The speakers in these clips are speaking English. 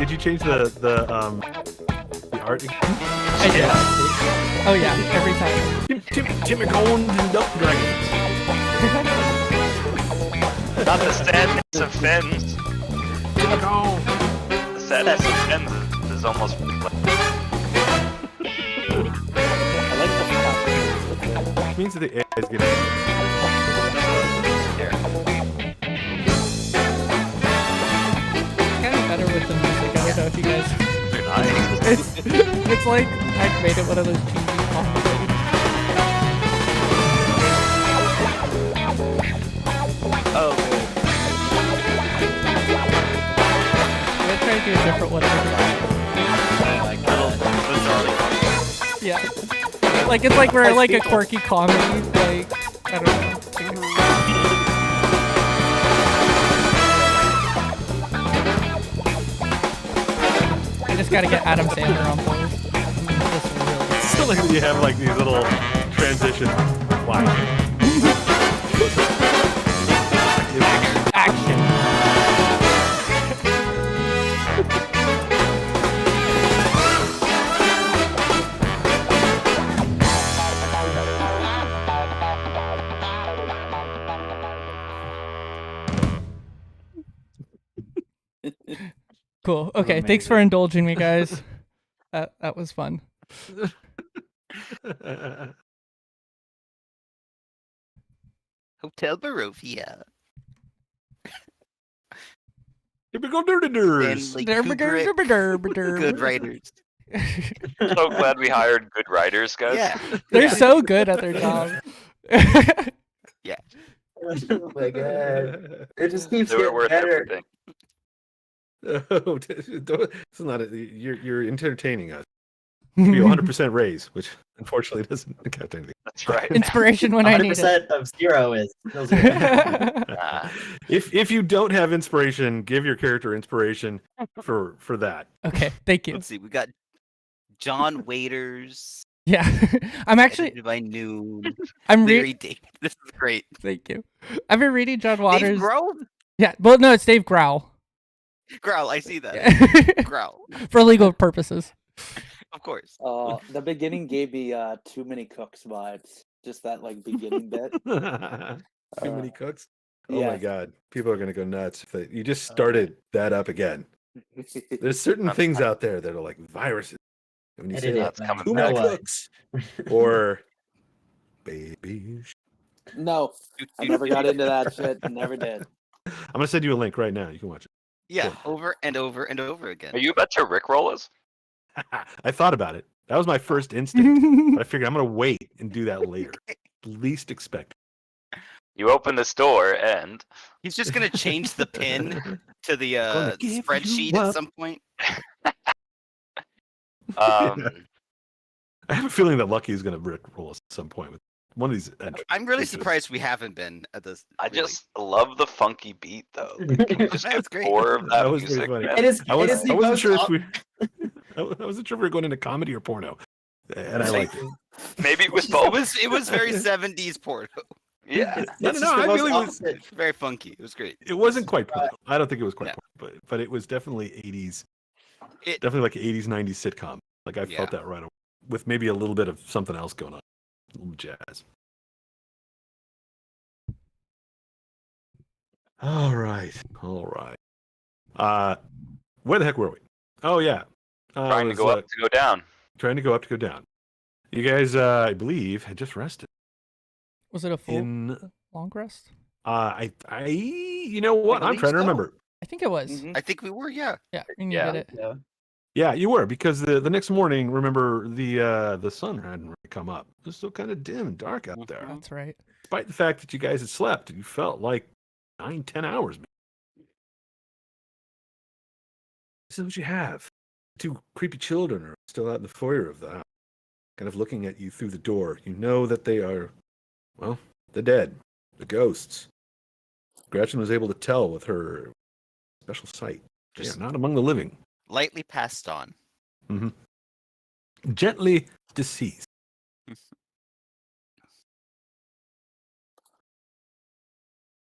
did you change the art? I did. Oh yeah, every time. Timicons and Duck Dragons. Not the sadness of Fens. Timicon. The sadness of Fens is almost. I like the Which means that the AI is getting. Kind of better with the music. I don't know if you guys. Nice. It's like I made it one of those cheesy pop things. Oh, good. I'm gonna try to do a different one every time. Like, Yeah. Like it's like we're like a quirky comedy. Like I don't know. I just gotta get Adam Sandler on board. Just really. It's still like you have like these little transitions. Why? Action. Cool. Okay, thanks for indulging me, guys. That was fun. Hotel Barovia. Typical dirty-ders. And, like, good writers. So glad we hired good writers, guys. Yeah. They're so good at their job. Yeah. oh my god. It just keeps They were getting worth better. everything. Oh, it's not. You're entertaining us. Give you 100% raise, which unfortunately doesn't count anything. That's right. Inspiration when I need it. 100% of 0 is still 0. If you don't have inspiration, give your character inspiration for that. Okay, thank you. Let's see. We got John Waiters. Yeah, I'm actually. Edited by Noon. I'm Larry Dave. This is great. Thank you. I've been reading John Dave Waters. Grohl? Yeah, well, no, it's Dave Growl. Growl. I see that. Yeah. Growl. For legal purposes. Of course. The beginning gave me too many cooks vibes. Just that like beginning bit. Too many cooks. Oh yeah. my god, people are gonna go nuts. You just started that up again. There's certain things out there that are like viruses. When you say That's coming too back. many cooks or babies. No, I never got into that shit. Never did. I'm gonna send you a link right now. You can watch it. Yeah. Over and over and over again. Are you about to rickroll us? I thought about it. That was my first instinct. But I figured I'm gonna wait and do that later. Least expect. You open this door and He's just gonna change the pin to the Gonna give spreadsheet you at up. some point. I have a feeling that Lucky is gonna rickroll us at some point with one of these entries. I'm really Ridiculous. surprised we haven't been at this. I really. just love the funky beat though. Can we just That's get great. more of that That was pretty music. funny. man? It is, I wasn't the sure if most we. I wasn't sure if we were going into comedy or porno, and I liked it. Maybe it was It both. was very 70s porno. Yeah. No, It's no, just the I most really was. opposite. It's very funky. It was great. It wasn't quite porno. I don't think it was quite No. porno, but it was definitely 80s. It- Definitely like 80s, 90s sitcom. Like I Yeah. felt that right away, with maybe a little bit of something else going on, a little jazz. All right. Where the heck were we? Oh yeah, Trying to was, go up to go down. Trying to go up to go down. You guys, I believe, had just rested. Was it a full In long rest? you know what? I'm believe trying to so. remember. I think it was. Mhm. I think we were, yeah. Yeah, and you Yeah. did it. Yeah. Yeah, you were, because the next morning, remember, the sun hadn't really come up. It was still kind of dim and dark out there. That's right. Despite the fact that you guys had slept, you felt like 9-10 hours. This is what you have. Two creepy children are still out in the foyer of the house, kind of looking at you through the door. You know that they are, well, the dead, the ghosts. Gretchen was able to tell with her special sight. They Just are not among the living. lightly passed on. Gently deceased.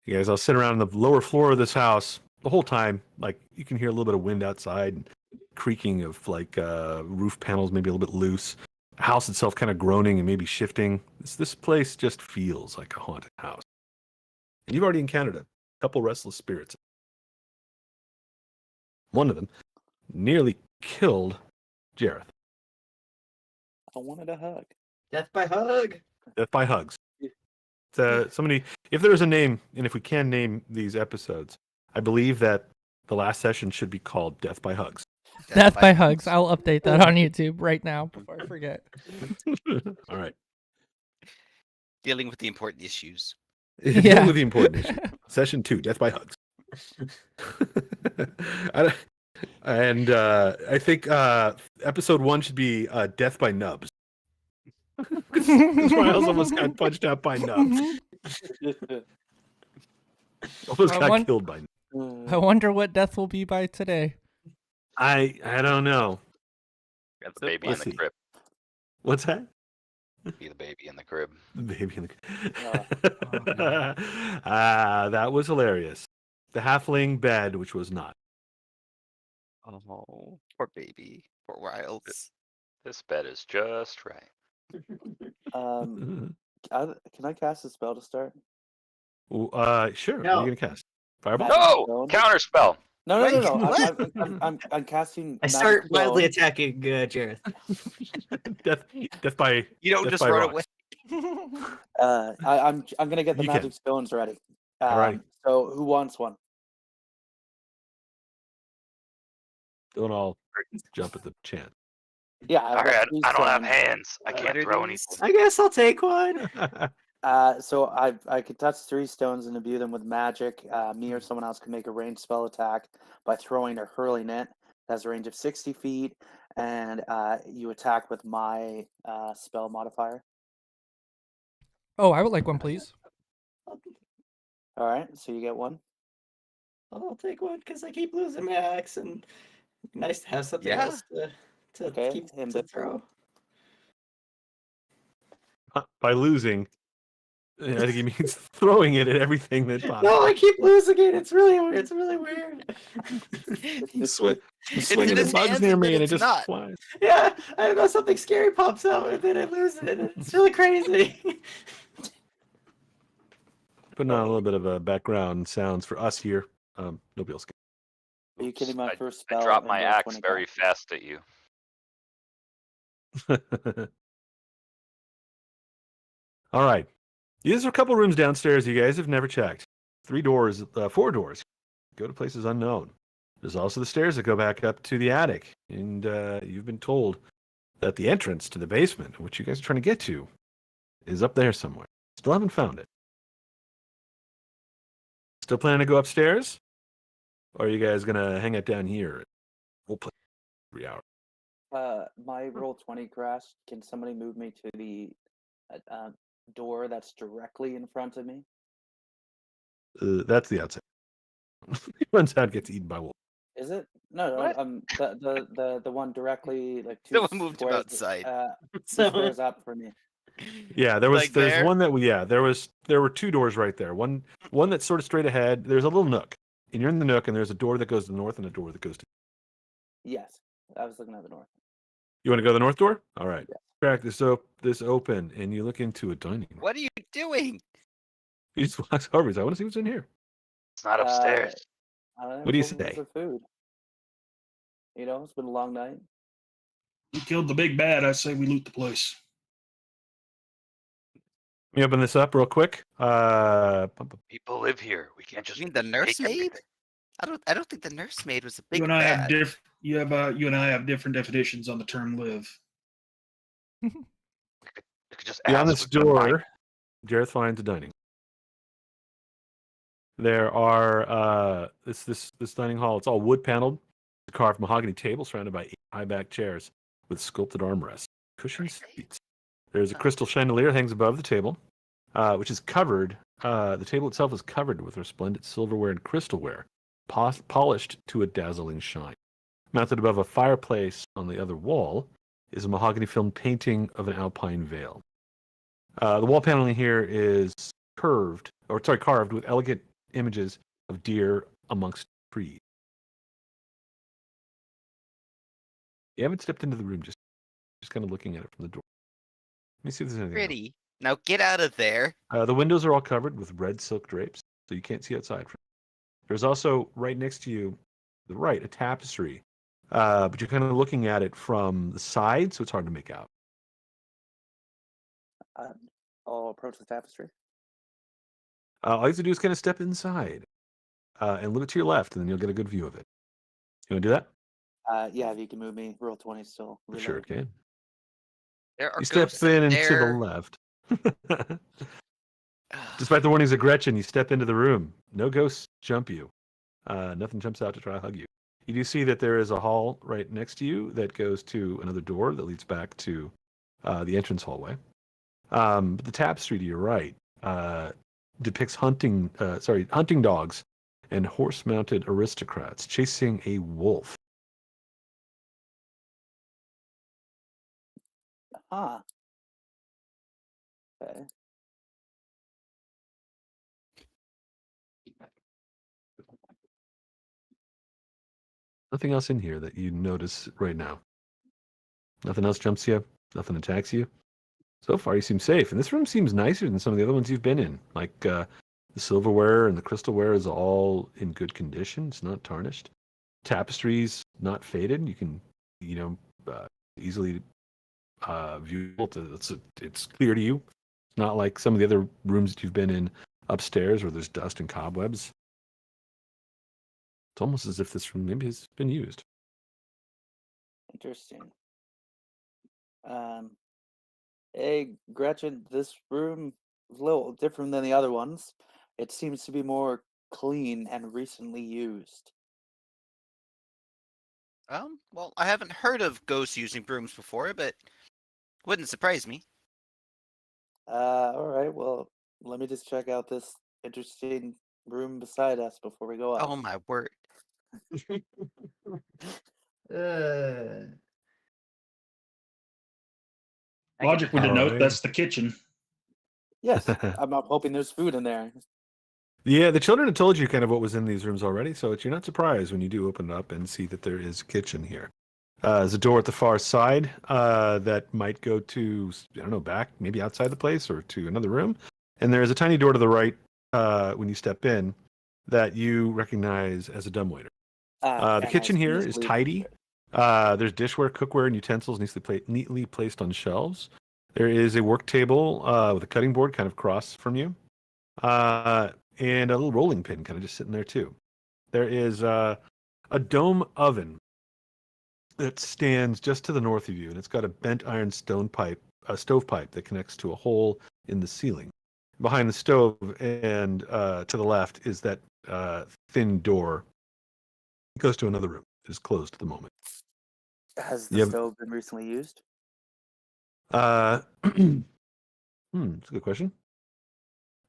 You guys all sit around on the lower floor of this house the whole time. Like, you can hear a little bit of wind outside. creaking of like roof panels, maybe a little bit loose. The house itself kind of groaning and maybe shifting. This place just feels like a haunted house. And you've already encountered a couple restless spirits. One of them nearly killed Jareth. I wanted a hug. Death by hug. Death by hugs. Somebody, if there is a name, and if we can name these episodes, I believe that the last session should be called Death by Hugs. Death by hugs. I'll update that on YouTube right now before I forget. All right. Dealing with the important issues. Dealing with the important issue. Session 2, Death by Hugs. And I think episode 1 should be Death by Nubs. Because Miles almost got punched out by Nubs. Almost got killed by Nubs. I wonder what death will be by today. I don't know. Got the baby in Let's the see. crib. What's that? Be the baby in the crib. The baby in the that was hilarious. The halfling bed, which was not. Oh, poor baby. Poor Wilds. This bed is just right. Can I cast a spell to start? Sure. What No. are you gonna cast? Fireball? Magic No! stone? Counter spell! No, Wait, no. what? I'm casting. I magic start stone. wildly attacking Jareth. Death by. You don't Death just by run rocks. away. I'm gonna get the You magic stones ready. Alrighty. So who wants one? Don't all jump at the chant. Yeah. Sorry, got three I don't have stones. hands. I can't throw anything. I guess I'll take one. So I could touch 3 stones and imbue them with magic. Me or someone else can make a ranged spell attack by throwing or hurling it. It has a range of 60 feet, and you attack with my spell modifier. Oh, I would like one, please. All right, so you get one. I'll take one because I keep losing my axe, and nice to have something Yeah. else to Okay, keep and to the- throw. By losing, I think he means throwing it at everything that pops. No, I keep losing it. It's really weird. He's swinging in the his bugs hands, near and me, then and it it's just not. flies. Yeah, I don't know, something scary pops out, and then I lose it. It's really crazy. Putting on a little bit of background sounds for us here. Nobody else Are you kidding? My first I spell. dropped and my roll axe 20 very back. fast at you. can. All right. These are a couple rooms downstairs you guys have never checked. 4 doors. Go to places unknown. There's also the stairs that go back up to the attic. And you've been told that the entrance to the basement, which you guys are trying to get to, is up there somewhere. Still haven't found it. Still planning to go upstairs? Or are you guys going to hang out down here? We'll play 3 hours. My roll 20 crashed. Can somebody move me to the door that's directly in front of me? That's the outside. He runs out, gets eaten by wolves. Is it? No, What? the one directly like 2 Someone moved him squares, outside. 2 So squares up for me. Yeah, there's Like there? one that there were 2 doors right there. One that's sort of straight ahead. There's a little nook, and you're in the nook, and there's a door that goes to the north and a door that goes to. Yes, I was looking at the north. You want to go to the north door? All right. Yeah. Crack this open, and you look into a dining room. What are you doing? He just walks over. He's like, I want to see what's in here. It's not upstairs. What do you Hoping say? for food. You know, it's been a long night. We killed the big bad. I say we loot the place. Let me open this up real quick. People live here. We can't just. You mean the take nursemaid? everything. I don't think the nursemaid was a big You and I have bad. you and I have different definitions on the term live. We could just Beyond ask. this we couldn't find door, Jareth finds a dining. There are this dining hall. It's all wood paneled, carved mahogany table surrounded by 8 high back chairs with sculpted armrests, cushions, seats. There's a crystal chandelier that hangs above the table, which is covered. The table itself is covered with resplendent silverware and crystalware, polished to a dazzling shine. Mounted above a fireplace on the other wall is a mahogany filmed painting of an alpine vale. The wall paneling here is carved with elegant images of deer amongst trees. You haven't stepped into the room, just kind of looking at it from the door. Let me see if there's anything else. Pretty. Now get out of there. The windows are all covered with red silk drapes, so you can't see outside. There's also right next to you, the right, a tapestry, but you're kind of looking at it from the side, so it's hard to make out. I'll approach the tapestry. All you have to do is kind of step inside and look to your left, and then you'll get a good view of it. You want to do that? Yeah, if you can move me, roll 20 still. Sure reload. can. There are You step ghosts in and to the there. left. Despite the warnings of Gretchen, you step into the room. No ghosts jump you. Nothing jumps out to try to hug you. You do see that there is a hall right next to you that goes to another door that leads back to the entrance hallway. But the tapestry to your right depicts hunting dogs and horse-mounted aristocrats chasing a wolf. Huh. Okay. Nothing else in here that you notice right now. Nothing else jumps you. Nothing attacks you. So far, you seem safe. And this room seems nicer than some of the other ones you've been in. Like the silverware and the crystalware is all in good condition. It's not tarnished. Tapestry's not faded. You can, easily view it. It's clear to you. It's not like some of the other rooms that you've been in upstairs where there's dust and cobwebs. It's almost as if this room maybe has been used. Interesting. Hey, Gretchen, this room is a little different than the other ones. It seems to be more clean and recently used. Well, I haven't heard of ghosts using brooms before, but wouldn't surprise me. All right, well, let me just check out this interesting room beside us before we go up. Oh my word. Logic would denote Alright. that's the kitchen. Yes, I'm hoping there's food in there. Yeah, the children have told you kind of what was in these rooms already, so you're not surprised when you do open it up and see that there is a kitchen here. There's a door at the far side that might go to, I don't know, back, maybe outside the place or to another room. And there's a tiny door to the right when you step in that you recognize as a dumbwaiter. The And kitchen I here just is leave- tidy. There's dishware, cookware, and utensils neatly placed on shelves. There is a work table with a cutting board kind of across from you. And a little rolling pin kind of just sitting there too. There is a dome oven that stands just to the north of you, and it's got a bent iron stovepipe that connects to a hole in the ceiling. Behind the stove and to the left is that thin door. It goes to another room. It is closed at the moment. Has the Yep. stove been recently used? That's a good question.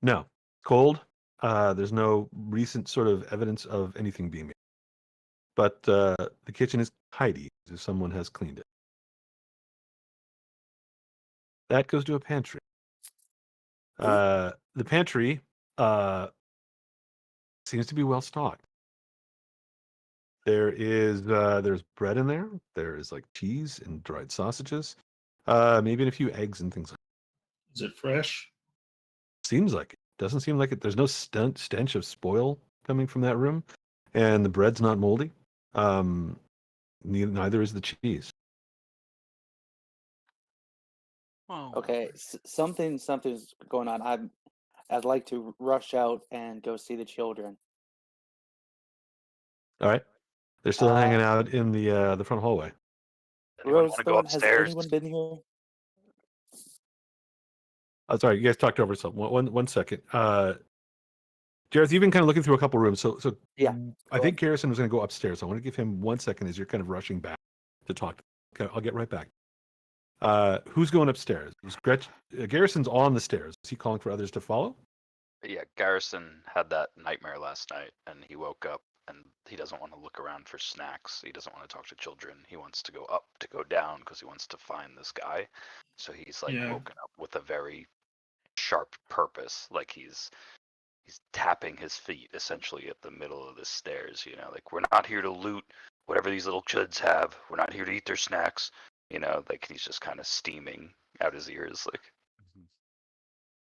No, cold. There's no recent sort of evidence of anything being made. But the kitchen is tidy, as if someone has cleaned it. That goes to a pantry. The pantry seems to be well stocked. There's bread in there. There is like cheese and dried sausages, maybe a few eggs and things like Is it fresh? that. Seems like it. Doesn't seem like it. There's no stench of spoil coming from that room, and the bread's not moldy. Neither is the cheese. Oh. Okay, something's going on. I'd like to rush out and go see the children. All right, they're still Uh, hanging out in the front hallway. Anyone want to go Rosethorn, has upstairs? anyone been here? Oh, sorry, you guys talked over something. One second. Jareth, you've been kind of looking through a couple rooms, so Yeah, I go think Garrison was going to go upstairs. I want to give him 1 second as you're kind of rushing back to talk. Okay, I'll get right back. Who's going upstairs? Garrison's on the stairs. Is he calling for others to follow? Yeah, Garrison had that nightmare last night, and he woke up, and he doesn't want to look around for snacks. He doesn't want to talk to children. He wants to go up to go down because he wants to find this guy. So he's like Yeah. woken up with a very sharp purpose. Like he's tapping his feet essentially at the middle of the stairs. You know, like we're not here to loot. whatever these little kids have, we're not here to eat their snacks. You know, like he's just kind of steaming out his ears, like.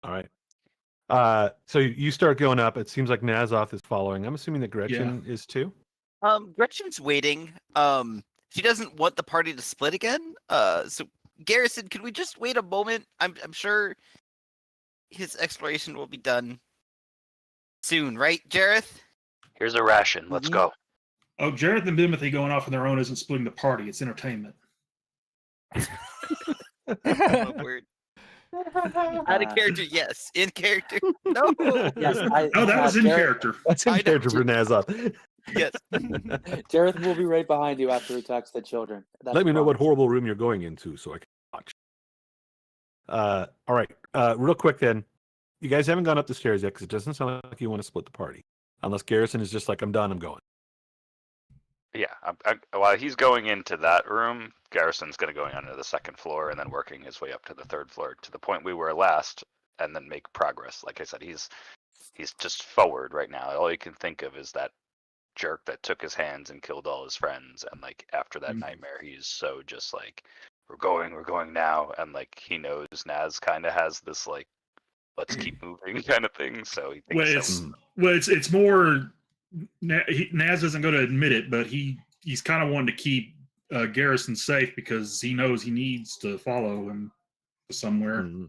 All right. So you start going up. It seems like Nazoth is following. I'm assuming that Gretchen is too. Gretchen's waiting. She doesn't want the party to split again. So Garrison, can we just wait a moment? I'm sure his exploration will be done soon, right, Jareth? Here's a ration. Let's go. Oh, Jareth and Bimothy going off on their own isn't splitting the party. It's entertainment. Oh, word. Out of character, yes. In character, no. Yes, Oh, that was in Jareth, character. That's I in know. character for Nazoth. Yes. Jareth will be right behind you after he talks to the children. That's Let me a know what promise. horrible room you're going into so I can watch. All right. Real quick then. You guys haven't gone up the stairs yet because it doesn't sound like you want to split the party. Unless Garrison is just like, I'm done, I'm going. Yeah, while he's going into that room, Garrison's going to go onto the second floor and then working his way up to the third floor to the point we were last, and then make progress. Like I said, he's just forward right now. All he can think of is that jerk that took his hands and killed all his friends, and like after that nightmare, he's so just like, we're going now, and like he knows Naz kind of has this like, let's keep moving kind of thing. So he thinks It's more. Naz isn't going to admit it, but he's kind of wanting to keep Garrison safe because he knows he needs to follow him somewhere. Mhm.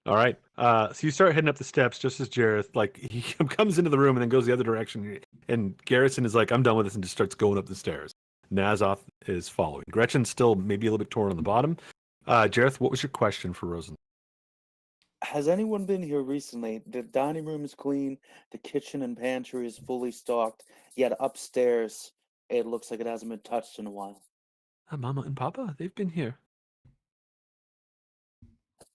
All right. So you start heading up the steps just as Jareth, like, he comes into the room and then goes the other direction. And Garrison is like, I'm done with this, and just starts going up the stairs. Nazoth is following. Gretchen's still maybe a little bit torn on the bottom. Jareth, what was your question for Rosen? Has anyone been here recently? The dining room is clean, the kitchen and pantry is fully stocked, yet upstairs it looks like it hasn't been touched in a while. Mama and Papa, they've been here.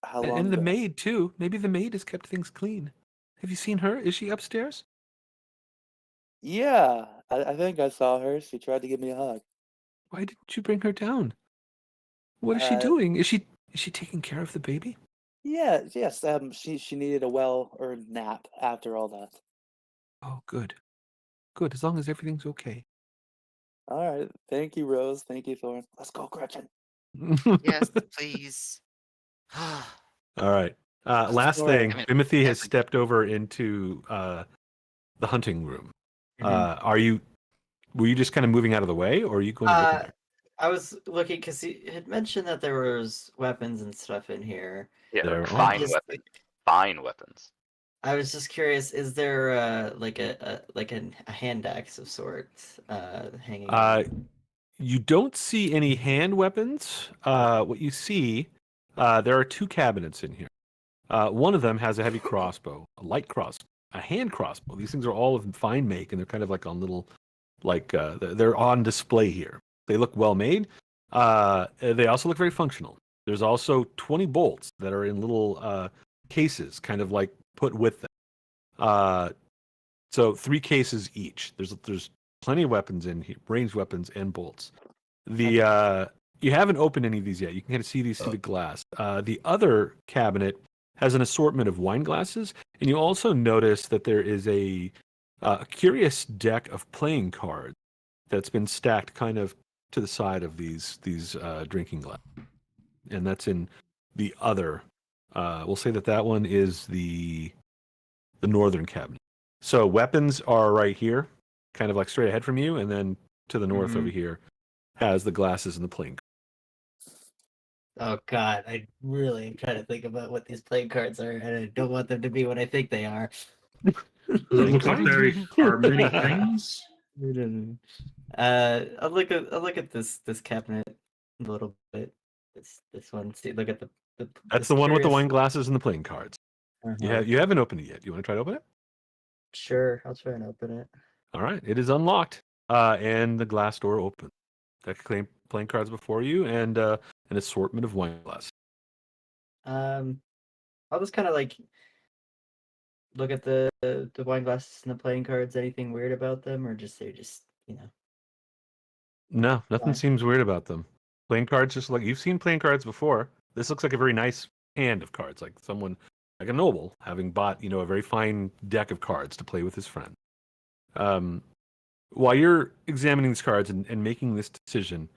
How long And the ago? maid, too. Maybe the maid has kept things clean. Have you seen her? Is she upstairs? Yeah, I think I saw her. She tried to give me a hug. Why didn't you bring her down? What is she doing? Is she taking care of the baby? Yeah, yes. She needed a well-earned nap after all that. Oh, good. Good, as long as everything's okay. All right. Thank you, Rose. Thank you, Thorn. Let's go, Gretchen. Yes, please. All right. Last Sorry. thing, I mean, Timothy has definitely- stepped over into the hunting room. Mhm. Were you just kind of moving out of the way, or are you going to look in there? I was looking because he had mentioned that there was weapons and stuff in here. yeah, There like are. fine Just- weapons. Fine weapons. I was just curious: is there like a hand axe of sorts hanging? You don't see any hand weapons. What you see, there are two cabinets in here. One of them has a heavy crossbow, a light crossbow, a hand crossbow. These things are all of fine make, and they're kind of like on little, like they're on display here. They look well made. They also look very functional. There's also 20 bolts that are in little cases, kind of like put with them. So 3 cases each. There's plenty of weapons in here, ranged weapons and bolts. You haven't opened any of these yet. You can kind of see these through the glass. The other cabinet has an assortment of wine glasses, and you also notice that there is a curious deck of playing cards that's been stacked kind of to the side of these drinking glasses, and that's in the other. We'll say that one is the northern cabinet. So weapons are right here, kind of like straight ahead from you, and then to the north over here has the glasses and the playing. Oh God, I really am trying to think about what these playing cards are, and I don't want them to be what I think they are. Looks like there are many things. I'll look at this cabinet a little bit. This one. See, look at the. That's the one with the wine glasses and the playing cards. Uh-huh. You haven't opened it yet. You want to try to open it? Sure, I'll try and open it. All right, it is unlocked, and the glass door opens. Deck of playing cards before you, and an assortment of wine glasses. I'll just kind of like look at the wine glasses and the playing cards. Anything weird about them, or they're just No, nothing Fine. seems weird about them. Playing cards, just like you've seen playing cards before. This looks like a very nice hand of cards, like someone, like a noble, having bought a very fine deck of cards to play with his friend. while you're examining these cards and making this decision,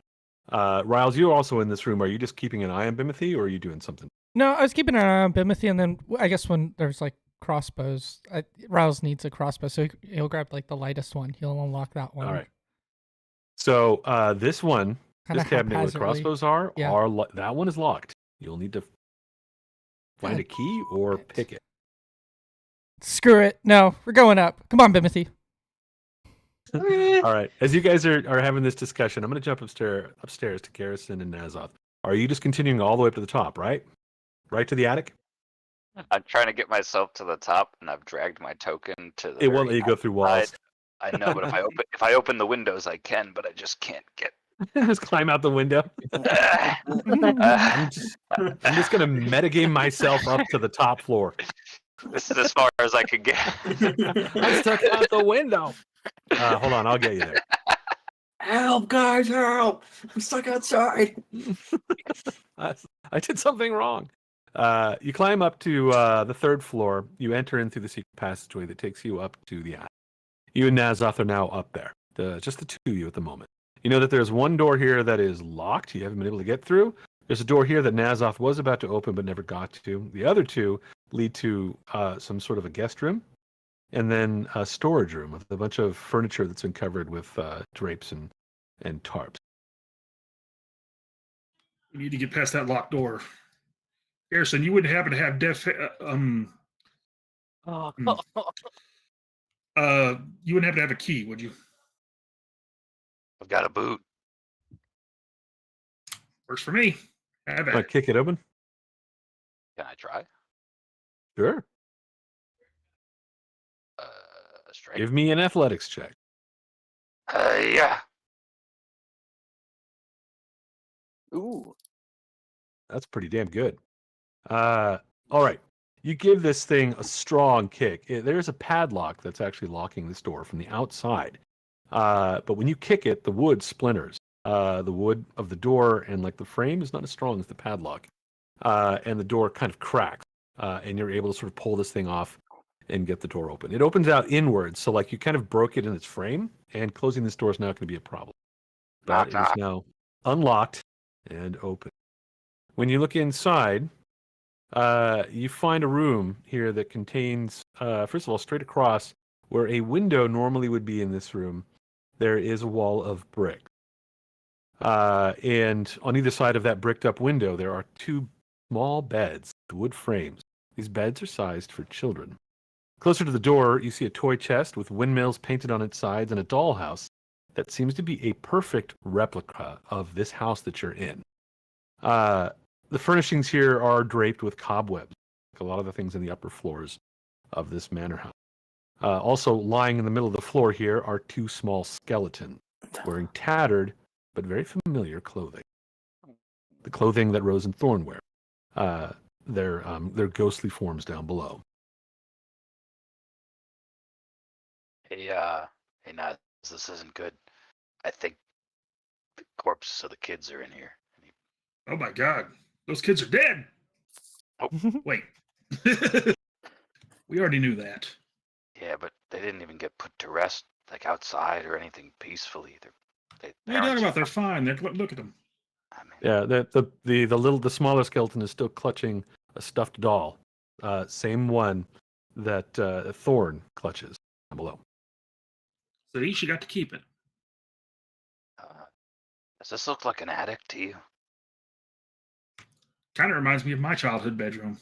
Riles, you're also in this room. Are you just keeping an eye on Bimothy, or are you doing something? No, I was keeping an eye on Bimothy, and then I guess when there's like crossbows, Riles needs a crossbow, so he'll grab like the lightest one. He'll unlock that one. All right. So this one, Kinda this cabinet where the haphazardly. crossbows are Yeah. that one is locked. You'll need to find a key or Good. pick it. Screw it. No, we're going up. Come on, Bimothy. All right. As you guys are having this discussion, I'm going to jump upstairs to Garrison and Nazoth. Are you just continuing all the way up to the top, right? Right to the attic? I'm trying to get myself to the top, and I've dragged my token to the. It won't very let you go through walls. outside. I know, but if I open the windows, I can, but I just can't get. Just climb out the window. I'm just going to metagame myself up to the top floor. This is as far as I could get. I'm stuck out the window. Hold on, I'll get you there. Help, guys, help! I'm stuck outside. I did something wrong. You climb up to the third floor. You enter in through the secret passageway that takes you up to the attic. You and Nazoth are now up there. Just the two of you at the moment. You know that there's one door here that is locked. You haven't been able to get through. There's a door here that Nazoth was about to open but never got to. The other two lead to some sort of a guest room, and then a storage room with a bunch of furniture that's been covered with drapes and tarps. We need to get past that locked door. Garrison, you wouldn't happen to have you wouldn't happen to have a key, would you? I've got a boot. Works for me. Have Want to it. kick it open? Can I try? Sure. Straight. Give me an athletics check. Yeah. Ooh. That's pretty damn good. All right. You give this thing a strong kick. There's a padlock that's actually locking this door from the outside. But when you kick it, the wood splinters. The wood of the door and like the frame is not as strong as the padlock. And the door kind of cracks. And you're able to sort of pull this thing off and get the door open. It opens out inwards, so like you kind of broke it in its frame, and closing this door is now going to be a problem. But it is now unlocked and open. When you look inside, you find a room here that contains, first of all, straight across where a window normally would be in this room, there is a wall of brick. And on either side of that bricked up window, there are two small beds with wood frames. These beds are sized for children. Closer to the door, you see a toy chest with windmills painted on its sides and a dollhouse that seems to be a perfect replica of this house that you're in. The furnishings here are draped with cobwebs, like a lot of the things in the upper floors of this manor house. Also, lying in the middle of the floor here are two small skeletons wearing tattered but very familiar clothing. The clothing that Rose and Thorn wear. Their ghostly forms down below. Hey, Naz, this isn't good. I think the corpses of the kids are in here. Oh my god. Those kids are dead. Oh. Wait. We already knew that. Yeah, but they didn't even get put to rest, like outside or anything peacefully. What are you talking about? They're fine. Look at them. I mean, Yeah, the smaller skeleton is still clutching a stuffed doll. Same one that Thorn clutches down below. So she got to keep it. does this look like an attic to you? Kind of reminds me of my childhood bedroom.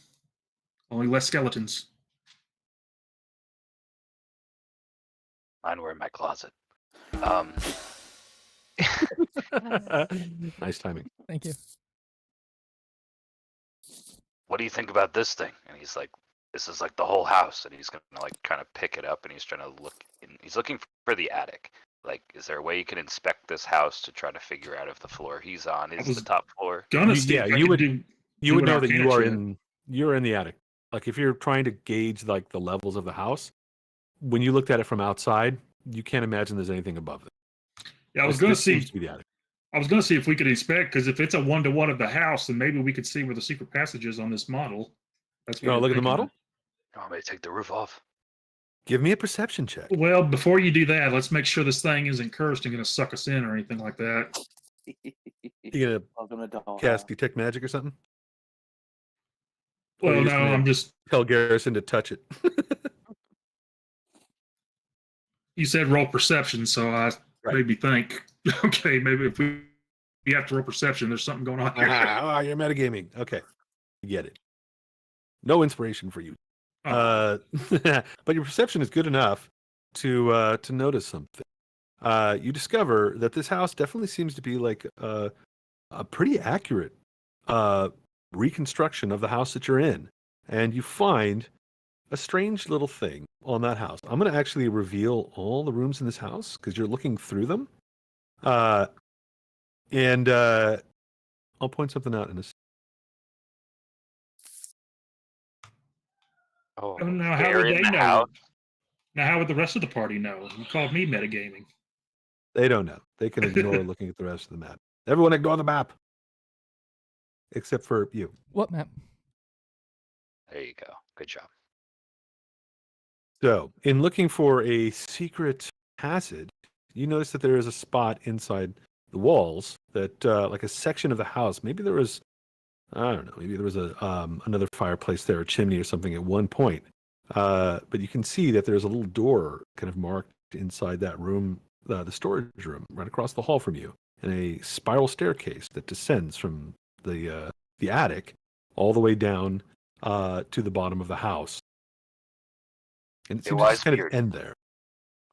Only less skeletons. Mine were in my closet. Nice timing. Thank you. What do you think about this thing? And he's like, this is like the whole house, and he's gonna like kind of pick it up, and he's trying to look. He's looking for the attic. Like, is there a way you can inspect this house to try to figure out if the floor he's on is the top floor? You would know that you're in the attic. Like if you're trying to gauge like the levels of the house, when you looked at it from outside, you can't imagine there's anything above it. Yeah, I was going to see. Seems to be the attic. I was going to see if we could inspect, because if it's a 1-to-1 of the house, then maybe we could see where the secret passage is on this model. That's what Oh, look at the model. You want me to take the roof off? Give me a perception check. Well, before you do that, let's make sure this thing isn't cursed and going to suck us in or anything like that. You gonna Welcome to Dollhouse. cast detect magic or something? Or Well, you're no, just gonna I'm just. tell Garrison to touch it. You said roll perception, so I Right. made me think. Okay, maybe if we have to roll perception, there's something going on here. You're metagaming. Okay, you get it. No inspiration for you. Oh. But your perception is good enough to notice something. You discover that this house definitely seems to be like a pretty accurate reconstruction of the house that you're in, and you find a strange little thing on that house. I'm going to actually reveal all the rooms in this house because you're looking through them, and I'll point something out in a. Oh, Now, how they're would in they the know? house? Now, how would the rest of the party know? You called me metagaming. They don't know. They can ignore looking at the rest of the map. Everyone ignore the map. Except for you. What map? There you go. Good job. So, in looking for a secret passage, you notice that there is a spot inside the walls that, like a section of the house, maybe there was, I don't know, maybe there was a another fireplace there, a chimney or something at one point. But you can see that there's a little door kind of marked inside that room, the storage room, right across the hall from you, and a spiral staircase that descends from the attic all the way down to the bottom of the house. And it Hey, seems to just kind of Wisebeard. end there.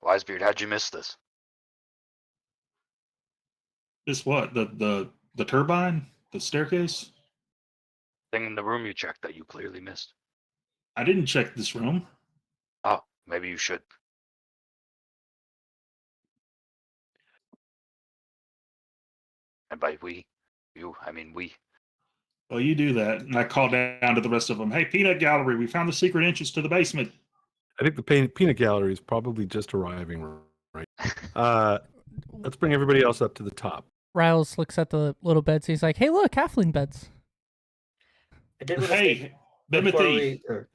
Wisebeard, how'd you miss this? This what? The turbine? The staircase? Thing in the room you checked that you clearly missed. I didn't check this room. Oh, maybe you should. And by we, you, I mean we. Well, you do that. And I call down to the rest of them. Hey, Peanut Gallery, we found the secret entrance to the basement. I think the peanut gallery is probably just arriving, right? Let's bring everybody else up to the top. Riles looks at the little beds. He's like, "Hey, look, halfling beds." I did want to Hey, before Bimothy, we- or-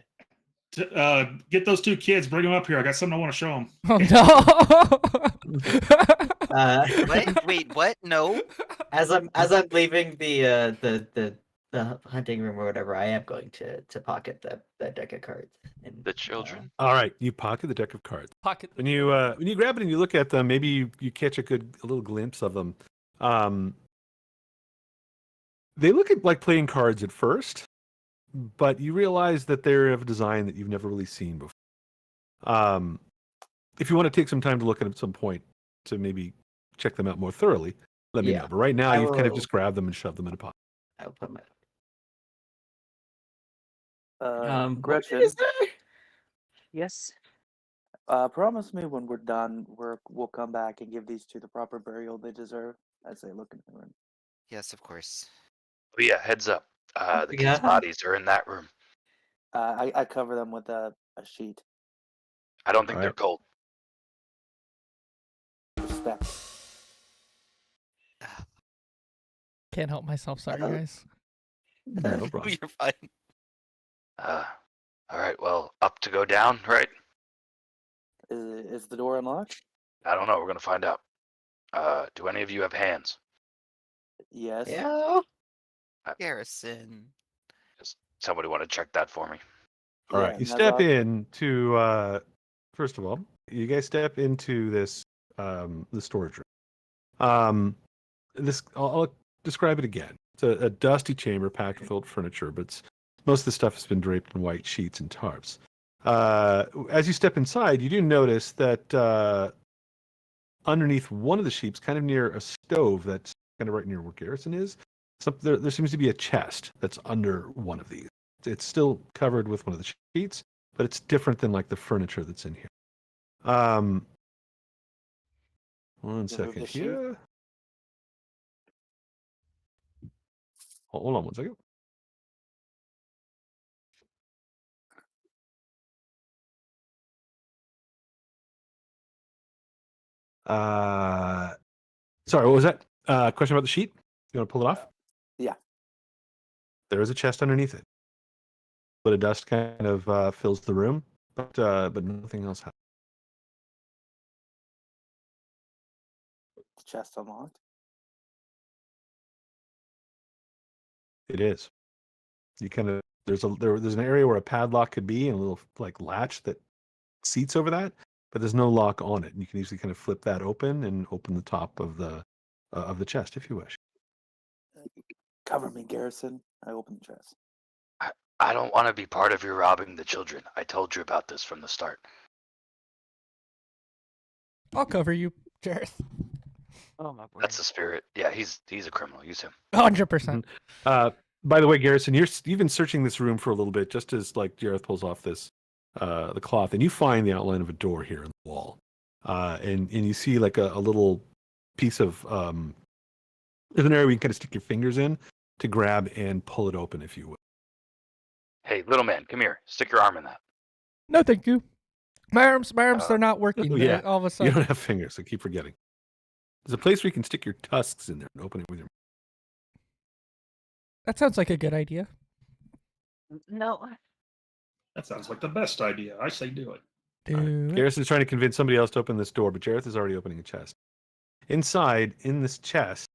get those two kids, bring them up here. I got something I want to show them. Oh no! What? Wait, what? No. as I'm leaving the hunting room or whatever, I am going to pocket that deck of cards. And, The children. All right, you pocket the deck of cards. Pocket. When you grab it and you look at them, maybe you catch a little glimpse of them. They look like playing cards at first, but you realize that they're of a design that you've never really seen before. If you want to take some time to look at them at some point to maybe check them out more thoroughly, let me Yeah, know. But right now, I you've kind of will- just grabbed them and shoved them in a pocket. I'll put my. What Gretchen, is there? Yes. promise me when we're done, we'll come back and give these two the proper burial they deserve as they look in the room. Yes, of course. Oh yeah, heads up. The kids' Yeah. bodies are in that room. I cover them with a sheet. I don't think All they're right. cold. Respect. Can't help myself. Sorry, guys. No problem. You're fine. All right. Well, up to go down, right? Is the door unlocked? I don't know. We're gonna find out. Do any of you have hands? Yes. Yeah. Garrison. Does somebody want to check that for me? All Yeah, right, you and step I'll- into. First of all, you guys step into this the storage room. I'll describe it again. It's a dusty chamber packed with old furniture, but most of the stuff has been draped in white sheets and tarps. As you step inside, you do notice that underneath one of the sheets, kind of near a stove that's kind of right near where Garrison is, there seems to be a chest that's under one of these. It's still covered with one of the sheets, but it's different than like the furniture that's in here. One Remove second the sheet. here. Hold on one second. Sorry, what was that? Question about the sheet? You want to pull it off? Yeah. There is a chest underneath it. But of dust kind of fills the room. but nothing else happened. The chest unlocked. It is. You kind of there's an area where a padlock could be and a little like latch that seats over that, but there's no lock on it. And you can easily kind of flip that open and open the top of the chest if you wish. Cover me, Garrison. I open the chest. I don't want to be part of your robbing the children. I told you about this from the start. I'll cover you, Jareth. Oh my boy. That's the spirit. Yeah, he's a criminal. Use him. 100%. By the way, Garrison, you've been searching this room for a little bit, just as like Jareth pulls off this the cloth, and you find the outline of a door here in the wall, and you see like a little piece of there's an area where you can kind of stick your fingers in to grab and pull it open, if you will. Hey, little man, come here. Stick your arm in that. No, thank you. My arms, they're not working. Yeah, All of a You sudden. don't have fingers, so keep forgetting. There's a place where you can stick your tusks in there and open it with your. That sounds like a good idea. No. That sounds like the best idea. I say do it. Dude. Garrison is trying to convince somebody else to open this door, but Jareth is already opening a chest. Inside, in this chest,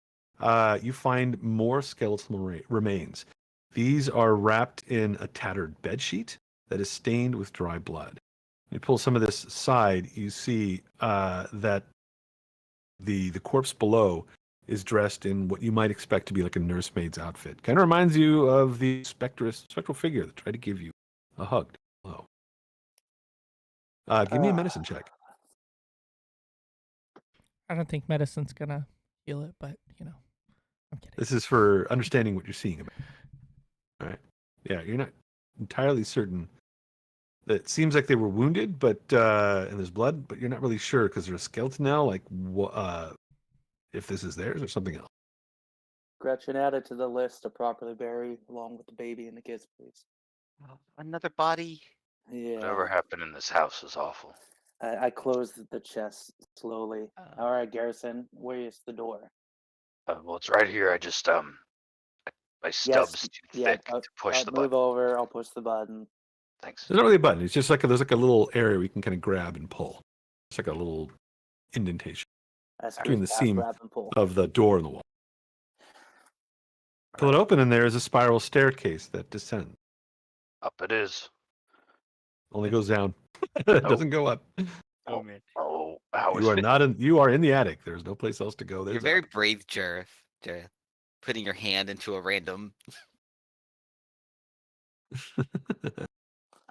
you find more skeletal remains. These are wrapped in a tattered bedsheet that is stained with dry blood. You pull some of this aside, you see that the corpse below is dressed in what you might expect to be like a nursemaid's outfit. Kind of reminds you of the spectral figure that tried to give you a hug. Hello. Give me a medicine check. I don't think medicine's gonna heal it, but I'm kidding. This is for understanding what you're seeing about. All right. Yeah, you're not entirely certain. It seems like they were wounded, but and there's blood, but you're not really sure because they're a skeleton now. Like, if this is theirs or something else. Gretchen, add it to the list to properly bury along with the baby and the kids, please. Oh, another body. Yeah. Whatever happened in this house is awful. I closed the chest slowly. Uh. All right, Garrison, where is the door? Well, it's right here. I just my stub's too thick to push the move button. over. I'll push the button. Thanks. There's not really a button. It's just like there's like a little area we can kind of grab and pull. It's like a little indentation between the seam of the door and the wall. Pull it open, and there is a spiral staircase that descends. Up it is. Only goes down. It doesn't go up. Oh man. Oh, how is You are it? not in. You are in the attic. There's no place else to go. You're There's very brave, Jareth. Putting your hand into a random.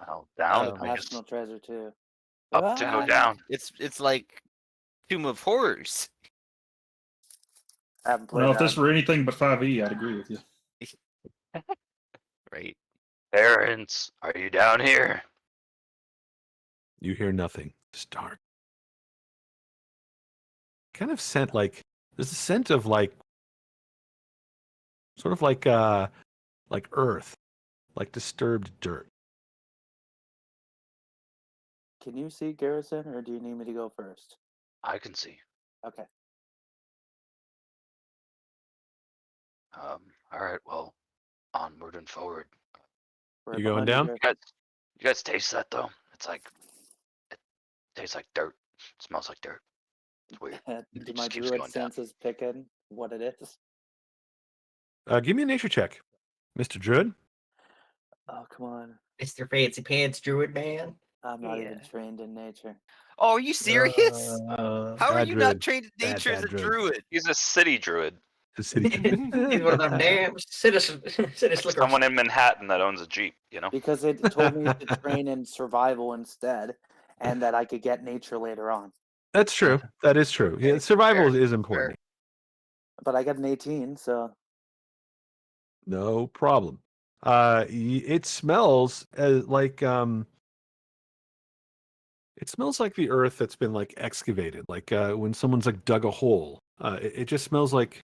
Oh, down. I guess National treasure too. up to go down. It's like Tomb of Horrors. I haven't played Well, if that. this were anything but 5e, I'd agree with you. Right. Parents, are you down here? You hear nothing. It's dark. Kind of scent like there's a scent of like sort of like earth, like disturbed dirt. Can you see Garrison, or do you need me to go first? I can see. Okay. All right. Well, onward and forward. We're You going behind down? Garrison. You guys taste that though? It's like it tastes like dirt. It smells like dirt. It's weird. Do It my just keeps druid going down. senses picking what it is? Give me a nature check, Mr. Druid. Oh, come on. Mr. Fancy Pants Druid Man. I'm not even Yeah. trained in nature. Oh, are you serious? How are Bad you druid. not trained in Bad, nature as bad a druid. druid? He's a city druid. The city. He's one of them damn citizen slickers. Someone in Manhattan that owns a Jeep, you know? Because it told me to train in survival instead, and that I could get nature later on. That's true. That is true. Yeah, survival is important. But I got an 18, so No problem. It smells like it smells like the earth that's been like excavated, like when someone's like dug a hole. It just smells like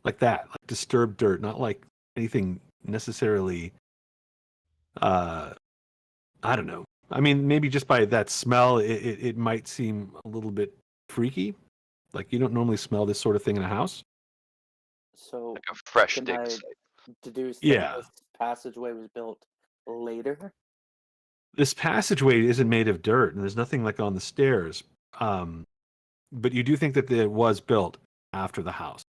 that, like disturbed dirt, not like anything necessarily. I don't know. I mean, maybe just by that smell, it might seem a little bit freaky. Like you don't normally smell this sort of thing in a house. so Like a fresh can dig I site. deduce that Yeah. this passageway was built later? This passageway isn't made of dirt, and there's nothing like on the stairs. But you do think that it was built after the house.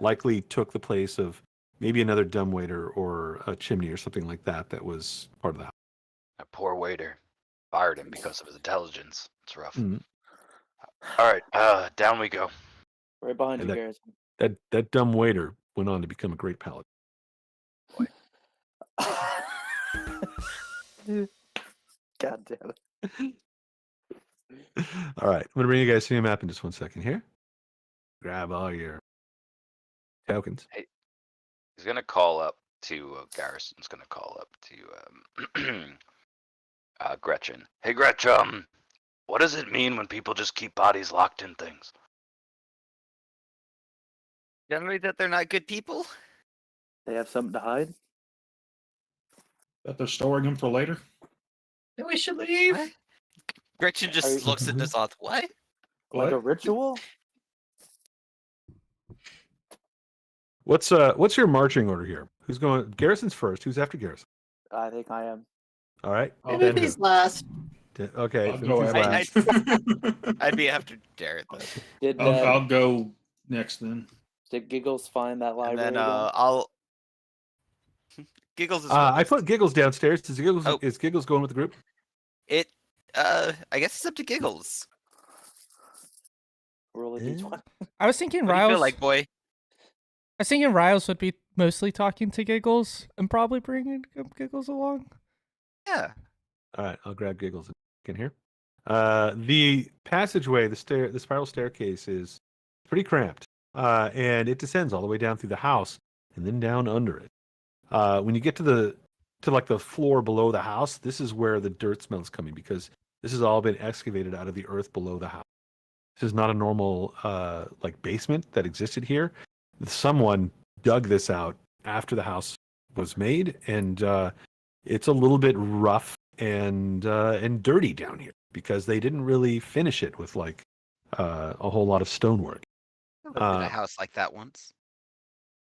Likely took the place of maybe another dumbwaiter or a chimney or something like that that was part of the house. That poor waiter. Fired him because of his intelligence. It's rough. Mhm. All right, down we go. Right behind And you, Garrison. That dumb waiter went on to become a great paladin. God damn it. All right, I'm going to bring you guys to a map in just 1 second here. Grab all your tokens. He's gonna call up to Garrison's gonna call up to Gretchen. Hey Gretchen, what does it mean when people just keep bodies locked in things? Generally, that they're not good people. They have something to hide? That they're storing them for later. Then we should leave. What? Gretchen Are just you- looks at this off. What? Like a ritual? What's your marching order here? Who's going? Garrison's first. Who's after Garrison? I think I am. All right. Oh, Then He's who? last. Okay. I'll go Timothy's after. last. I'd be after Jared though. Did I'll go next then. did Giggles find that And library? then again? I'll. Giggles is I put Giggles downstairs. Oh. Is Giggles going with the group? it. I guess it's up to Giggles. Roll a d20. I was thinking What do you feel Riles. like, boy? I was thinking Riles would be mostly talking to Giggles and probably bringing Giggles along. Yeah. All right. I'll grab Giggles in here. The passageway, the spiral staircase is pretty cramped, and it descends all the way down through the house and then down under it. When you get to like the floor below the house, this is where the dirt smell is coming because this has all been excavated out of the earth below the house. This is not a normal like basement that existed here. Someone dug this out after the house was made, and it's a little bit rough and dirty down here because they didn't really finish it with like a whole lot of stonework. I lived in a house like that once.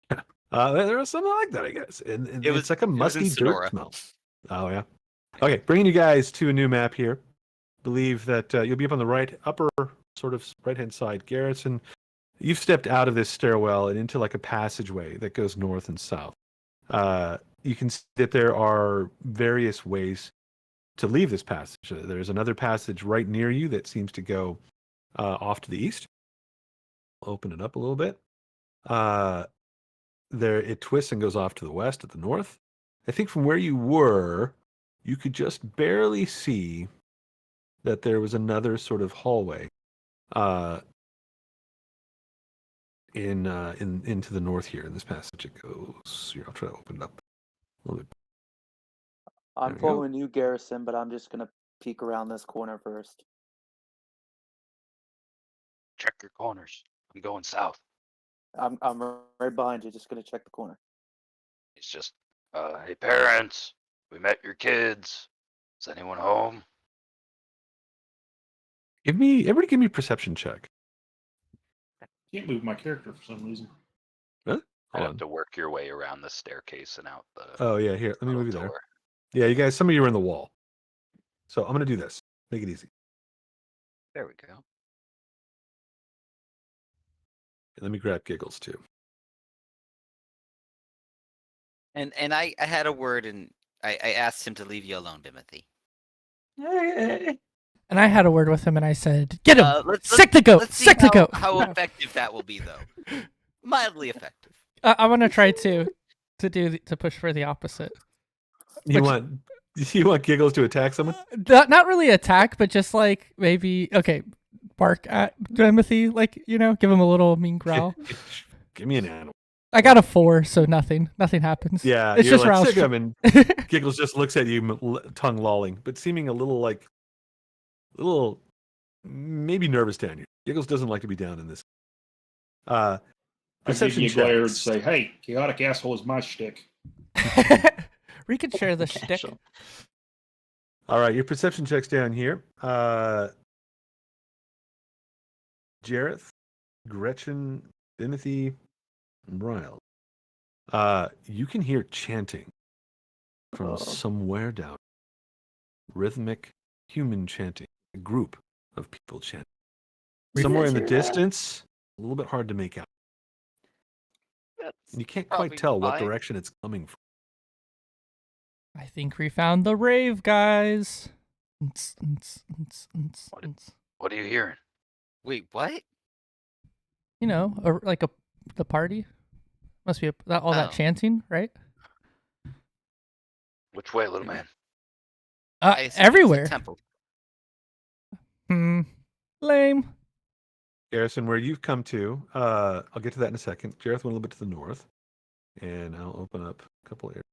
There was something like that, I guess. And It it's like a was in musty dirt Sonora. smell. Oh, yeah. Okay, bringing you guys to a new map here. Believe that you'll be up on the upper sort of right-hand side. Garrison, you've stepped out of this stairwell and into like a passageway that goes north and south. You can see that there are various ways to leave this passage. There's another passage right near you that seems to go off to the east. I'll open it up a little bit. There it twists and goes off to the west at the north. I think from where you were, you could just barely see that there was another sort of hallway into the north here in this passage. It goes here. I'll try to open it up a little bit. I'm There we go. following you, Garrison, but I'm just gonna peek around this corner first. Check your corners. I'm going south. I'm right behind you. Just gonna check the corner. It's just, hey parents, we met your kids. Is anyone home? Everybody give me a perception check. Can't move my character for some reason. You Hold have on. to work your way around the staircase and out the Oh yeah, here. Let me little move you there. door. Yeah, you guys. Some of you are in the wall. So I'm gonna do this. Make it easy. There we go. Let me grab Giggles too. And I had a word and I asked him to leave you alone, Timothy. And I had a word with him, and I said, "Get him! Let's Sick the goat! Let's see Sick the goat!" how effective that will be, though. Mildly effective. I want to try to push for the opposite. You Which- want Giggles to attack someone? Not really attack, but just like maybe bark at Timothy, like give him a little mean growl. Give me an animal. I got a 4, so nothing happens. Yeah, it's you're just like, Riles. sick of him, and Giggles just looks at you, tongue lolling, but seeming a little maybe nervous down here. Giggles doesn't like to be down in this. I give Perception you a glare and checks. say, "Hey, chaotic asshole is my shtick." We could share the shtick. So, All right, your perception checks down here. Jareth, Gretchen, Timothy, and Ryle. You can hear chanting from somewhere down. rhythmic human chanting, a group of people chanting. You Somewhere guys in the hear that? distance, a little bit hard to make out. That's And you can't probably quite tell what fine. direction it's coming from. I think we found the rave, guys. What are you hearing? Wait, what? You know, the party. Must be all that Oh. chanting, right? Which way, little man? I assumed it was a Everywhere. temple. Lame. Garrison, where you've come to, I'll get to that in a second. Jareth went a little bit to the north, and I'll open up a couple areas.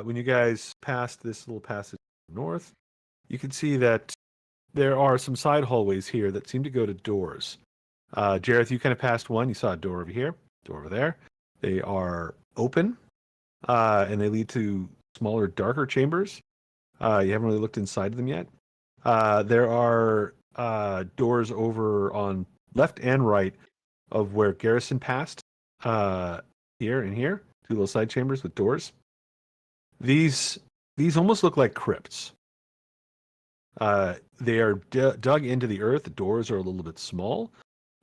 When you guys pass this little passage north, you can see that there are some side hallways here that seem to go to doors. Jareth, you kind of passed one. You saw a door over here, door over there. They are open, and they lead to smaller, darker chambers. You haven't really looked inside them yet. There are doors over on left and right of where Garrison passed. Here and here, two little side chambers with doors. These almost look like crypts. They are dug into the earth. The doors are a little bit small,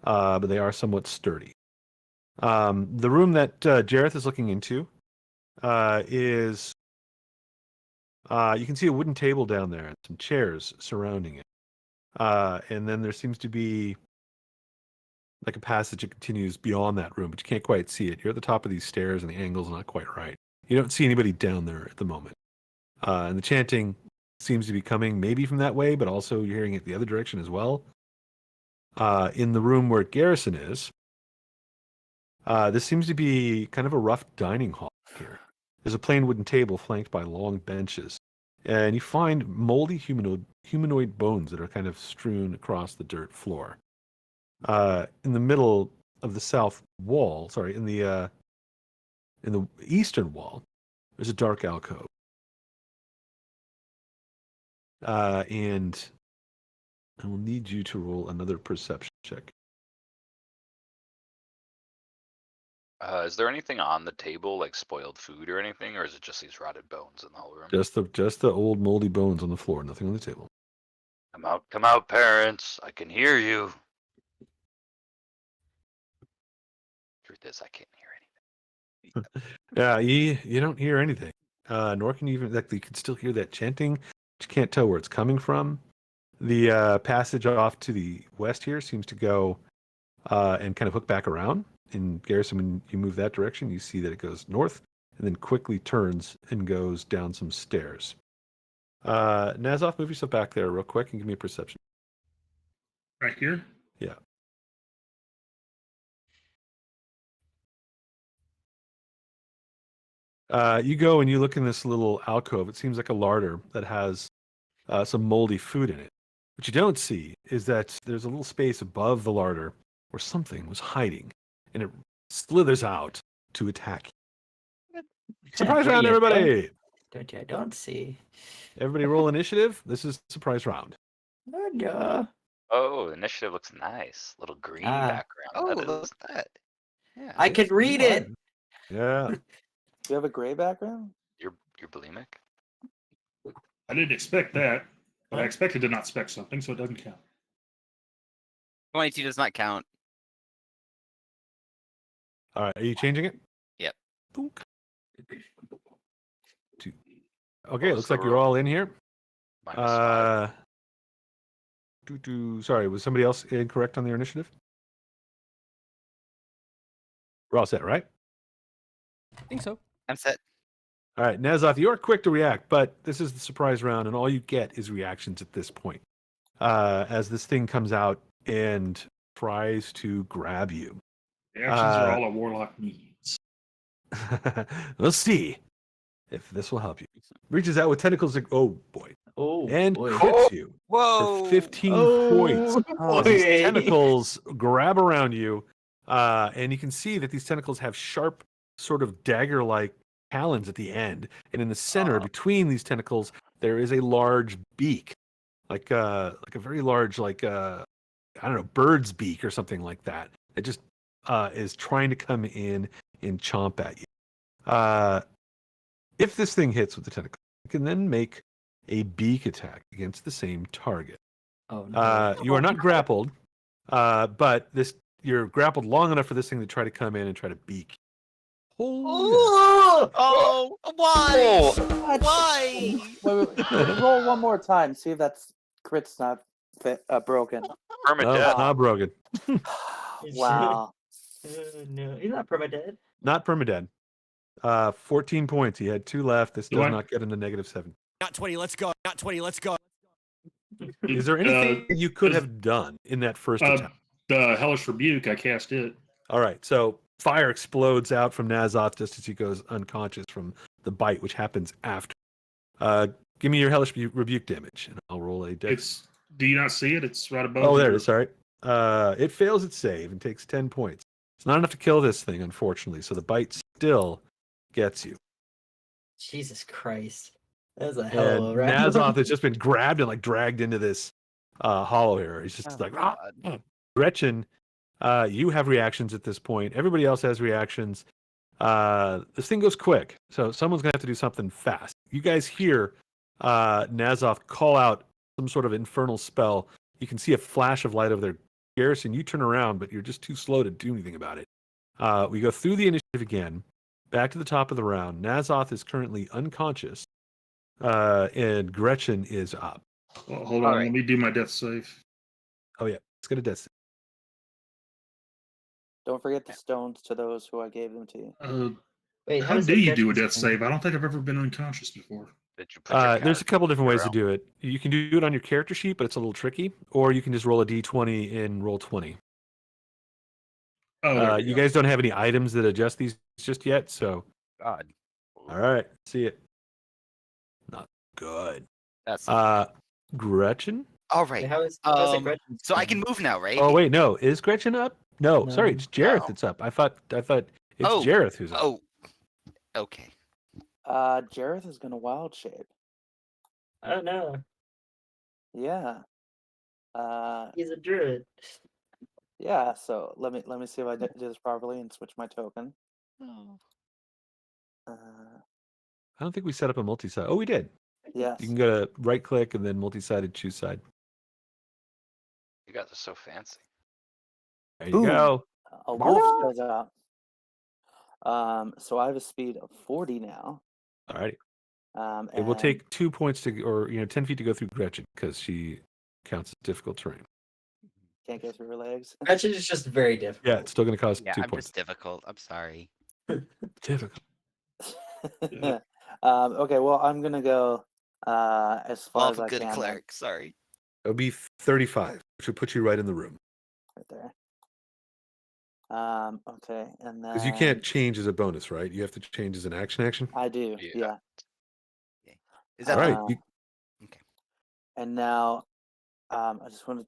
but they are somewhat sturdy. The room that Jareth is looking into is you can see a wooden table down there and some chairs surrounding it. And then there seems to be like a passage that continues beyond that room, but you can't quite see it. You're at the top of these stairs and the angle's not quite right. You don't see anybody down there at the moment. And the chanting seems to be coming maybe from that way, but also you're hearing it the other direction as well. In the room where Garrison is, this seems to be kind of a rough dining hall here. There's a plain wooden table flanked by long benches, and you find moldy humanoid bones that are kind of strewn across the dirt floor. In the middle of the south wall, in the eastern wall, there's a dark alcove. And I will need you to roll another perception check. Is there anything on the table, like spoiled food or anything, or is it just these rotted bones in the whole room? Just the old moldy bones on the floor, nothing on the table. Come out, parents. I can hear you. Truth is, I can't hear anything. Yeah, you don't hear anything. Nor can you even, like, you can still hear that chanting, but you can't tell where it's coming from. The passage off to the west here seems to go and kind of hook back around. In Garrison, when you move that direction, you see that it goes north and then quickly turns and goes down some stairs. Nazoth, move yourself back there real quick and give me a perception. Right here? Yeah. You go and you look in this little alcove. It seems like a larder that has some moldy food in it. What you don't see is that there's a little space above the larder where something was hiding, and it slithers out to attack you. Surprise round, everybody! I don't see. Everybody roll initiative. This is surprise round. Oh, no. Oh, the initiative looks nice. Little green background. Oh, that look is. at that. Yeah. I can read it. Yeah. Do you have a gray background? You're bulimic. I didn't expect that, but I expected to not spec something, so it doesn't count. 22 does not count. All right. Are you changing it? Yep. Okay. What It was looks the like you're roll? all in here. -5. Sorry, was somebody else incorrect on their initiative? We're all set, right? I think so. I'm set. All right, Nazoth, you are quick to react, but this is the surprise round, and all you get is reactions at this point. As this thing comes out and tries to grab you. The actions are all a warlock needs. Let's see if this will help you. Reaches out with tentacles. Oh boy! Oh, And boy. crits you Whoa. for 15 points. Oh, These boy. tentacles grab around you, and you can see that these tentacles have sharp, sort of dagger-like talons at the end. And in the center, between these tentacles, there is a large beak, like a very large, I don't know, bird's beak or something like that. It just is trying to come in and chomp at you. If this thing hits with the tentacle, you can then make a beak attack against the same target. Oh no. You are not grappled, but you're grappled long enough for this thing to try to come in and try to beak. Oh, why? What? Why? Wait. Roll one more time. See if that's crit's not broken. No, Permadeath. it's not broken. Wow. No, he's not permadead. Not permadead. 14 points. He had 2 left. This does not get him to -7. Not 20, let's go. Not 20, let's go. Is there anything you could have done in that first attack? The Hellish Rebuke, I cast it. All right, so fire explodes out from Nazoth just as he goes unconscious from the bite, which happens after. Give me your Hellish Rebuke damage, and I'll roll a dex. Do you not see it? It's right above. Oh, there it is. Sorry. It fails its save and takes 10 points. It's not enough to kill this thing, unfortunately. So the bite still gets you. Jesus Christ. That was a hell of a And round. Nazoth has just been grabbed and dragged into this hollow here. He's just Gretchen, you have reactions at this point. Everybody else has reactions. This thing goes quick, so someone's gonna have to do something fast. You guys hear Nazoth call out some sort of infernal spell. You can see a flash of light over there. Garrison, you turn around, but you're just too slow to do anything about it. We go through the initiative again, back to the top of the round. Nazoth is currently unconscious, and Gretchen is up. Well, hold on, let me do my death save. Oh yeah, let's get a death save. Don't forget the stones to those who I gave them to you. Wait, How does do it you get do a this death thing? save? I don't think I've ever been unconscious before. Did you put your There's a cat couple different ways to around? do it. You can do it on your character sheet, but it's a little tricky. Or you can just roll a d20 in roll 20. Oh, there we You go. guys don't have any items that adjust these just yet, so God. all right, see it. Not good. That's Gretchen? all Wait, right. how's it Gretchen's So I turn? can move now, right? Oh wait, no. Is Gretchen up? No, sorry, No. it's Jareth No. that's up. I thought it's Oh. Jareth who's up. Oh. Okay. Jareth is gonna wild shape. Oh no, Yeah. he's a druid. Yeah. So let me see if I do this properly and switch my token. Oh. I don't think we set up a multi-side. Oh, we did. Yes. You can go to right click and then multi-sided choose side. You guys are so fancy. There you Boom. go. A wolf shows up. So I have a speed of 40 now. All right. It will and take 2 points 10 feet to go through Gretchen because she counts as difficult terrain. can't go through her legs. Gretchen is just very difficult. Yeah, it's still going to cost Yeah, 2 I'm points. just difficult. I'm sorry. Difficult. Okay, well I'm gonna go as far All as a I good can. then, cleric. Sorry. It'll be 35, which will put you right in the room right there. Okay, and then because you can't change as a bonus, right? You have to change as an action. I do, Yeah. yeah. Is that All right. Uh, And now, I just want to.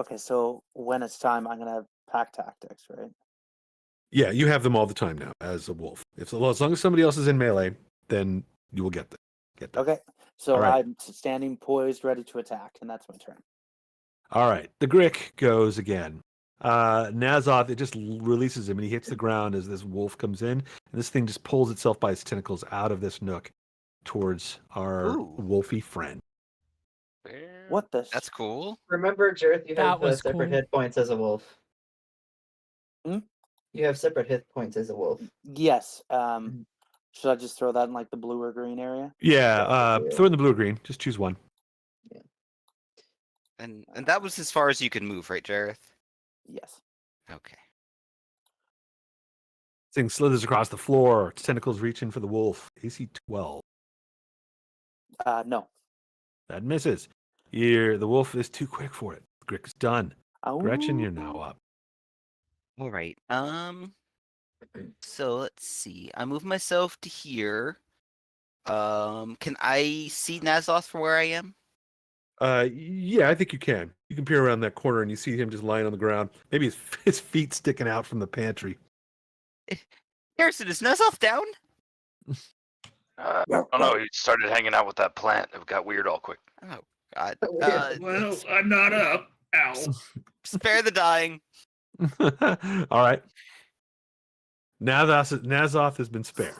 Okay, so when it's time, I'm gonna have pack tactics, right? Yeah, you have them all the time now as a wolf. As long as somebody else is in melee, then you will get them. Okay, so All right. I'm standing poised, ready to attack, and that's my turn. All right. The Grick goes again. Nazoth, it just releases him and he hits the ground as this wolf comes in. And this thing just pulls itself by its tentacles out of this nook towards our Ooh. wolfy friend. What the? That's cool. Remember, Jareth, you That have was separate cool. hit points as a wolf. Hmm? You have separate hit points as a wolf. Yes. Should I just throw that in like the blue or green area? Yeah, throw in the blue or green. Just choose one. And that was as far as you can move, right, Jareth? Yes. Okay. Thing slithers across the floor. Its tentacles reach in for the wolf. AC 12. No. That misses. The wolf is too quick for it. Grick's done. Gretchen, you're now up. All right. So let's see. I move myself to here. Can I see Nazoth from where I am? Yeah, I think you can. You can peer around that corner and you see him just lying on the ground. Maybe his feet sticking out from the pantry. Harrison, is Nazoth down? I don't know. He started hanging out with that plant. It got weird all quick. Oh God. Well, I'm not up. Ow. Spare the dying. All right. Nazoth has been spared.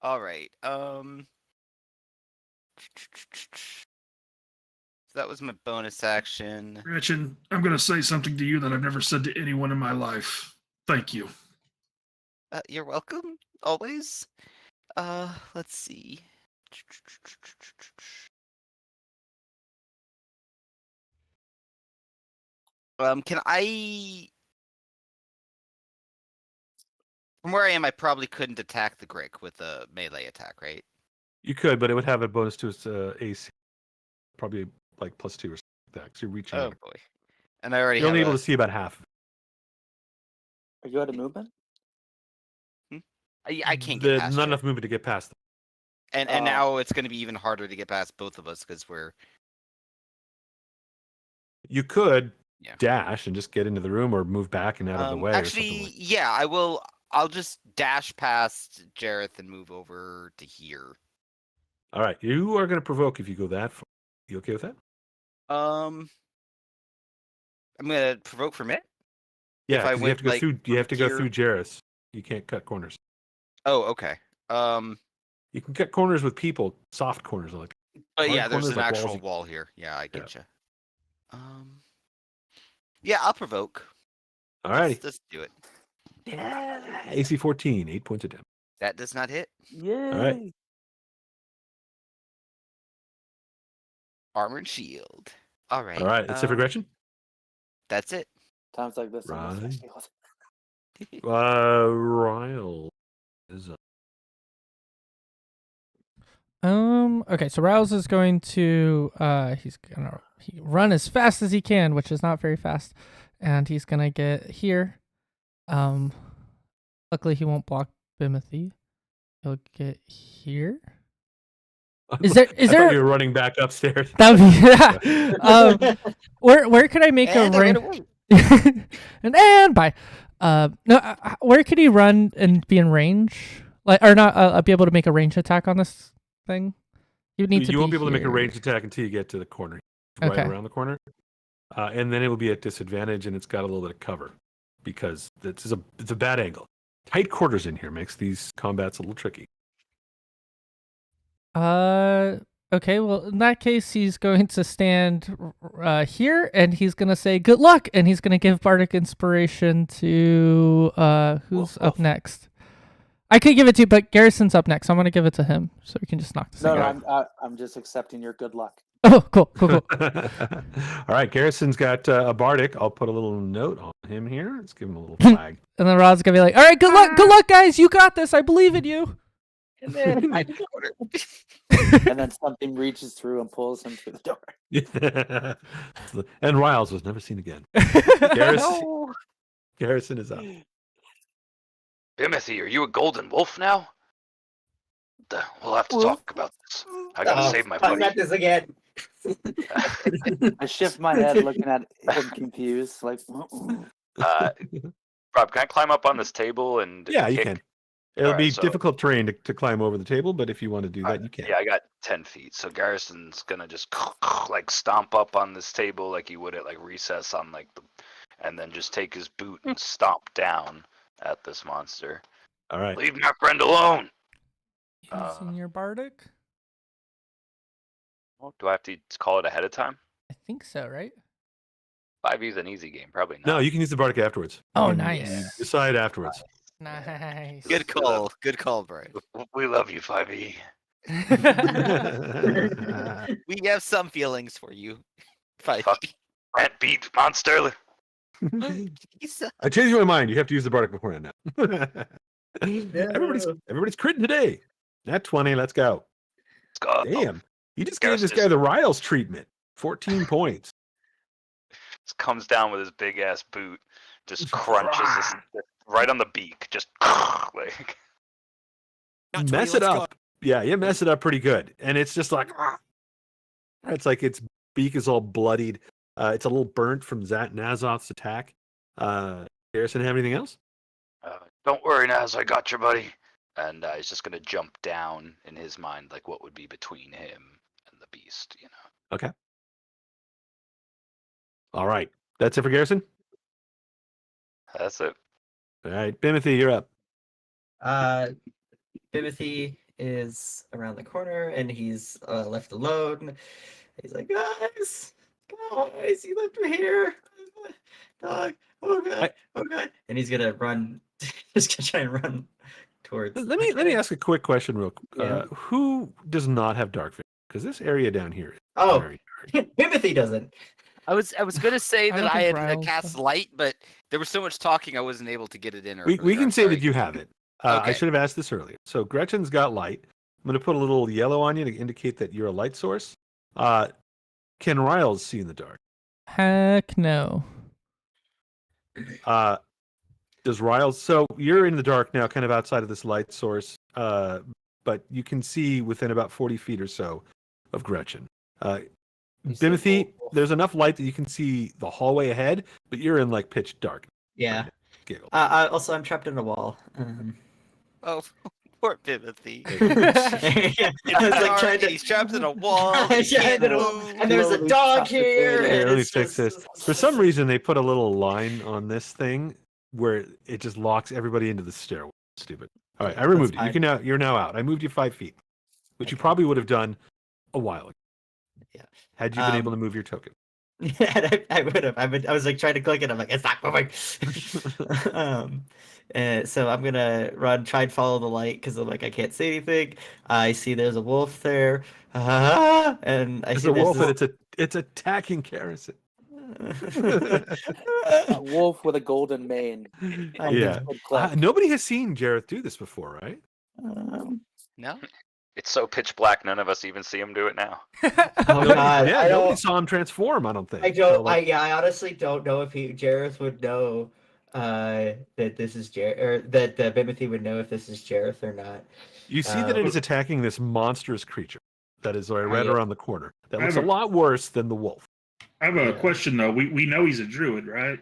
All right. That was my bonus action. Gretchen, I'm going to say something to you that I've never said to anyone in my life. Thank you. You're welcome. Always. Let's see. Can I? From where I am, I probably couldn't attack the Grick with a melee attack, right? You could, but it would have a bonus to its AC. Probably like +2 or something like that. 'Cause you're reaching. Oh boy. And I already You're have only able to see about half. Are you out of movement? I can't get There's past not you. enough movement to get past them. And now it's going to be even harder to get past both of us because we're. You could Yeah. dash and just get into the room or move back and out of the way. Actually, or something like yeah, I will. I'll just dash past Jareth and move over to here. All right, you are going to provoke if you go that far. You okay with that? I'm gonna provoke for Mitt. Yeah, I 'cause you went, have to go like, through. You have to go here- through Jareth. You can't cut corners. Oh, okay. You can cut corners with people, soft corners like. But hard yeah, there's corners an like walls actual you- wall here. Yeah, I get you. Yeah, I'll provoke. All righty. Let's do it. Yeah. AC 14, 8 points of damage. That does not hit. Yay! All right. Armor and shield. All right. All right. It's it for Gretchen. That's it. Times like this. I must Right. feel- Ryle is up. Okay, so Rouse is going to he's gonna run as fast as he can, which is not very fast, and he's gonna get here. Luckily he won't block Bimothy. He'll get here. Is there I thought you were running back upstairs. That would be where could I make And a I ran range? away. and bye. No, where could he run and be in range? Like, or not? Be able to make a range attack on this thing? You would need to. You won't be able to make a here. ranged attack until you get to the corner, right Okay. around the corner, and then it will be at disadvantage, and it's got a little bit of cover because it's a bad angle. Tight quarters in here makes these combats a little tricky. Okay. Well, in that case, he's going to stand here, and he's gonna say "Good luck," and he's gonna give bardic inspiration to who's up next. I could give it to you, but Garrison's up next. I'm gonna give it to him, so we can just knock this No, thing no, out. I'm just accepting your good luck. Oh, cool. All right, Garrison's got a bardic. I'll put a little note on him here. Let's give him a little flag. And then Rod's gonna be like, "All right, good luck, guys. You got this. I believe in you." And then And then something reaches through and pulls him through the door. And Riles was never seen again. Garrison is up. Timothy, are you a golden wolf now? We'll have to talk about this. I gotta save my Talk buddy. about this again. I shift my head, looking at him confused, like. Rob, can I climb up on this table and Yeah, you kick? can. It'll Alright, be so- difficult terrain to climb over the table, but if you want to do that, you can. Yeah, I got 10 feet. So Garrison's gonna just like stomp up on this table like he would at like recess on like the, and then just take his boot and stomp down at this monster. All right. Leave my friend alone. Using your bardic? Do I have to call it ahead of time? I think so, right? 5e's an easy game, probably not. No, you can use the bardic afterwards. Oh, You can nice. Decide afterwards. Nice. good call. Good call, Brian. We love you, 5e. We have some feelings for you. Five. Fuck. Rant beat monster. I changed my mind. You have to use the bardic beforehand now. Everybody's critting today. Nat 20. Let's go. Let's go. Damn. You just gave Garrison this guy the Riles treatment. 14 points. Just comes down with his big ass boot, just crunches this right on the beak, just like. Not 20, Mess it let's go. up. Yeah, you mess it up pretty good. And it's just like, it's like its beak is all bloodied. It's a little burnt from Nazoth's attack. Garrison, have anything else? Don't worry, Naz, I got your buddy. And he's just gonna jump down in his mind, like what would be between him and the beast, you know. Okay. All right. That's it for Garrison? That's it. All right. Bimothy, you're up. Timothy is around the corner and he's left alone. He's like, guys, he left me here. Dog, oh god, oh god. And he's gonna run, just gonna try and run towards. Let me ask a quick question real quick. Yeah. Who does not have dark vision? Because this area down here is Oh, very dark. Timothy doesn't. I was gonna say I that don't I think had Riles cast does. light, but there was so much talking I wasn't able to get it in. We earlier. can I'm say sorry. that you have it. I Okay. should have asked this earlier. So Gretchen's got light. I'm going to put a little yellow on you to indicate that you're a light source. Can Riles see in the dark? Heck no. Does Riles? So you're in the dark now, kind of outside of this light source, but you can see within about 40 feet or so of Gretchen. You see Bimothy, wolf. there's enough light that you can see the hallway ahead, but you're in like pitch dark. Yeah. Giggle. Also, I'm trapped in a wall. Oh, poor Timothy. Yeah, I was like trying to. He's trapped in a wall. He Yeah, can't in a wall. move. And there's a Slowly dog suffocated. here. Here, and let me it's fix just- this. For some reason, they put a little line on this thing where it just locks everybody into the stairwell. Stupid. All right, I That's removed it. fine. You're now out. I moved you 5 feet, which you Okay. probably would have done a while ago. Yeah. Had you been able to move your token. Yeah, I would have. I was like trying to click it. I'm like, it's not moving. So I'm gonna try and follow the light because I'm like, I can't see anything. I see there's a wolf there, and I It's see a wolf, there's and it's attacking Garrison. A wolf with a golden mane. Yeah. Good clip. Nobody has seen Jareth do this before, right? No. It's so pitch black, none of us even see him do it now. Oh Nobody, god, yeah, I nobody don't. saw him transform. I don't think. I don't. So, like, I honestly don't know if Jareth would know that this is Jareth, or that Bimothy would know if this is Jareth or not. you see that it is attacking this monstrous creature that is right Yeah. around the corner. That I looks a have a- lot worse than the wolf. I have a Yeah. question though. We know he's a druid, right?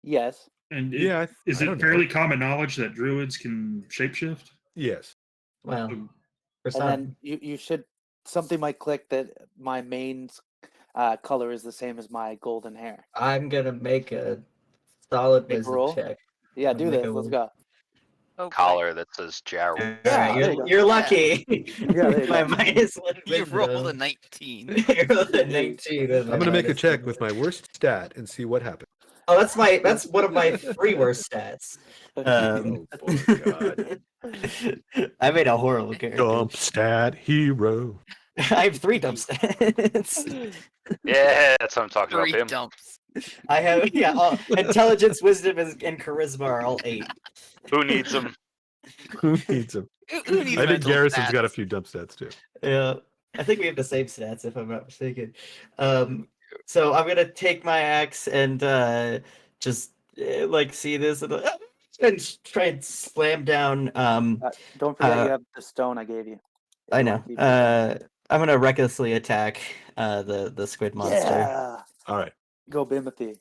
Yes. And Yeah. is I it don't know. fairly common knowledge that druids can shapeshift? Yes. Well, Um, for And some, then you should something might click that my main color is the same as my golden hair. I'm gonna make a solid Make a wisdom roll? check. Yeah, I'll do make this. a Let's roll. go. Okay. Collar that says Jar. All Yeah, right, there you go. you're lucky. there you My go. -1 You rolled a wisdom. 19. You rolled a 19. with my I'm gonna make a -1. check with my worst stat and see what happens. Oh, that's one of my 3 worst stats. Oh, boy, God. I made a horrible character. Dump stat hero. I have 3 dump stats. Yeah, that's what I'm talking 3 about. Him. dumps. I have intelligence, wisdom, and charisma are all 8. Who needs him? Who needs him? Who needs I think mental Garrison's stats? got a few dump stats too. Yeah, I think we have the same stats if I'm not mistaken. So I'm gonna take my axe and just like see this and try and slam down. Don't forget Uh, you have the stone I gave you. I You know. wanna keep it. I'm gonna recklessly attack the squid monster. Yeah. All right. Go Bimothy.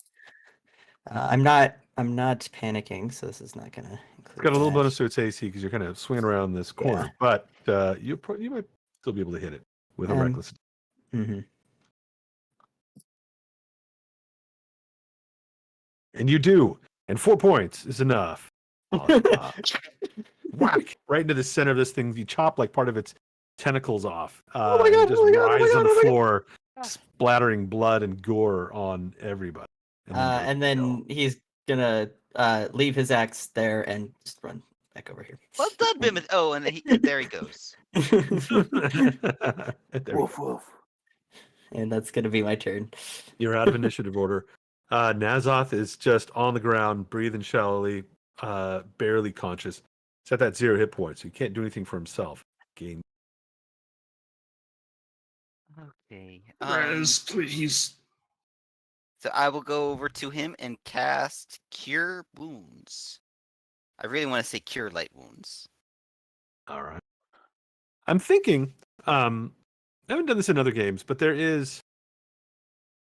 I'm not panicking, so this is not gonna include. It's got a little that. bonus to its AC because you're kind of swinging around this corner, but you might still be able to hit it with a Um, reckless. Mhm. And you do. And 4 points is enough. Whack! Right into the center of this thing. You chop like part of its tentacles off. Oh my and God, Just oh my God, oh my rise God, on the oh my God. floor, splattering blood and gore on everybody. And then he's gonna leave his axe there and just run back over here. Well done, Bim. Oh, and there he goes. There we Woof go. woof. And that's gonna be my turn. You're out of initiative order. Nazoth is just on the ground, breathing shallowly, barely conscious. He's at that 0 hit points, so he can't do anything for himself. Gain. Okay. Res, please. So I will go over to him and cast Cure Wounds. I really want to say Cure Light Wounds. All right. I'm thinking, I haven't done this in other games, but there was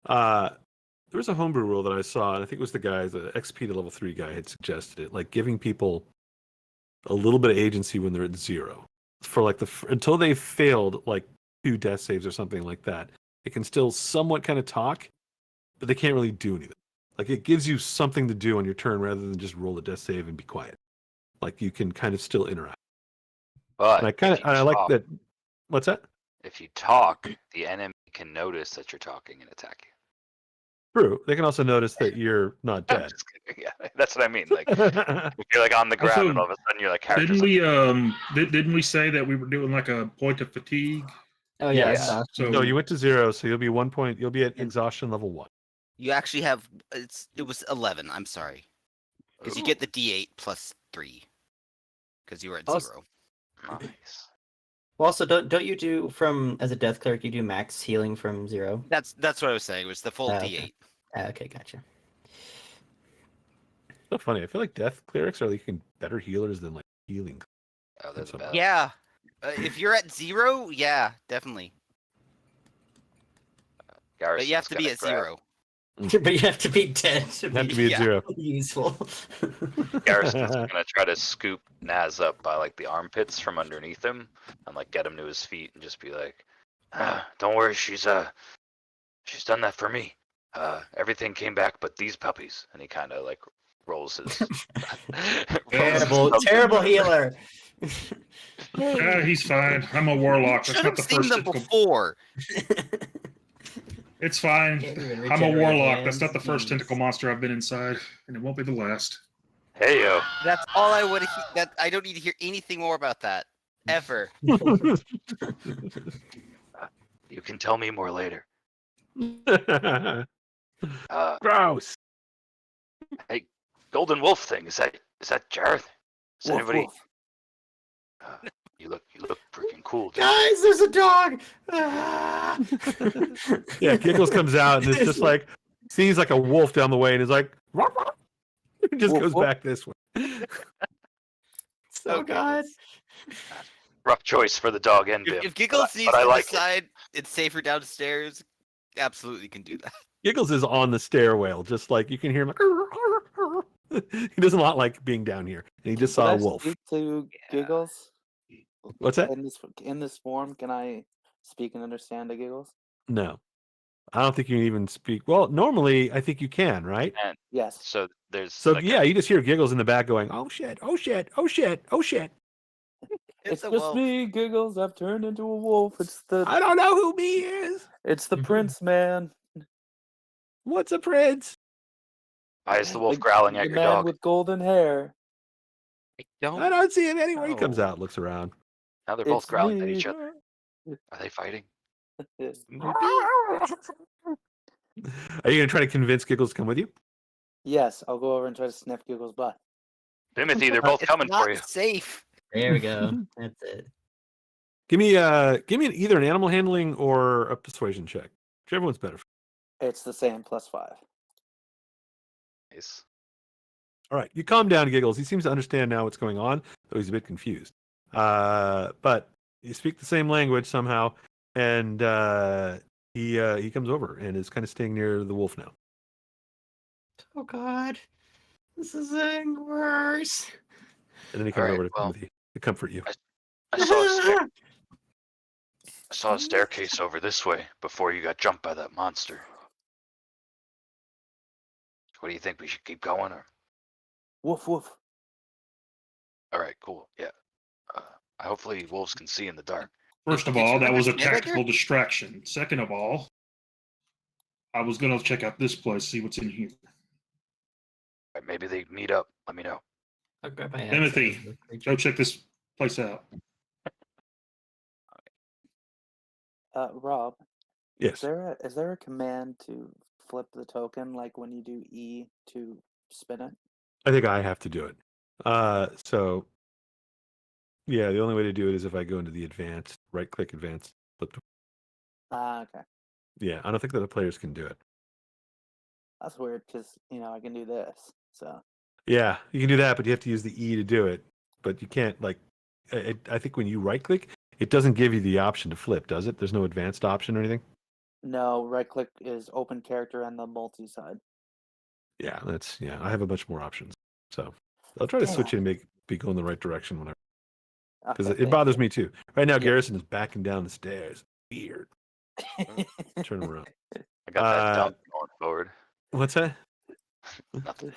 a homebrew rule that I saw, and I think it was the XP to level 3 guy had suggested it, like giving people a little bit of agency when they're at 0 for like until they've failed like 2 death saves or something like that. They can still somewhat kind of talk, but they can't really do anything. Like it gives you something to do on your turn rather than just roll a death save and be quiet. Like you can kind of still interact. But And I like that. What's that? If you talk, the enemy can notice that you're talking and attack you. True. They can also notice that you're not I'm dead. just kidding. Yeah, that's what I mean. Like if you're like on the ground Also, and all of a sudden you're like Didn't characters. we didn't we say that we were doing like a point of fatigue? Oh Yeah, yeah, yeah. exhaustion. So No, you went to 0, so you'll be 1 point. You'll be at And- exhaustion level 1. You actually have it was 11. I'm sorry, because you get the D8 plus 3 because you were at Also- 0. Nice. Well, also, don't you do from as a death cleric? You do max healing from 0. That's what I was saying. It was the full Okay. D8. Okay, gotcha. So funny. I feel like death clerics are like better healers than like healing. Oh, there's a That's bad. Yeah, if you're at 0, yeah, definitely. But you have to be at 0. But you have to be dead to You have be, to be at yeah. 0. useful. Garrison's gonna try to scoop Naz up by like the armpits from underneath him and like get him to his feet and just be like, "Don't worry, she's done that for me. Everything came back but these puppies." And he kind of like rolls his terrible healer. yeah, he's fine. I'm a warlock. That's Should not have the seen first them tentacle. before. It's fine. Can't even reach I'm a out your warlock. That's hands. not the first Jeez. tentacle monster I've been inside, and it won't be the last. Hey yo, That's all I would. That I don't need to hear anything more about that ever. you can tell me more later. Gross. Hey, Golden Wolf thing, is that Jareth? Is Woof, anybody? woof. You look freaking cool, dude. Guys, there's a dog. Ah! Yeah, Giggles comes out and it's just like sees like a wolf down the way and is like, "Ruff, ruff." It just Woof, goes woof. back this way. So Okay, God. Rough choice for the dog and Bim. If Giggles needs but I to like it. decide it's safer downstairs, absolutely can do that. Giggles is on the stairwell, just like you can hear him like, "Arr, arr, arr." He doesn't lot like being down here. And he just saw a Can I wolf. speak to Giggles? What's that? In this form, can I speak and understand to Giggles? No. I don't think you can even speak. Well, normally I think you can, right? And Yes. so there's So like yeah, you just hear Giggles in the back going, "Oh shit, oh shit, oh shit, oh shit." It's a just wolf. me, Giggles. I've turned into a wolf. I don't know who me is. It's the prince, man. What's a prince? why is the wolf The- growling at the your man dog? with golden hair. I don't. I don't see him anywhere. He comes know. out, looks around. Now they're both It's growling at me. each other. Are they fighting? Are you gonna try to convince Giggles to come with you? Yes, I'll go over and try to sniff Giggles' butt. Timothy, they're both It's coming not for you. safe. There we go. That's it. Give me either an animal handling or a persuasion check. Whichever one's better. It's the same +5. Nice. All right, you calm down, Giggles. He seems to understand now what's going on, though he's a bit confused. But you speak the same language somehow, and he comes over and is kind of staying near the wolf now. Oh God. This is getting worse. And then he comes All right, over to well- Timothy to comfort you. I saw I saw a staircase over this way before you got jumped by that monster. What do you think? We should keep going, or? Woof woof. All right, cool. Yeah. Hopefully, wolves can see in the dark. First of Did you all, that was a understand that, tactical distraction. Second of all, I was gonna check out this place, see what's in here. All right, maybe they meet up. Let me know. I'll grab my axe Timothy, out of the creature. Go check this place out. Rob, Yes. is there a command to flip the token, like when you do E to spin it? I think I have to do it. So yeah, the only way to do it is if I go into the advanced, right click advanced, flip to. Okay. Yeah, I don't think that the players can do it. That's weird because I can do this. So Yeah, you can do that, but you have to use the E to do it. But you can't I think when you right click, it doesn't give you the option to flip, does it? There's no advanced option or anything. no, right click is open character and the multi side. Yeah, I have a bunch more options. So I'll try to switch it and be going the right direction whenever. Because Okay, it thank bothers me too. Right now, Yeah. Garrison is backing down the stairs. Weird. you. Turn him around. I got that dumb going forward. What's that? Nothing.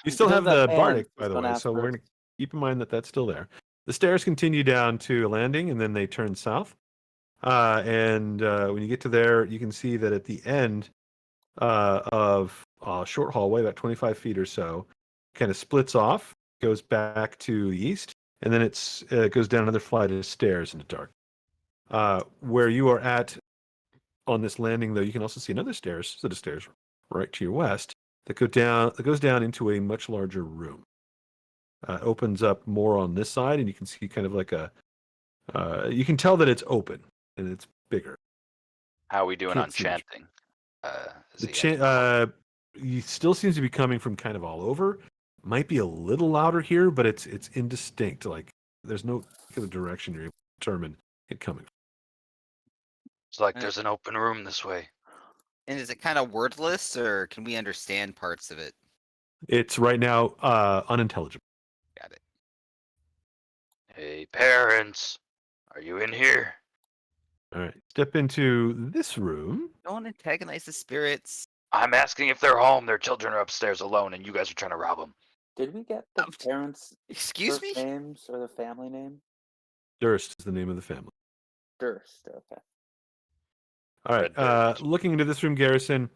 You still does have that the pan, Bardic, by just the don't way, ask so we're first. going to keep in mind that that's still there. The stairs continue down to a landing, and then they turn south. And when you get to there, you can see that at the end of a short hallway, about 25 feet or so, kind of splits off, goes back to the east, and then it goes down another flight of stairs into dark. Where you are at on this landing, though, you can also see another set of stairs right to your west that goes down into a much larger room. Opens up more on this side, and you can see kind of like you can tell that it's open and it's bigger. How are we doing Can't on see much. chanting? He still seems to be coming from kind of all over. Might be a little louder here, but it's indistinct. Like there's no particular direction you're able to determine it coming from. It's like there's an open room this way. And is it kind of wordless, or can we understand parts of it? It's right now unintelligible. Got it. Hey, parents, are you in here? All right, step into this room. Don't antagonize the spirits. I'm asking if they're home. Their children are upstairs alone, and you guys are trying to rob them. Did we get the parents' Excuse first me? names or the family name? Durst is the name of the family. Durst. Okay. All right, Red Durst. looking into this room, Garrison.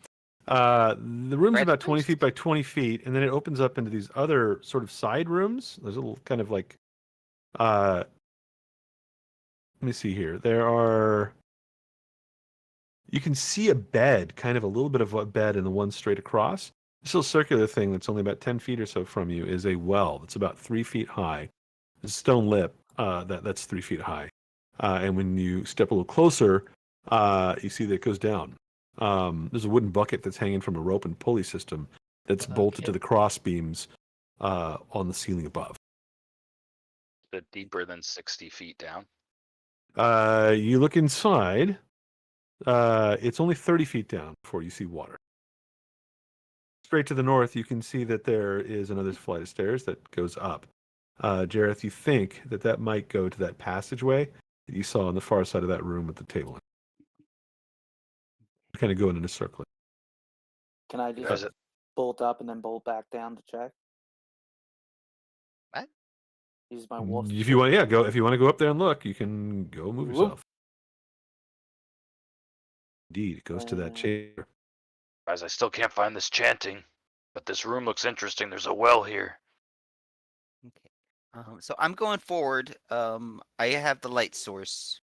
The room's Red about 20 Durst? feet by 20 feet, and then it opens up into these other sort of side rooms. There's a little kind of like, let me see here. You can see a bed, kind of a little bit of a bed, and the one straight across. This little circular thing that's only about 10 feet or so from you is a well that's about 3 feet high. It's stone lip that's 3 feet high. And when you step a little closer, you see that it goes down. There's a wooden bucket that's hanging from a rope and pulley system that's bolted to the cross beams on the ceiling above. Is it deeper than 60 feet down? You look inside. It's only 30 feet down before you see water. Straight to the north, you can see that there is another flight of stairs that goes up. Jareth, you think that might go to that passageway that you saw on the far side of that room with the table. Kind of going in a circle. Can I Is just it? bolt up and then bolt back down to check? What? Use my wolf. If you want, yeah, go. If you want to go up there and look, you can go move Whoop. yourself. Indeed, it goes to that chamber. Guys, I still can't find this chanting, but this room looks interesting. There's a well here. Okay. So I'm going forward. I have the light source.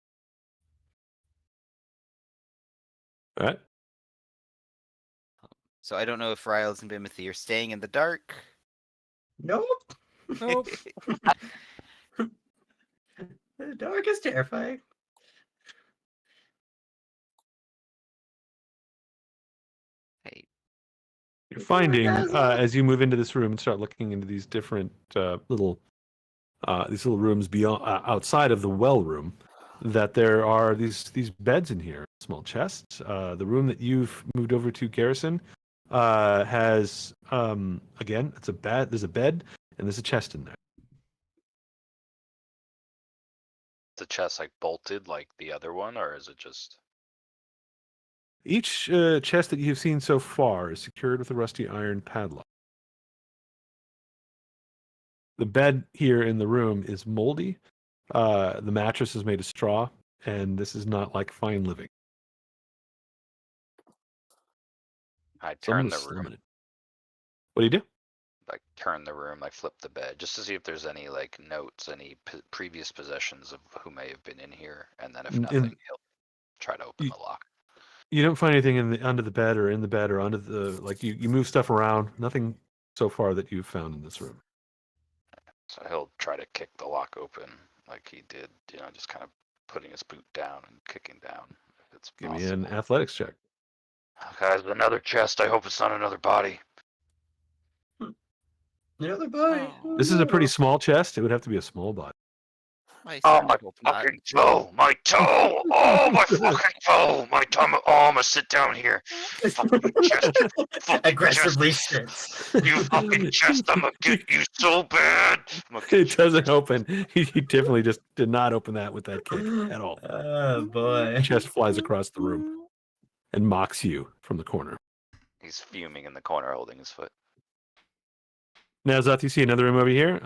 All right. So I don't know if Riles and Bimothy are staying in the dark. Nope. Nope. The dark is terrifying. Hey, You're It's finding orgasm. as you move into this room and start looking into these different little rooms beyond outside of the well room, that there are these beds in here, small chests. The room that you've moved over to, Garrison, has again, it's a bed. There's a bed and there's a chest in there. The chest like bolted like the other one, or is it just? Each chest that you've seen so far is secured with a rusty iron padlock. The bed here in the room is moldy. The mattress is made of straw, and this is not like fine living. I Someone turn was the slumming room, it. What do you do? like turn the room, like flip the bed, just to see if there's any like notes, any previous possessions of who may have been in here, and then if And- nothing, and he'll try to open you- the lock. You don't find anything under the bed or in the bed or under the you move stuff around. Nothing so far that you've found in this room. So he'll try to kick the lock open like he did, just kind of putting his boot down and kicking down if it's Give possible. me an athletics check. Guys, another chest. I hope it's not another body. Another body. Oh. This is a pretty small chest. It would have to be a small body. I Oh, certainly my hope not. fucking toe! My toe! Oh, my fucking toe! My tongue! Oh, I'm gonna sit down here. Fucking chest. Fucking Aggressively chest. shits. You fucking chest! I'm gonna get you so bad. It doesn't open. He definitely just did not open that with that kick at all. Oh boy. Chest flies across the room and mocks you from the corner. He's fuming in the corner, holding his foot. Now, Zoth, you see another room over here.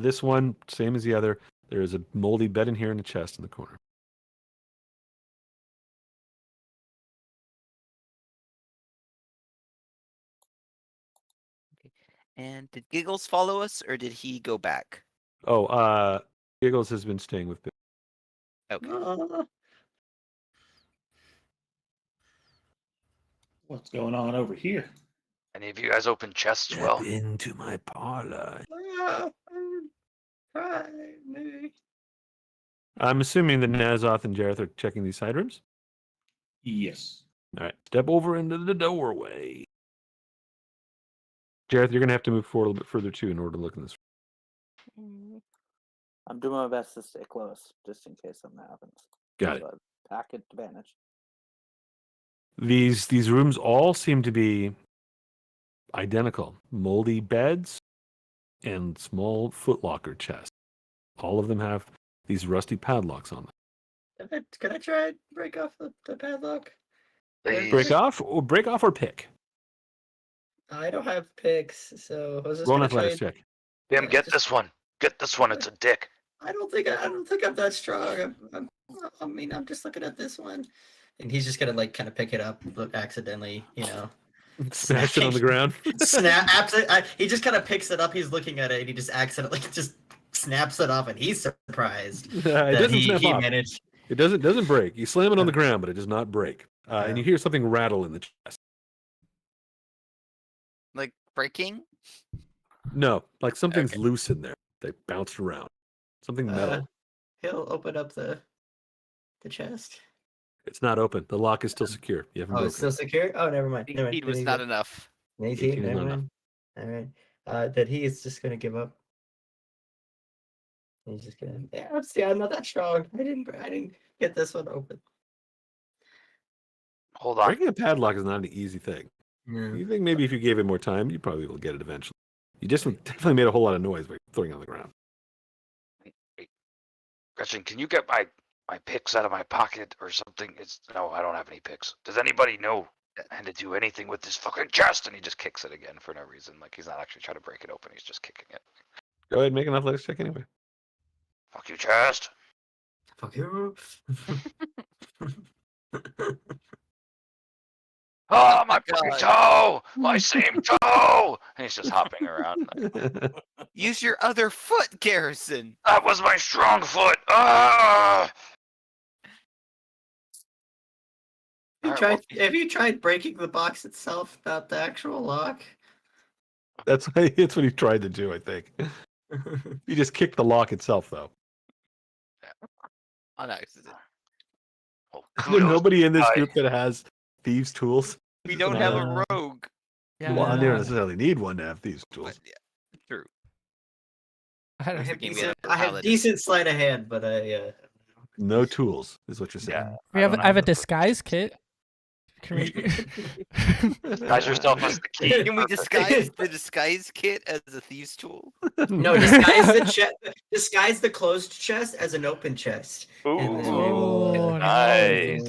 This one, same as the other. There is a moldy bed in here and a chest in the corner. And did Giggles follow us, or did he go back? Oh, Giggles has been staying with Bill. Okay. What's going on over here? Any of you guys open chests? Well, into my parlor. I'm assuming that Nazoth and Jareth are checking these side rooms. Yes. All right, step over into the doorway. Jareth, you're going to have to move forward a little bit further too in order to look in this I'm doing my best to stay close, just in case something happens. Got it. So, packet advantage. These rooms all seem to be identical. Moldy beds and small footlocker chests. All of them have these rusty padlocks on them. Can I try and break off the padlock? Break off or pick? I don't have picks, so I was just Roll an gonna try. athletics check. Tim, Yeah, get just- this one. Get this one. It's a dick. I don't think I'm that strong. I'm just looking at this one, and he's just gonna like kind of pick it up, look accidentally, Smash it on the ground. snap. Absolutely, he just kind of picks it up. He's looking at it, and he just accidentally just snaps it off, and he's surprised It that doesn't he snap off. managed. It doesn't break. You slam it on the ground, but it does not break. And you hear something rattle in the chest. Like breaking? No, like something's loose in there. They bounced around. Something metal. He'll open up the chest. It's not open. The lock is still secure. You haven't Oh, broken it's still it. secure. Oh, never mind. Never mind. 18 was not enough. 18, 18 is never not enough. mind. All right. That he is just gonna give up. He's just gonna. Yeah, see, I'm not that strong. I didn't get this one open. Hold on. Breaking a padlock is not an easy thing. You think maybe if you gave it more time, you probably will get it eventually. You just definitely made a whole lot of noise by throwing it on the ground. Gretchen, can you get my picks out of my pocket or something? No, I don't have any picks. Does anybody know how to do anything with this fucking chest? And he just kicks it again for no reason. Like he's not actually trying to break it open. He's just kicking it. Go ahead and make an athletics check anyway. Fuck you, chest. Fuck you. Oh, my fucking toe! My same toe! And he's just hopping around. Use your other foot, Garrison. That was my strong foot. Ah! Have you tried breaking the box itself, not the actual lock? That's what he tried to do, I think. He just kicked the lock itself, though. On accident. Well, There's kudos nobody in this guy. group that has thieves' tools. We don't have a rogue. Yeah. Well, I don't necessarily need one to have thieves' But, tools. yeah, true. I don't I have, thinking we decent, had a I have paladin. decent sleight of hand, but I. No tools is what you're saying. Yeah. I have a disguise kit. Can we... Disguise yourself as the key. Can we disguise the disguise kit as a thieves' tool? No, disguise the closed chest as an open chest. And then we will- Oh, Nice.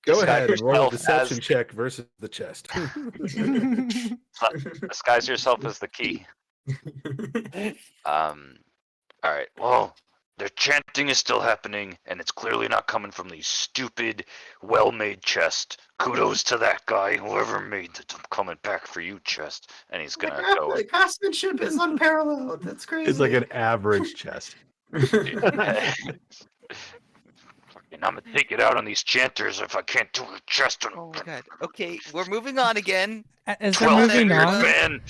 Go Disguise ahead and roll a yourself deception as- check versus the chest. Disguise yourself as the key. All right. Well, the chanting is still happening, and it's clearly not coming from these stupid, well-made chest. Kudos to that guy, whoever made the I'm coming back for you chest. And he's gonna go. The craftsmanship is unparalleled. That's crazy. It's like an average chest. And I'm gonna take it out on these chanters if I can't do a chest. Oh my god. Okay, we're moving on again. As they're moving 12-fingered on, man.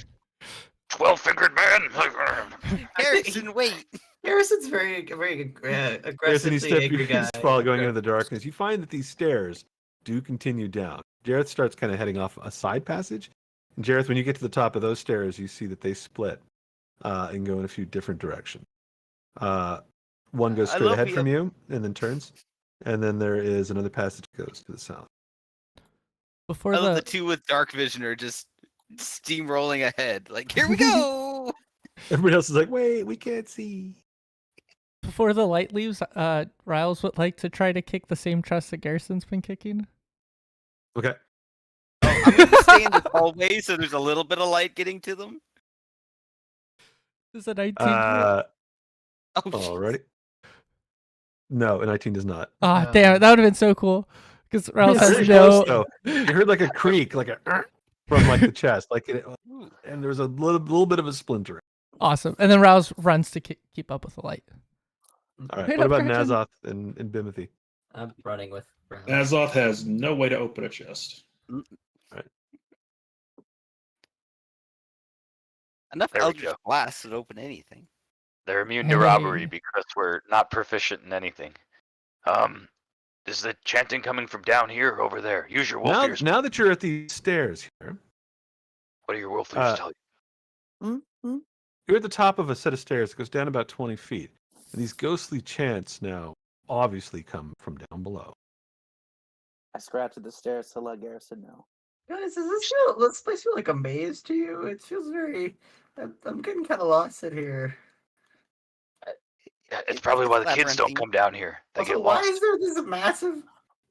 12-fingered man. Garrison, wait. Harrison's very Yes, and you aggressively step angry your guy. while going into the darkness. You find that these stairs do continue down. Jareth starts kind of heading off a side passage. And Jareth, when you get to the top of those stairs, you see that they split and go in a few different directions. One goes I straight love ahead the- from you and then turns. And then there is another passage that goes to the south. before I love the the two with dark vision are just steamrolling ahead. Like, here we go. Everybody else is like, wait, we can't see. before the light leaves, Riles would like to try to kick the same chest that Garrison's been kicking. Okay. Oh, I'm gonna stay in the hallway so there's a little bit of light getting to them. Is a 19? Oh, Alrighty. No, a 19 does not. Ah, damn it. That would have been so cool. Because Rouse has Very no. close, though. You heard like a creak, like a from like the chest, like and there was a little bit of a splinter. Awesome. And then Rouse runs to keep up with the light. All right. Hey, What no, about Gretchen. Nazoth and Bimothy? I'm running with Rouse. Azoth has no way to open a chest. enough There we Eldritch go. Blast would open anything. They're immune to robbery Hey. because we're not proficient in anything. Is the chanting coming from down here or over there? Use your wolf ears. Now that you're at these stairs here, What do your wolf ears tell you? you're at the top of a set of stairs that goes down about 20 feet. And these ghostly chants now obviously come from down below. I scratch at the stairs to let Garrison know. Guys, does this place feel like a maze to you? It feels very. I'm getting kind of lost in here. Yeah, it's probably why the kids don't labyrinthine. come down here. They Also, get why lost. is there this massive,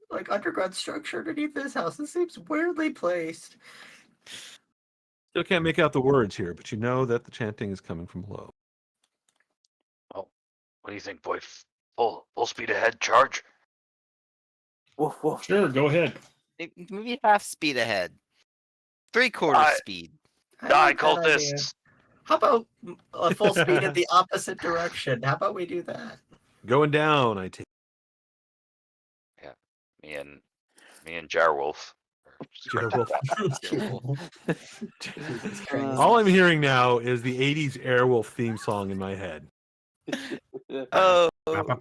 like, underground structure underneath this house? This seems weirdly placed. Still can't make out the words here, but you know that the chanting is coming from below. What do you think, boy? Full speed ahead, charge. Woof woof. Sure, go ahead. Maybe half speed ahead. 3/4 I- speed. I Die, like that idea. cultists. How about full speed in the opposite direction? How about we do that? Going down, I take. Me and Jarwolf. Jesus Christ. All I'm hearing now is the 80s Airwolf theme song in my head. Oh, Ernest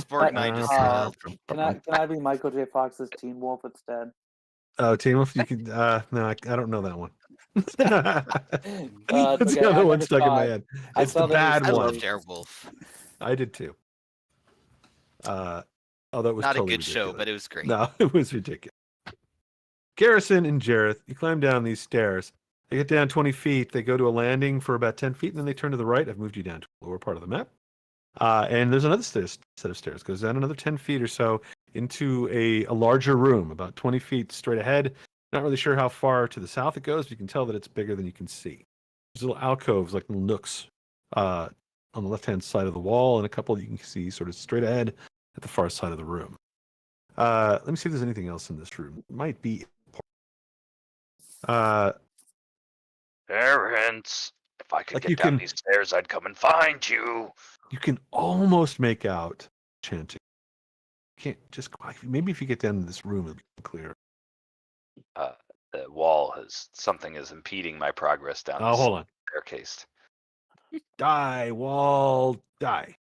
Borgnine just smiled. Can I be Michael J. Fox's Teen Wolf instead? Oh, Team Wolf, you could. No, I don't know that one. That's Okay, the other I one never stuck in saw my it. head. I It's saw the that it was bad I one. loved Airwolf. I did too. Although it was Not totally a good show, ridiculous. but it was great. No, it was ridiculous. Garrison and Jareth, you climb down these stairs. They get down 20 feet. They go to a landing for about 10 feet, and then they turn to the right. I've moved you down to the lower part of the map. And there's another set of stairs. Goes down another 10 feet or so into a larger room, about 20 feet straight ahead. Not really sure how far to the south it goes, but you can tell that it's bigger than you can see. There's little alcoves, like little nooks, on the left-hand side of the wall, and a couple you can see sort of straight ahead at the far side of the room. Let me see if there's anything else in this room. It might be Parents, if I could Like you get down can- these stairs, I'd come and find you. you can almost make out chanting. Can't just maybe if you get down to this room, it'll be clear. The wall something is impeding my progress down Oh, this hold on. staircase. Die, wall, die.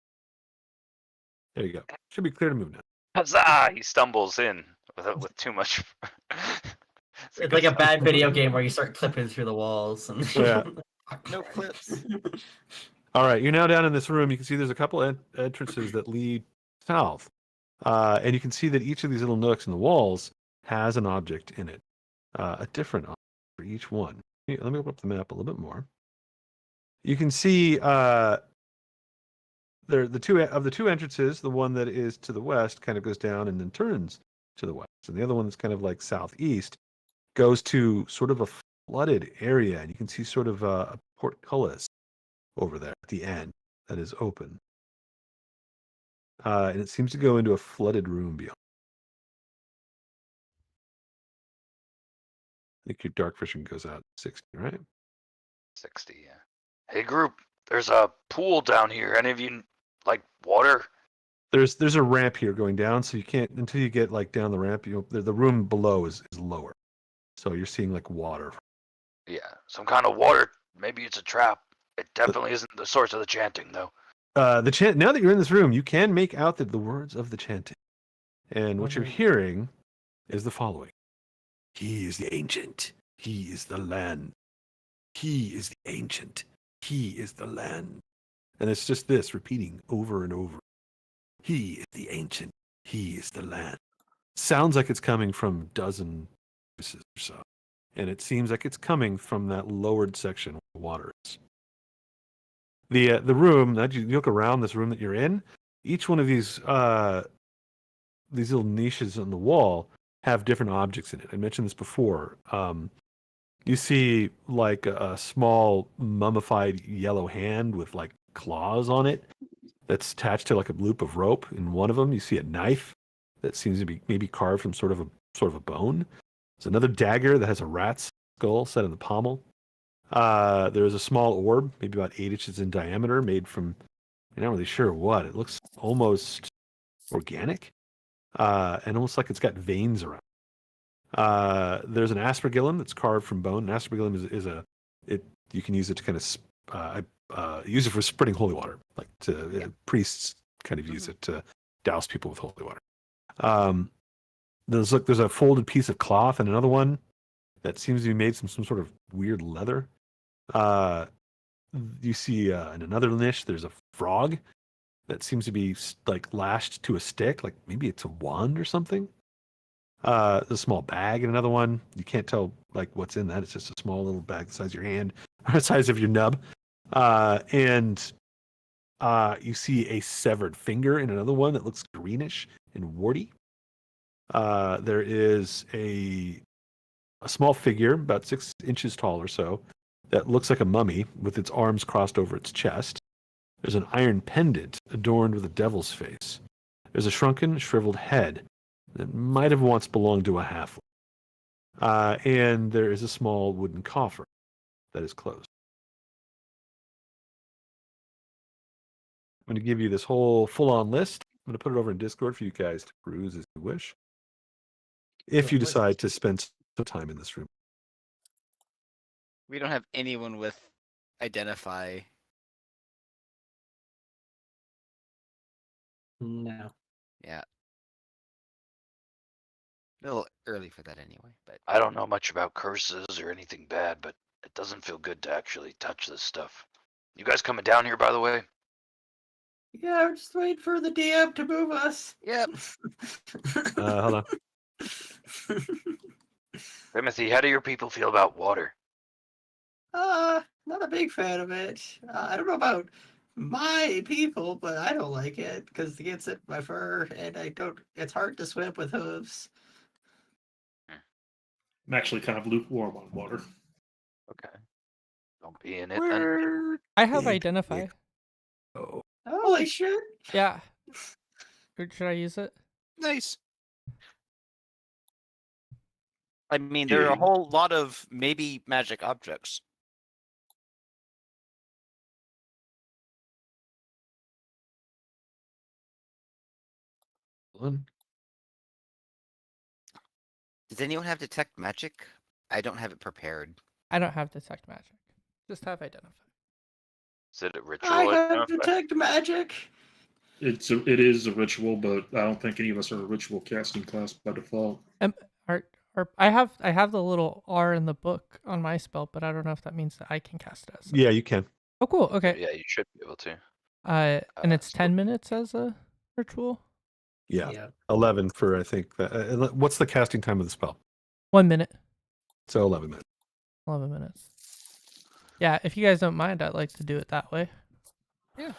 There you go. Should be clear to move now. Huzzah! He stumbles in with too much. It's like a bad video game where you start clipping through the walls. And... Yeah. No clips. All right, you're now down in this room. You can see there's a couple entrances that lead south. And you can see that each of these little nooks in the walls has an object in it, a different object for each one. Let me open up the map a little bit more. You can see the two entrances. The one that is to the west kind of goes down and then turns to the west, and the other one that's kind of like southeast goes to sort of a flooded area, and you can see sort of a portcullis over there at the end that is open. And it seems to go into a flooded room beyond. I think your dark vision goes out 60, right? 60, yeah. Hey, group, there's a pool down here. Any of you like water? There's a ramp here going down, so you can't until you get like down the ramp. The room below is lower, so you're seeing like water. Yeah, some kind of water. Maybe it's a trap. It definitely isn't the source of the chanting, though. The chant. Now that you're in this room, you can make out the words of the chanting, and what you're hearing is the following: He is the ancient. He is the land. He is the ancient. He is the land. And it's just this repeating over and over. He is the ancient. He is the land. Sounds like it's coming from a dozen voices or so. And it seems like it's coming from that lowered section where the water is. The room, now you look around this room that you're in, each one of these little niches on the wall have different objects in it. I mentioned this before. You see like a small mummified yellow hand with like claws on it that's attached to like a loop of rope. In one of them, you see a knife that seems to be maybe carved from sort of a bone. There's another dagger that has a rat's skull set in the pommel. There's a small orb, maybe about 8 inches in diameter, made from, I'm not really sure what. It looks almost organic, and almost like it's got veins around. There's an aspergillum that's carved from bone. An aspergillum is you can use it to kind of use it for spreading holy water, like priests kind of use it to douse people with holy water. There's a folded piece of cloth and another one that seems to be made from some sort of weird leather. You see in another niche there's a frog that seems to be like lashed to a stick, like maybe it's a wand or something. There's a small bag in another one. You can't tell like what's in that. It's just a small little bag the size of your hand, or the size of your nub. And you see a severed finger in another one that looks greenish and warty. There is a small figure about 6 inches tall or so that looks like a mummy with its arms crossed over its chest. There's an iron pendant adorned with a devil's face. There's a shrunken, shriveled head that might have once belonged to a halfling. And there is a small wooden coffer that is closed. I'm going to give you this whole full-on list. I'm going to put it over in Discord for you guys to peruse as you wish. If you decide to spend some time in this room. We don't have anyone with identify. No. Yeah. A little early for that anyway, but I don't know much about curses or anything bad, but it doesn't feel good to actually touch this stuff. You guys coming down here, by the way? Yeah, we're just waiting for the DM to move us. yep. Hold on. Timothy, how do your people feel about water? Not a big fan of it. I don't know about my people, but I don't like it because it gets in my fur, and it's hard to swim with hooves. I'm actually kind of lukewarm on water. Okay. Don't be in it then. I have identify. Oh. Holy shit! Yeah. Should I use it? Nice. I mean, there are a whole lot of maybe magic objects. Does anyone have detect magic? I don't have it prepared. I don't have detect magic. Just have identify. Is it a ritual? I have enough? detect magic. It is a ritual, but I don't think any of us are a ritual casting class by default. I have the little R in the book on my spell, but I don't know if that means that I can cast it as. Yeah, you can. Oh, cool. Okay. Yeah, you should be able to. And it's 10 minutes as a ritual. Yeah. 11 for, I think. What's the casting time of the spell? 1 minute. So 11 minutes. 11 minutes. Yeah, if you guys don't mind, I'd like to do it that way. Yeah.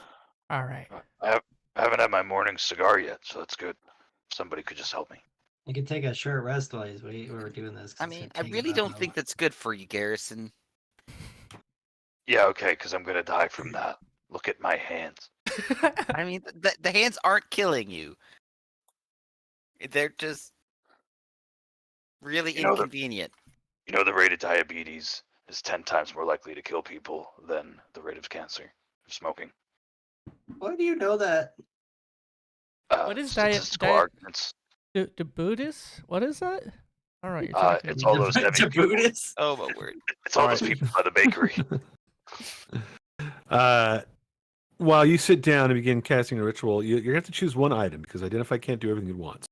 All right. I haven't had my morning cigar yet, so that's good. If somebody could just help me. You can take a short rest while we're doing this. I mean, I really don't think that's good for you, Garrison. Yeah, okay, because I'm going to die from that. Look at my hands. I mean, the hands aren't killing you. They're just really inconvenient. The rate of diabetes is 10 times more likely to kill people than the rate of cancer of smoking. Why do you know that? What is statistical arguments? Do Buddhists? What is that? I don't know what you're talking It's about. all those heavy people. Buddhists? Oh my word! It's all those people by the bakery. While you sit down and begin casting a ritual, you're going to have to choose one item because Identify can't do everything at once.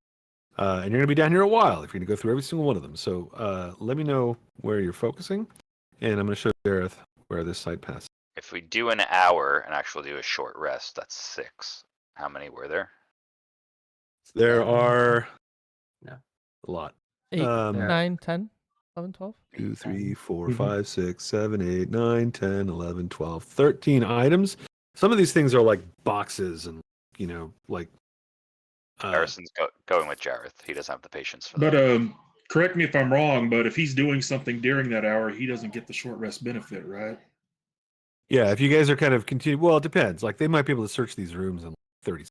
And you're going to be down here a while if you're going to go through every single one of them. So let me know where you're focusing, and I'm going to show Gareth where this site passes. If we do an hour and actually do a short rest, that's 6. How many were there? There are No. a lot. 8, 9, 10, 11, 12. 2, 3, 4, 5, 6, 7, 8, 9, 10, 11, 12, 13 items. Some of these things are like boxes and, like Harrison's going with Jareth. He doesn't have the patience for But that. correct me if I'm wrong, but if he's doing something during that hour, he doesn't get the short rest benefit, right? Yeah, if you guys are kind of well, it depends. Like they might be able to search these rooms in 30 seconds.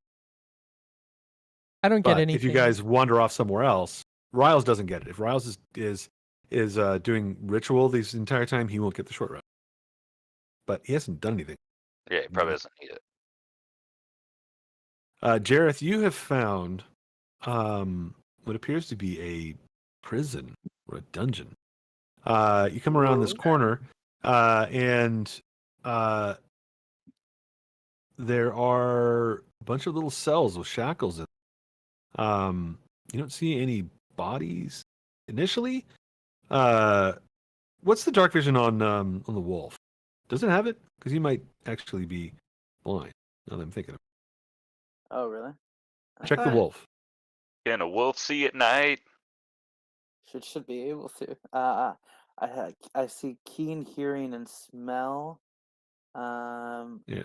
I don't get But anything. if you guys wander off somewhere else, Riles doesn't get it. If Riles is doing ritual this entire time, he won't get the short rest. But he hasn't done anything. Yeah, he probably doesn't need it. Jareth, you have found what appears to be a prison or a dungeon. You come around this corner, and there are a bunch of little cells with shackles in them. You don't see any bodies initially. What's the dark vision on the wolf? Does it have it? Because he might actually be blind. Now that I'm thinking of it. Oh, really? I Check the thought wolf. Can a wolf see at night? Should be able to. I see keen hearing and smell. Yeah.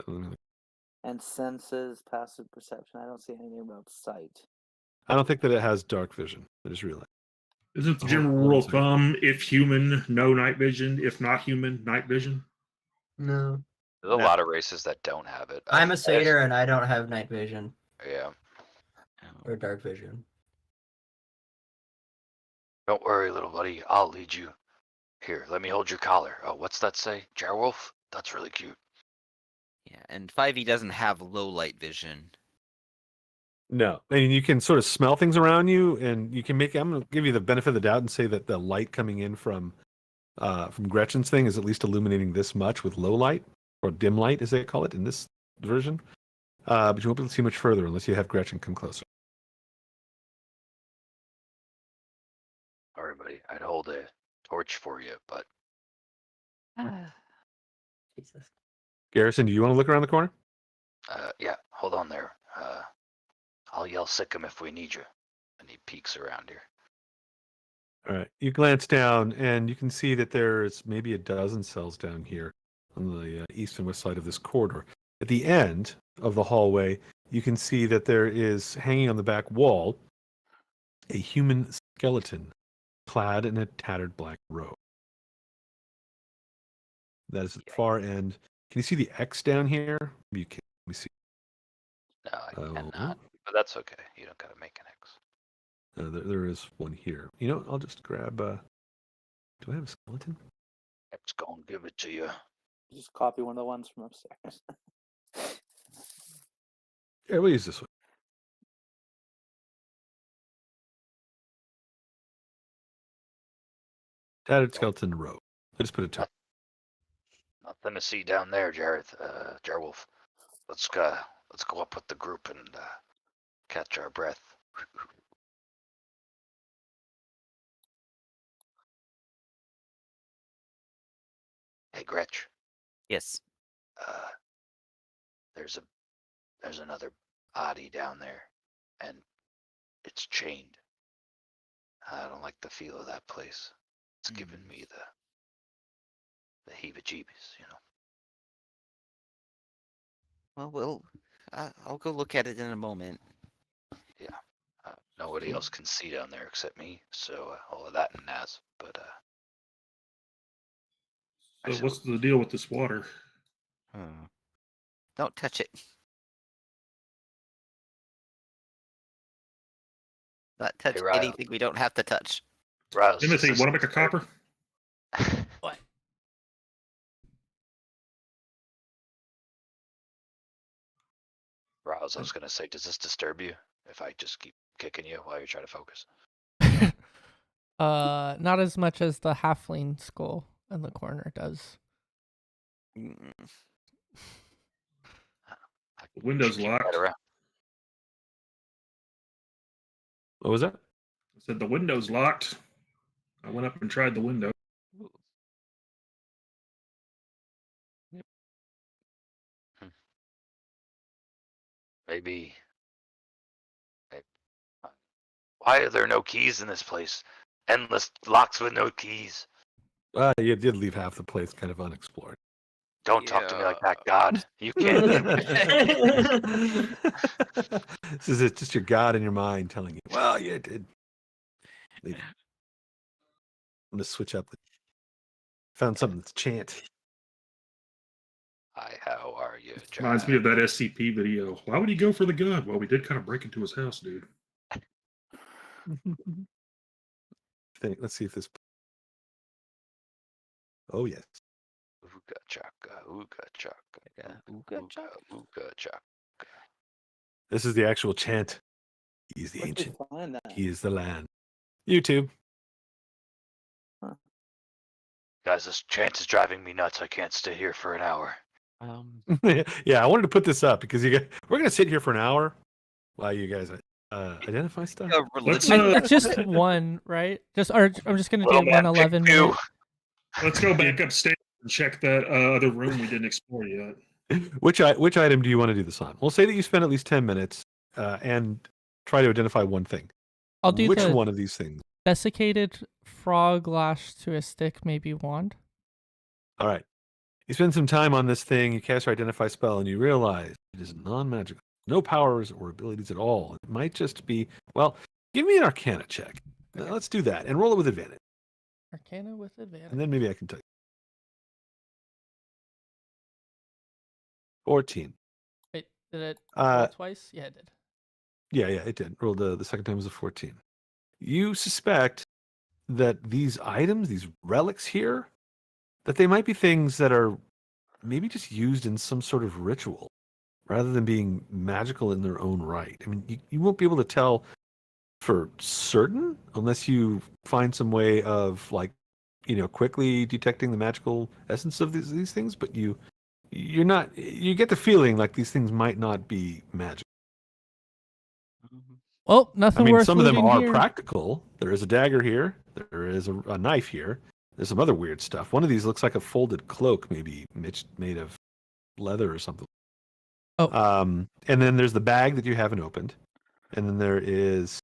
And senses, passive perception. I don't see anything about sight. I don't think that it has dark vision. I just realized. Isn't the Oh, general hold on rule a of second. thumb, if human, no night vision, if not human, night vision? No. There's a No. lot of races that don't have it. I'm a satyr and I don't have night vision Yeah. or dark vision. Don't worry, little buddy. I'll lead you. Here, let me hold your collar. Oh, what's that say? Jarwolf? That's really cute. Yeah, and 5e doesn't have low light vision. No, and you can sort of smell things around you, and you can make. I'm going to give you the benefit of the doubt and say that the light coming in from Gretchen's thing is at least illuminating this much with low light or dim light, as they call it in this version. But you won't be able to see much further unless you have Gretchen come closer. All right, buddy. I'd hold a torch for you, but Jesus. Garrison, do you want to look around the corner? yeah, hold on there. I'll yell Sikkim if we need you. And he peeks around here. All right. You glance down, and you can see that there's maybe a dozen cells down here on the east and west side of this corridor. At the end of the hallway, you can see that there is, hanging on the back wall, a human skeleton clad in a tattered black robe. That is at the far end. Can you see the X down here? You can. Let me see. No, I Oh. cannot. But that's okay. You don't gotta make an X. There is one here. You know, I'll just grab. Do I have a skeleton? X gonna give it to you. Just copy one of the ones from upstairs. Yeah, we'll use this one. Tattered skeleton robe. I just put it to. Nothing to see down there, Jarwolf. Let's go up with the group and catch our breath. Hey, Gretch. Yes. There's another body down there, and it's chained. I don't like the feel of that place. It's giving me the heebie-jeebies, you know. Well, I'll go look at it in a moment. Yeah. Nobody else can see down there except me, so all of that and Naz. But So what's the deal with this water? Don't touch it. Not touch Ryle. anything we don't have to touch. Riles, Timothy, want to make a copper? What? Riles, I was gonna say, does this disturb you if I just keep kicking you while you're trying to focus? Not as much as the halfling skull in the corner does. Mm. The window's Keep that locked. around. What was that? I said the window's locked. I went up and tried the window. Maybe. Why are there no keys in this place? Endless locks with no keys. You did leave half the place kind of unexplored. Don't talk to me like that, God. You can't hear me. This is just your God in your mind telling you, well, you did. Leave it. I'm going to switch up. Found something to chant. Hi, how are you, Jack? Reminds me of that SCP video. Why would he go for the gun? Well, we did kind of break into his house, dude. Let's see if this. Oh, yes. Ooga chaka, ooga chaka, Ooga chaka. ooga chaka. This is the actual chant. He is the Where'd you ancient. find that? He is the land. YouTube. Guys, this chant is driving me nuts. I can't stay here for an hour. Yeah, I wanted to put this up because we're going to sit here for an hour while you guys identify stuff. Let's It's just one, right? I'm just gonna do Little man, 111 pick two. minute. let's go back upstairs and check that other room we didn't explore yet. Which item do you want to do this on? We'll say that you spend at least 10 minutes and try to identify one thing. I'll do Which the one of these things? desiccated frog lashed to a stick, maybe wand. All right. You spend some time on this thing, you cast your identify spell, and you realize it is non-magical. No powers or abilities at all. It might just be, well, give me an Arcana check. Okay. Let's do that and roll it with advantage. Arcana with advantage. And then maybe I can tell you. 14. Wait, did it roll twice? Yeah, it did. Yeah, it did. Rolled the second time was a 14. You suspect that these items, these relics here, that they might be things that are maybe just used in some sort of ritual rather than being magical in their own right. I mean, you won't be able to tell for certain unless you find some way of, like, quickly detecting the magical essence of these things, but you get the feeling like these things might not be magical. Well, nothing I mean, worth some of them looting are here. practical. There is a dagger here. There is a knife here. There's some other weird stuff. One of these looks like a folded cloak, maybe made of leather or something. Oh. And then there's the bag that you haven't opened. And then there is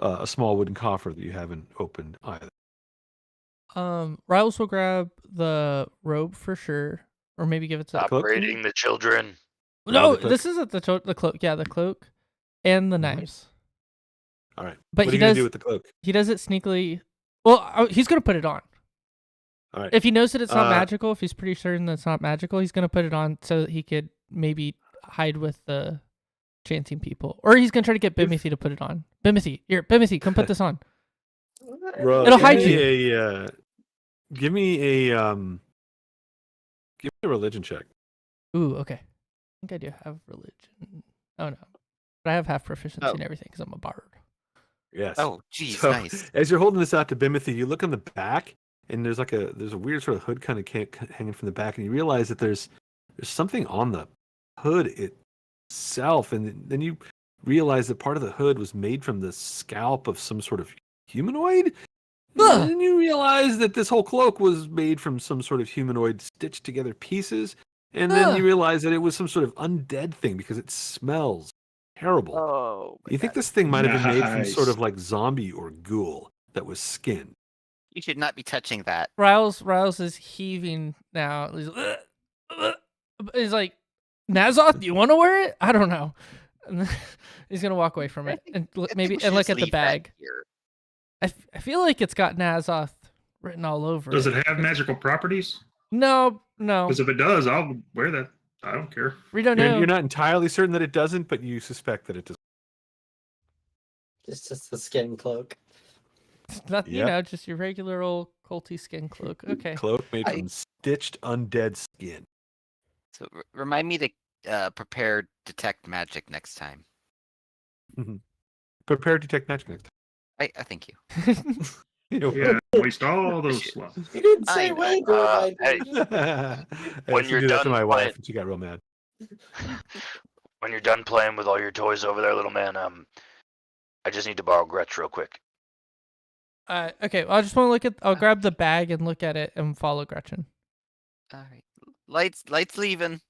a small wooden coffer that you haven't opened either. Riles will grab the robe for sure, or maybe give it to. Stop cloak, you mean? raiding the children. No, the cloak? this isn't the cloak. Yeah, the cloak and the knives. All right. But what he are you going does. to do with the cloak? He does it sneakily. Well, he's gonna put it on. All right. If he knows that it's not magical, if he's pretty certain that it's not magical, he's gonna put it on so that he could maybe hide with the chanting people, or he's gonna try to get Bimothy to put it on. Bimothy, come put this on. It'll hide you. Give me a religion check. Ooh, okay. I think I do have religion. Oh no, but I have half proficiency in everything because I'm a bard. Yes. Oh, geez, So, nice. as you're holding this out to Bimothy, you look on the back, and there's a weird sort of hood kind of hanging from the back, and you realize that there's something on the hood itself, and then you realize that part of the hood was made from the scalp of some sort of humanoid. Ugh. And then you realize that this whole cloak was made from some sort of humanoid stitched together pieces, and then you realize that it was some sort of undead thing because it smells terrible. Oh, You think this thing might have been made from Nice. sort of like zombie or ghoul that was skinned? you should not be touching that. Riles is heaving now. He's like, Nazoth, do you want to wear it? I don't know. And then he's gonna walk away from it and I think maybe we should and look just at the leave that bag. here. I feel like it's got Nazoth written all over Does it. it have magical properties? No. Because if it does, I'll wear that. I don't care. We don't You're, know. you're not entirely certain that it doesn't, but you suspect that it does. It's just the skin cloak. It's not, Yep. just your regular old culty skin cloak. Okay. Cloak made from stitched undead skin. So remind me to prepare detect magic next time. Prepare to detect magic next I thank you. time. Yeah, waste all those slots. You didn't say I when to know. remind me. I When used to you're do that to done my playing- wife, and she got real mad. When you're done playing with all your toys over there, little man, I just need to borrow Gretch real quick. Okay. Well, I just want to look at. I'll grab the bag and look at it and follow Gretchen. All right, lights leaving.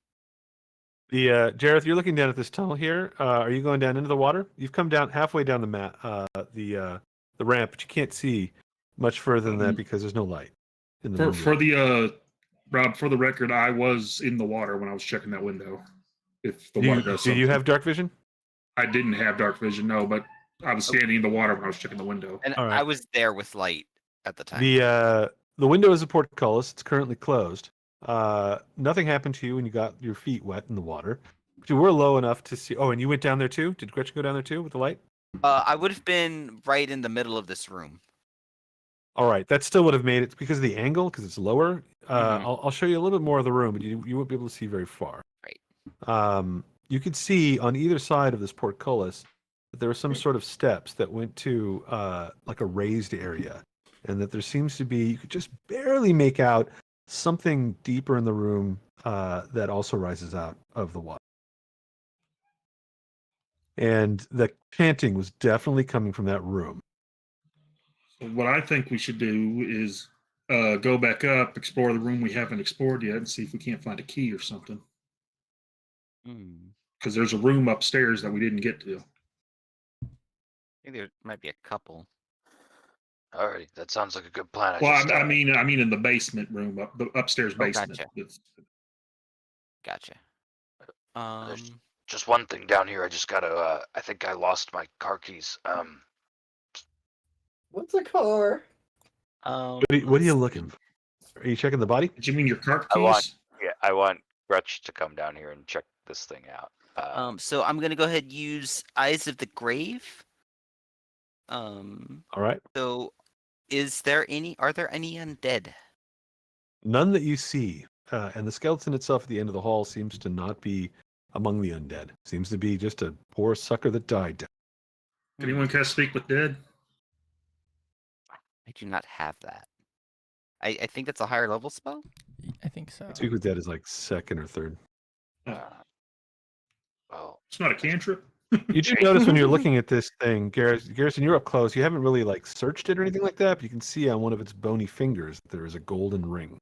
The Jareth, you're looking down at this tunnel here. Are you going down into the water? You've come down halfway down the ramp, but you can't see much further than that because there's no light in the room. For the Rob, for the record, I was in the water when I was checking that window. If the water does Do something. you have dark vision? I didn't have dark vision, no, but I was standing in the water when I was checking the window. And All right. I was there with light at the time. The window is a portcullis. It's currently closed. Nothing happened to you when you got your feet wet in the water. But you were low enough to see. Oh, and you went down there too? Did Gretchen go down there too with the light? I would have been right in the middle of this room. All right, that still would have made it because of the angle, because it's lower. Mhm. I'll show you a little bit more of the room, but you won't be able to see very far. Right. You could see on either side of this portcullis that there were some sort of steps that went to like a raised area, and that there seems to be, you could just barely make out something deeper in the room that also rises out of the water. And the chanting was definitely coming from that room. So what I think we should do is go back up, explore the room we haven't explored yet, and see if we can't find a key or something. Hmm. Because there's a room upstairs that we didn't get to. I think there might be a couple. Alrighty, that sounds like a good plan. Well, I mean in the basement room, the upstairs Oh, basement. gotcha. It's- Gotcha. There's just one thing down here. I just gotta. I think I lost my car keys. What's a car? What are you looking for? Are you checking the body? Did you mean your cart I want- keys? Yeah, I want Gretch to come down here and check this thing out. So I'm gonna go ahead and use Eyes of the Grave. All right. So are there any undead? None that you see. And the skeleton itself at the end of the hall seems to not be among the undead. Seems to be just a poor sucker that died. Did anyone cast Speak with Dead? I do not have that. I think that's a higher level spell. I think so. Speak with Dead is like second or third. Well, It's not a cantrip. You do notice when you're looking at this thing, Garrison, you're up close. You haven't really like searched it or anything like that, but you can see on one of its bony fingers that there is a golden ring.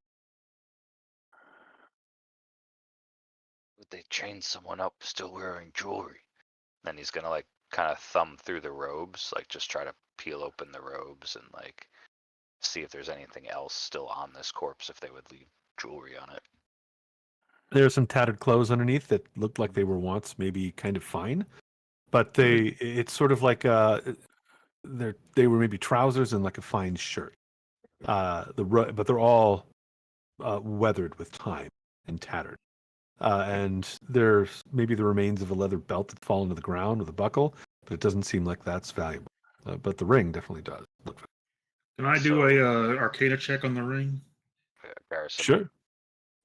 they chain someone up still wearing jewelry. Then he's gonna like kind of thumb through the robes, like just try to peel open the robes and like see if there's anything else still on this corpse, if they would leave jewelry on it. There are some tattered clothes underneath that looked like they were once maybe kind of fine, but it's sort of like they were maybe trousers and like a fine shirt. But they're all weathered with time and tattered. And there's maybe the remains of a leather belt that's fallen to the ground with a buckle, but it doesn't seem like that's valuable. But the ring definitely does look valuable. Can I do a Arcana check on the ring? Garrison Sure.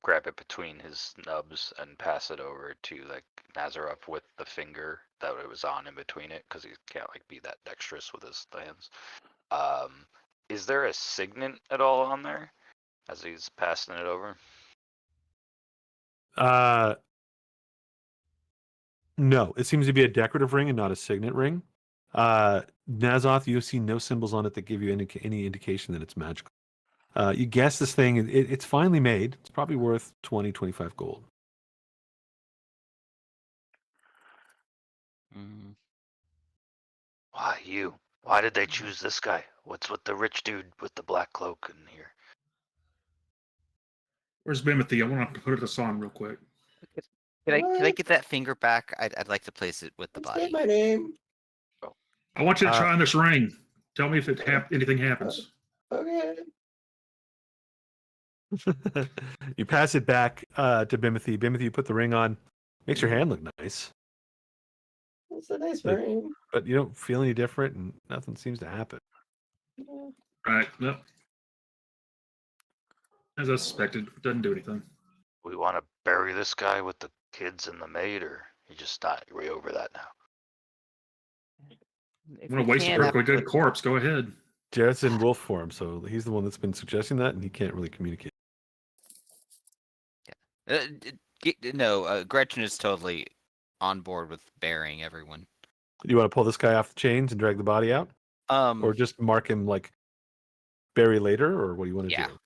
grab it between his nubs and pass it over to like Nazareth with the finger that it was on in between it, because he can't like be that dexterous with his hands. Is there a signet at all on there as he's passing it over? No, it seems to be a decorative ring and not a signet ring. Nazoth, you see no symbols on it that give you any indication that it's magical. You guess this thing, it's finely made. It's probably worth 20, 25 gold. Why you? Why did they choose this guy? What's with the rich dude with the black cloak in here? Where's Bimothy? I want to put this on real quick. Can I get that finger back? I'd like to place it with the Say body. my name. I want you to try on this ring. Tell me if anything happens. Okay. You pass it back to Bimothy. Bimothy, you put the ring on. Makes your hand look nice. It's a nice But- ring. But you don't feel any different and nothing seems to happen. Yeah. Right. Yep. As I suspected, doesn't do anything. We want to bury this guy with the kids and the maid, or you just not way over that now? If I'm gonna we waste a can, perfectly good corpse. Go ahead. Jared's in wolf form, so he's the one that's been suggesting that, and he can't really communicate. No, Gretchen is totally on board with burying everyone. Do you want to pull this guy off the chains and drag the body out? Or just mark him like bury later, or what do you want to Yeah. do?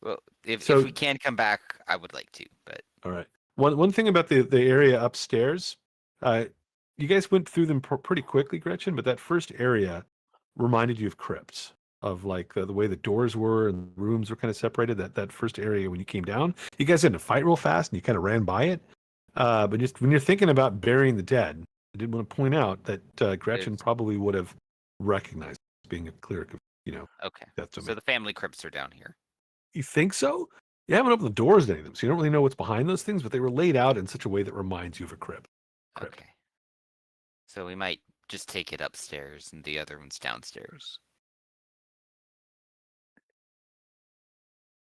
Well, if So- we can come back, I would like to, but All right. One thing about the area upstairs, you guys went through them pretty quickly, Gretchen, but that first area reminded you of crypts. like the way the doors were and the rooms were kind of separated. That first area when you came down, you guys had to fight real fast and you kind of ran by it. But just when you're thinking about burying the dead, I did want to point out that Gretchen It's- probably would have recognized being a cleric of, Okay. death So domain. the family crypts are down here. You think so? You haven't opened the doors to any of them, so you don't really know what's behind those things, but they were laid out in such a way that reminds you of a crypt. Crypt. Okay. So we might just take it upstairs and the other one's downstairs.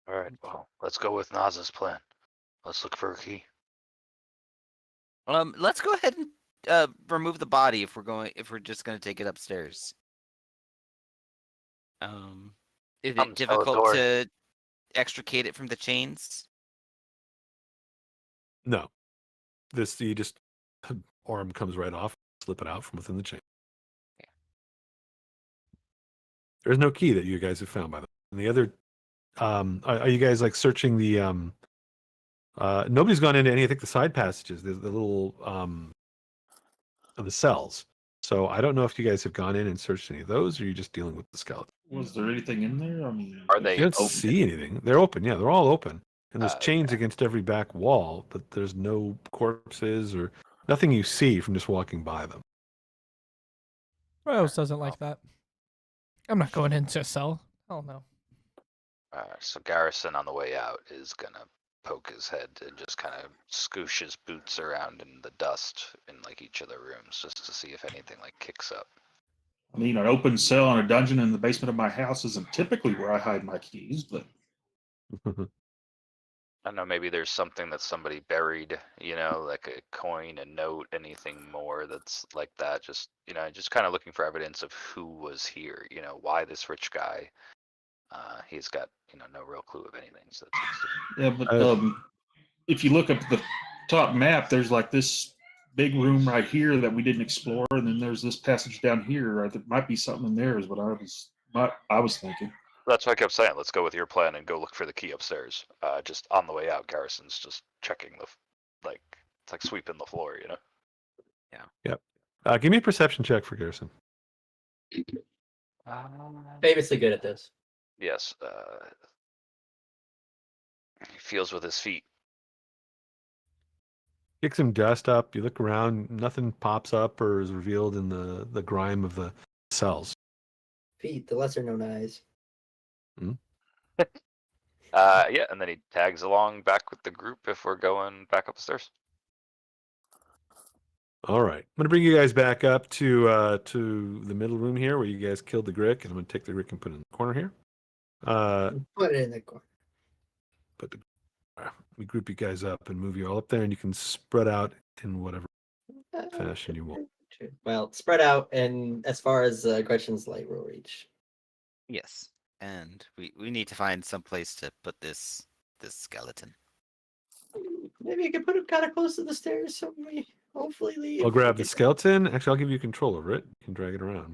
All right, well, let's go with Naz's plan. Let's look for a key. Let's go ahead and remove the body if we're just gonna take it upstairs. Is I'm it difficult Salvatore. to extricate it from the chains? No. You just arm comes right off, slip it out from within the chain. Yeah. There's no key that you guys have found by the way. And the other are you guys like searching the nobody's gone into any, I think, the side passages, the little of the cells. So I don't know if you guys have gone in and searched any of those, or you're just dealing with the skeleton. Was there anything in there? I mean, Are they You don't open? see anything. They're open. Yeah, they're all open. And there's Okay. chains against every back wall, but there's no corpses or nothing you see from just walking by them. Rose doesn't like that. I'm not going into a cell. Oh no. So Garrison on the way out is gonna poke his head and just kind of scoosh his boots around in the dust in like each of the rooms just to see if anything like kicks up. I mean, an open cell in a dungeon in the basement of my house isn't typically where I hide my keys, but I don't know, maybe there's something that somebody buried, like a coin, a note, anything more that's like that. Just, just kind of looking for evidence of who was here, why this rich guy. He's got, no real clue of anything. So yeah, but if you look up the top map, there's like this big room right here that we didn't explore, and then there's this passage down here. There might be something in there, is what I was thinking. that's why I kept saying, let's go with your plan and go look for the key upstairs. Just on the way out, Garrison's just checking it's like sweeping the floor, Give me a perception check for Garrison. Famously good at this. Yes. He feels with his feet. Kick some dust up. You look around. Nothing pops up or is revealed in the grime of the cells. Feet, the lesser known eyes. Yeah, and then he tags along back with the group if we're going back up the stairs. All right. I'm going to bring you guys back up to the middle room here where you guys killed the Grick. And I'm going to take the Grick and put it in the corner here. Put it in the corner. We group you guys up and move you all up there, and you can spread out in whatever fashion you want. Well, spread out, and as far as Gretchen's light will reach. Yes. And we need to find some place to put this skeleton. Maybe you can put him kind of close to the stairs, so we hopefully leave. I'll grab the skeleton. Actually, I'll give you control over it. You can drag it around.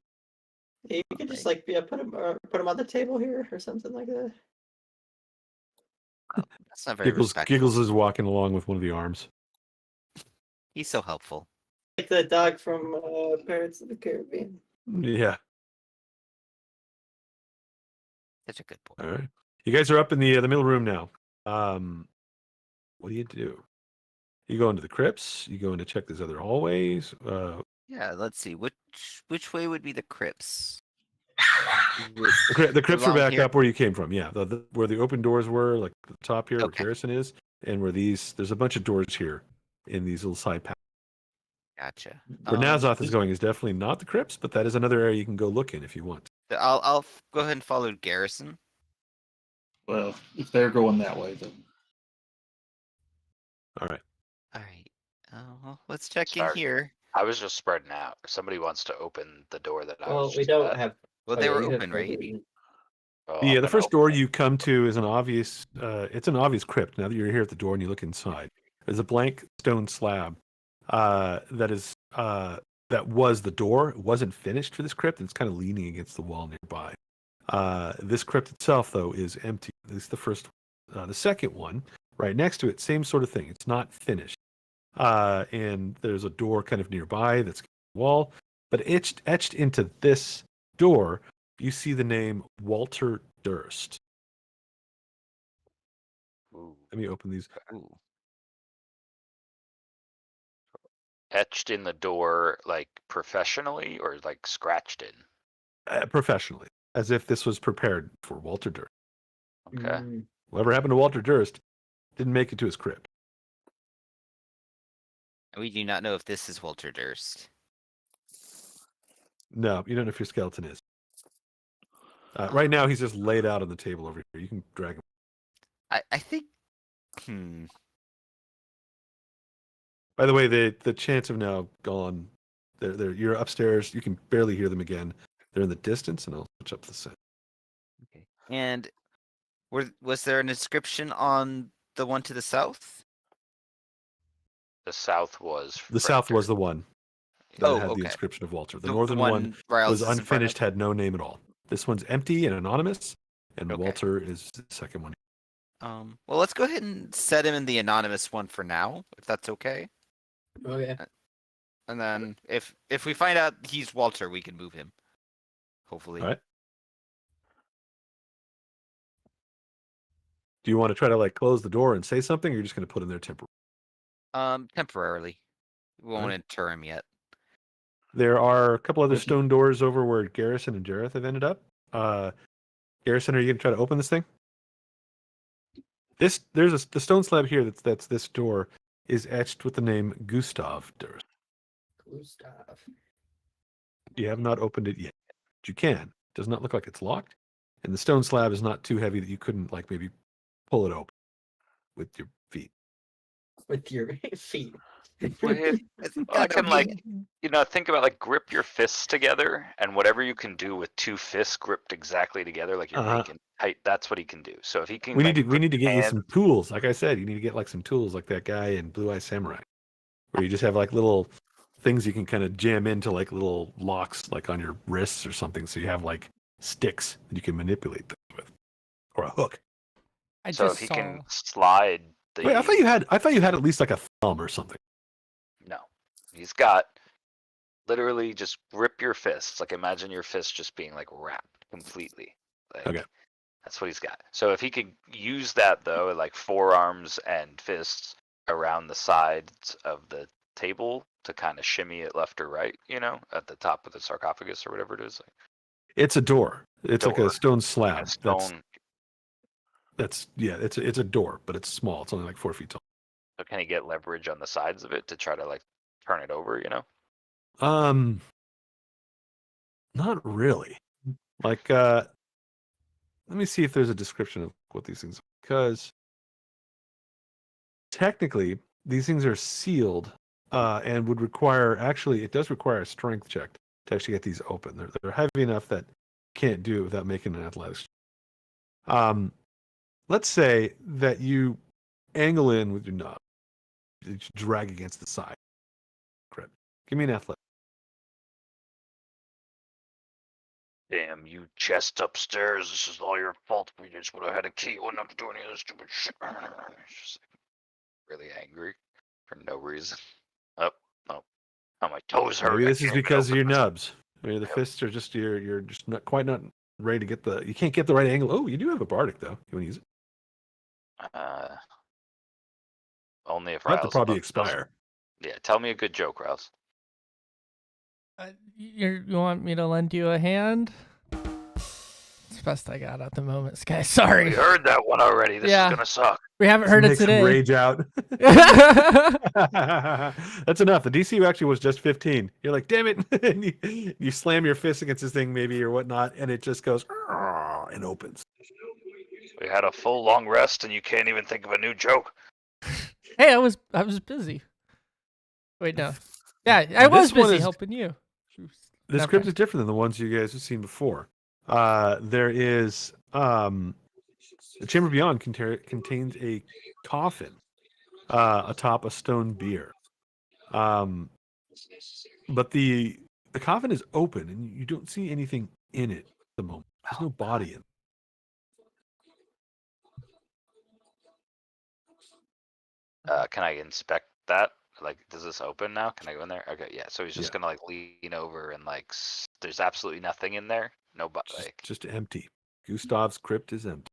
You can just put him on the table here or something like that. Oh, that's not very respectful. Giggles is walking along with one of the arms. He's so helpful. Like the dog from Pirates of the Caribbean. Yeah. Such a good boy. All right. You guys are up in the middle room now. What do? You go into the crypts. You go in to check these other hallways. Yeah, let's see. Which way would be the crypts? The crypts are Along back here? up where you came from. Yeah, where the open doors were, like the top here, where Okay. Garrison is, and where there's a bunch of doors here in these little side paths. Gotcha. Where Nazoth is going is definitely not the crypts, but that is another area you can go look in if you want. I'll go ahead and follow Garrison. Well, if they're going that way, then All right. All right. Well, let's check in Start. here. I was just spreading out. If somebody wants to open the door that I Well, was we just don't at, have. Well, oh, they yeah, were you have open, no right? vision. well, I'm The gonna first open door it. you come to is an obvious. It's an obvious crypt. Now that you're here at the door and you look inside, there's a blank stone slab that was the door. It wasn't finished for this crypt. And it's kind of leaning against the wall nearby. This crypt itself, though, is empty. This is the first one. The second one, right next to it, same sort of thing. It's not finished. And there's a door kind of nearby that's the wall, but etched into this door you see the name Walter Durst. Ooh. Let me open these. Ooh. Etched in the door, like professionally, or like scratched in? Professionally, as if this was prepared for Walter Durst. Okay. Whatever happened to Walter Durst didn't make it to his crib. We do not know if this is Walter Durst. No, you don't know if your skeleton is. Right now, he's just laid out on the table over here. You can drag him. I think. By the way, the chants have now gone. You're upstairs. You can barely hear them again. They're in the distance, and I'll switch up the sound. Okay. And was there an inscription on the one to the south? The south was. The south was the one that Oh, had okay. the inscription of Walter. The The northern one Riles was is in front of. unfinished, had no name at all. This one's empty and anonymous, and Okay. Walter is the second one. Well, let's go ahead and set him in the anonymous one for now, if that's okay. Okay. And then if we find out he's Walter, we can move him. Hopefully. All right. Do you want to try to like close the door and say something, or you're just going to put him there temporarily? Temporarily. We won't Alright. inter him yet. There are a couple other stone doors over where Garrison and Jareth have ended up. Garrison, are you going to try to open this thing? There's the stone slab here that's this door is etched with the name Gustav Durst. Gustav. You have not opened it yet. But you can. It does not look like it's locked, and the stone slab is not too heavy that you couldn't like maybe pull it open with your feet. With your feet. I can like, think about like grip your fists together, and whatever you can do with two fists gripped exactly together, like you're making tight. That's what he can do. So if he can, We need to get you hands- some tools. Like I said, you need to get like some tools, like that guy in Blue Eye Samurai, where you just have like little things you can kind of jam into like little locks, like on your wrists or something. So you have like sticks that you can manipulate things with, or a hook. So if he can slide the. Wait, I thought you had at least like a thumb or something. No, he's got literally just grip your fists. Like imagine your fists just being like wrapped completely. Like, Okay. That's what he's got. So if he could use that though, like forearms and fists around the sides of the table to kind of shimmy it left or right, at the top of the sarcophagus or whatever it is. It's a door. It's like a Door. stone slab. A stone. It's a door, but it's small. It's only like 4 feet tall. So can he get leverage on the sides of it to try to like turn it over? Not really. Like, let me see if there's a description of what these things are, because technically these things are sealed, and would require, actually, it does require a strength check to actually get these open. They're heavy enough that you can't do it without making an athletics check. Let's say that you angle in with your knob, you drag against the side. Correct. Give me an athletic. Damn, you chest upstairs. This is all your fault. We just would have had a key. Wouldn't have to do any of this stupid shit. It's just like, really angry for no reason. Oh, my toes hurt. Maybe this is because of your nubs. nubs. Maybe the fists are just you're just not quite ready to get you can't get the right angle. Oh, you do have a bardic though. You want to use it? Only if That'll Riles probably doesn't- expire. Yeah, tell me a good joke, Riles. You want me to lend you a hand? It's the best I got at the moment, guys. Sorry. We heard that one already. This Yeah. is gonna suck. We haven't heard it Make some today. rage out. That's enough. The DC actually was just 15. You're like, damn it! And you slam your fist against this thing, maybe or whatnot, and it just goes and opens. We had a full long rest, and you can't even think of a new joke. Hey, I was busy. Wait, no. Yeah, I was This one busy is- helping you. The script is different than the ones you guys have seen before. There is the Chamber Beyond contains a coffin atop a stone bier. But the coffin is open and you don't see anything in it at the moment. There's no body in it. Can I inspect that? Like, does this open now? Can I go in there? Okay, yeah. So he's just Yeah. gonna like lean over and like there's absolutely nothing in there. No, but Just empty. Gustav's crypt is empty.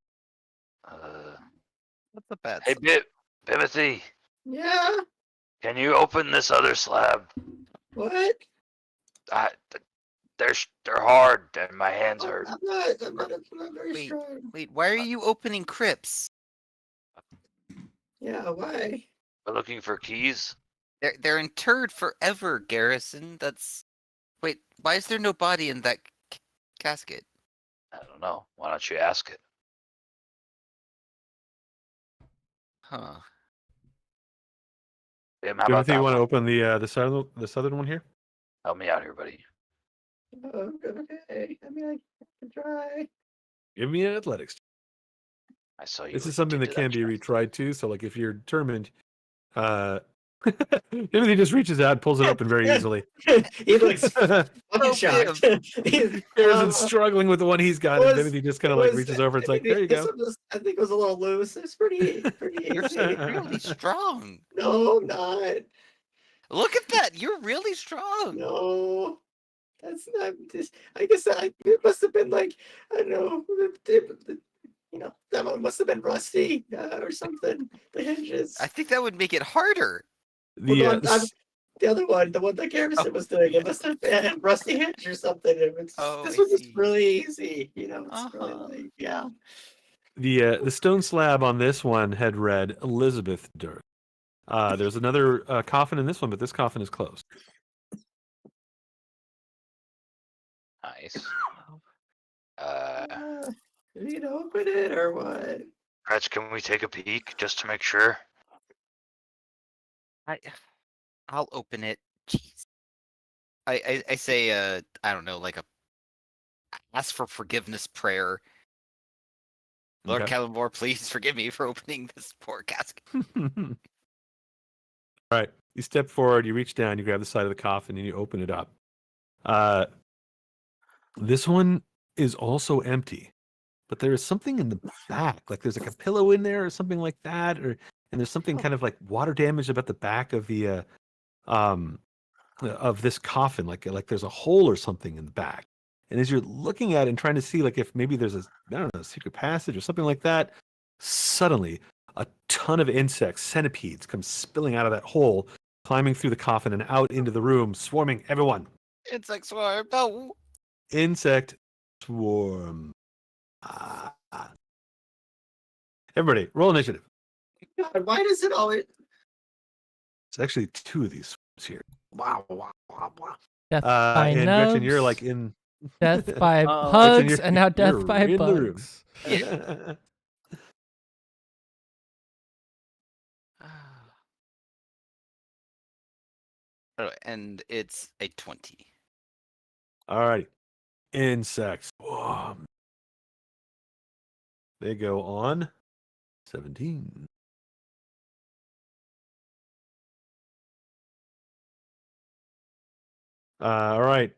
That's a bad Hey, sign. Bimothy, Yeah. can you open this other slab? What? They're hard and my hands hurt. I'm not very Wait. strong. Wait, why are you opening crypts? Yeah, why? We're looking for keys. They're interred forever, Garrison. That's. Wait, why is there no body in that casket? I don't know. Why don't you ask it? Huh. Bim, how about Timothy, that you want to one? open the southern one here? Help me out here, buddy. Oh, okay. I mean, I can try. Give me an athletics. I saw you. This is something that did can be chest. retried too. So, like, if you're determined, Timothy just reaches out and pulls it open very easily. He looks fucking Oh, shocked. Harrison's struggling with the one he's got, and Timothy just kind of like reaches over. It's like, there you this go. one was, I think it was a little loose. It's pretty You're easy. really strong. No, I'm not. Look at that. You're really strong. No, that's not. I guess it must have been like, I don't know. That one must have been rusty or something. The hinges. I think that would make it harder. Well, the other one, the one that Garrison was doing, it must have been rusty hinge or something. This I one was see. really easy. It's really like, yeah. The stone slab on this one had read Elizabeth Dirk. There's another coffin in this one, but this coffin is closed. Nice. You need to open it or what? Gretch, can we take a peek just to make sure? I'll open it. Jeez. I say I don't know, like ask for forgiveness prayer. Lord Okay. Callimore, please forgive me for opening this poor casket. All right. You step forward, you reach down, you grab the side of the coffin, and you open it up. This one is also empty, but there is something in the back. Like there's like a pillow in there or something like that, and there's something kind of like water damage about the back of the of this coffin. Like there's a hole or something in the back. And as you're looking at it and trying to see like if maybe there's a secret passage or something like that, suddenly a ton of insects, centipedes, come spilling out of that hole, climbing through the coffin and out into the room, swarming everyone. Insect swarm. No. Insect swarm. Everybody, roll initiative. God, why does it always? It's actually 2 of these swarms here. Wow. Death by And nubs, Gretchen, you're like in. death by Oh. hugs, Gretchen, and now death you're by in the room. bugs. Oh, and it's a 20. All right. Insects. Whoa. They go on 17. All right.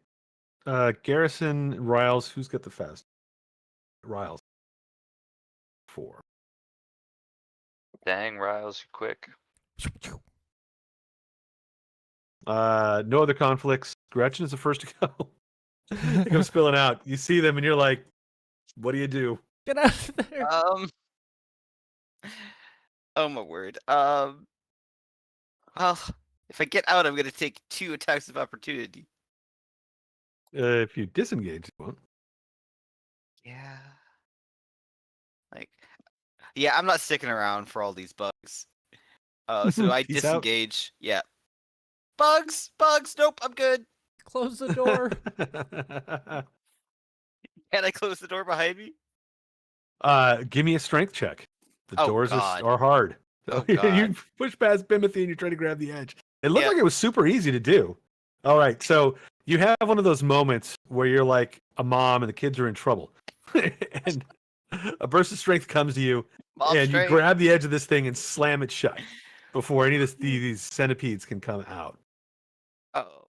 Garrison, Riles, who's got the fast? Riles. 4. Dang, Riles, you quick. No other conflicts. Gretchen is the first to go. They come spilling out. You see them and you're like, what do you do? Get out of there. Oh my word. Well, if I get out, I'm gonna take 2 attacks of opportunity. If you disengage, you won't. Yeah. Yeah, I'm not sticking around for all these bugs. So I Peace out. disengage. Yeah. Bugs! Nope, I'm good. Close the door. Can I close the door behind me? Give me a strength check. The Oh, doors God. are hard. So Oh, you God. push past Bimothy and you try to grab the edge. It looked Yeah. like it was super easy to do. All right, so you have one of those moments where you're like a mom and the kids are in trouble. And a burst of strength comes to you, Mom and you strength. grab the edge of this thing and slam it shut before any of these centipedes can come out. Oh.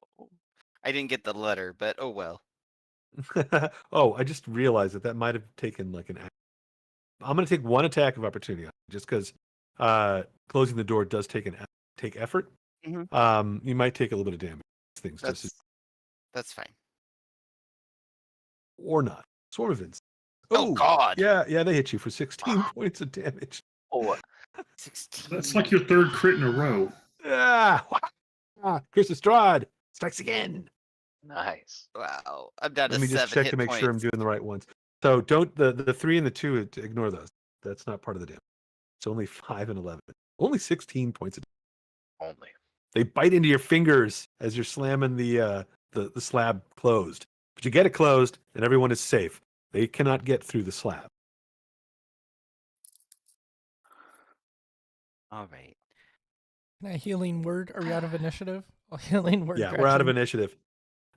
I didn't get the letter, but oh well. Oh, I just realized that might have taken like an act. I'm going to take 1 attack of opportunity on it, just because closing the door does take effort. Mhm. You might take a little bit of damage. Things That's fine. or not. Swarm of insects. Oh, God. Yeah, they hit you for 16 points of damage. Oh, 16. That's like your third crit in a row. Chris Strahd strikes again. nice. Wow. I'm down Let to me just 7 check hit to make sure I'm points. doing the right ones. So don't the 3 and the 2, ignore those. That's not part of the damage. It's only 5 and 11. Only 16 points of damage. Only. They bite into your fingers as you're slamming the slab closed. But you get it closed, and everyone is safe. They cannot get through the slab. All right. Can I healing word? Are we out of initiative? Oh, healing word. Yeah, we're out of Gretchen. initiative.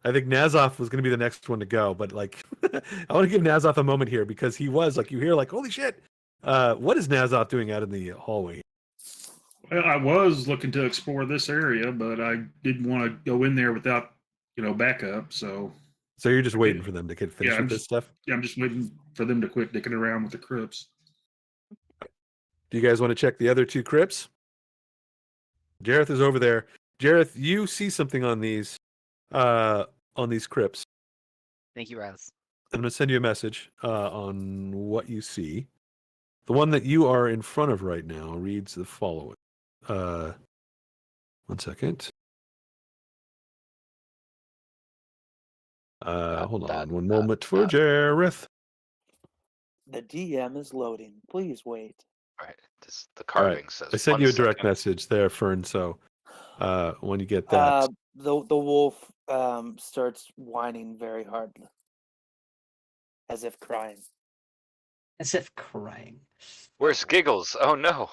I think Nazoth was going to be the next one to go, but like, I want to give Nazoth a moment here because he was like, you hear like, holy shit. What is Nazoth doing out in the hallway? Well, I was looking to explore this area, but I didn't want to go in there without, backup. So So you're just waiting for them to get finished Yeah, with this stuff? yeah, I'm just waiting for them to quit dicking around with the crypts. Do you guys want to check the other 2 crypts? Jareth is over there. Jareth, you see something on these crypts. Thank you, Raz. I'm going to send you a message on what you see. The one that you are in front of right now reads the following. 1 second. Hold on one moment for Jareth. The DM is loading. Please wait. Right. The All right. carving says. I sent 1 you a direct second. message there, Fern. So when you get that, The wolf starts whining very hard, as if crying. As if crying. Where's Giggles? Oh no.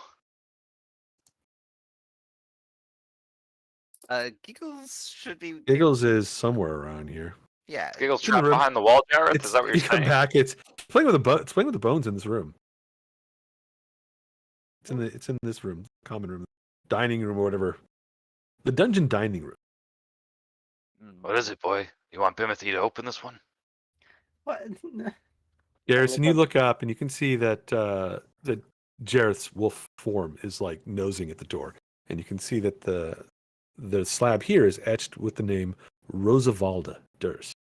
Giggles should be. Giggles is somewhere around here. Yeah. Giggles It's in the trapped room. behind the wall, Jareth? Is that what you're You come saying? back. It's playing with it's playing with the bones in this room. It's in this room, common room, dining room, or whatever. The dungeon dining room. What is it, boy? You want Bimothy to open this one? What? Garrison, you look up and you can see that that Jareth's wolf form is like nosing at the door, and you can see that the slab here is etched with the name Rosavalda Durst.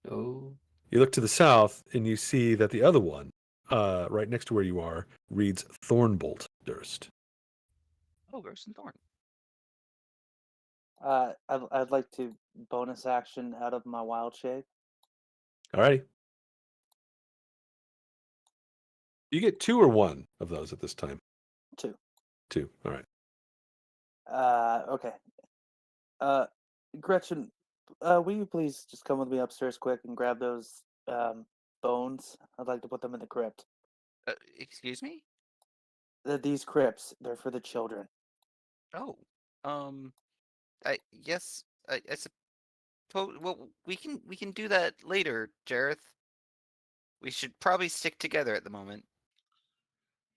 Oh. You look to the south and you see that the other one, right next to where you are, reads Thornbolt Durst. Oh, Gross and Thorn. I'd like to bonus action out of my wild shape. Alrighty. You get 2 or 1 of those at this time. 2. 2. All right. Okay. Gretchen, will you please just come with me upstairs quick and grab those bones? I'd like to put them in the crypt. Excuse me? These crypts, they're for the children. Oh. I suppose. Well, we can do that later, Jareth. We should probably stick together at the moment.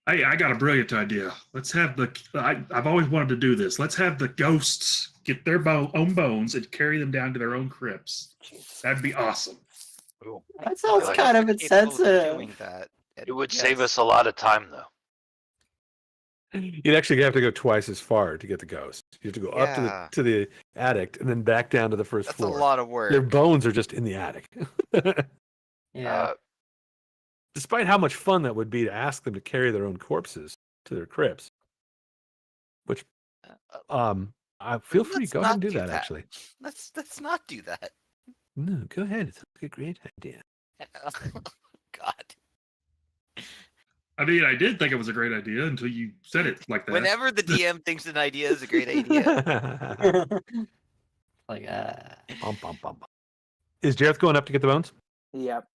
Hey, I got a brilliant idea. Let's have I've always wanted to do this. Let's have the ghosts get their own bones and carry them down to their own crypts. That'd be awesome. Ooh. That sounds like kind of Capable insensitive. doing that. It would save us a lot of time, though. You'd actually have to go twice as far to get the ghost. You have to go Yeah. up to the attic and then back down to the first That's floor. a lot of work. Their bones are just in the attic. Yeah. Despite how much fun that would be to ask them to carry their own corpses to their crypts, which I feel free. Let's Go ahead not and do do that. that. Actually, Let's not do that. no, go ahead. It's a great idea. God. I mean, I did think it was a great idea until you said it like that. Whenever the DM thinks an idea is a great idea. Like, Bum, bum, bum, bum. Is Jareth going up to get the bones? Yep.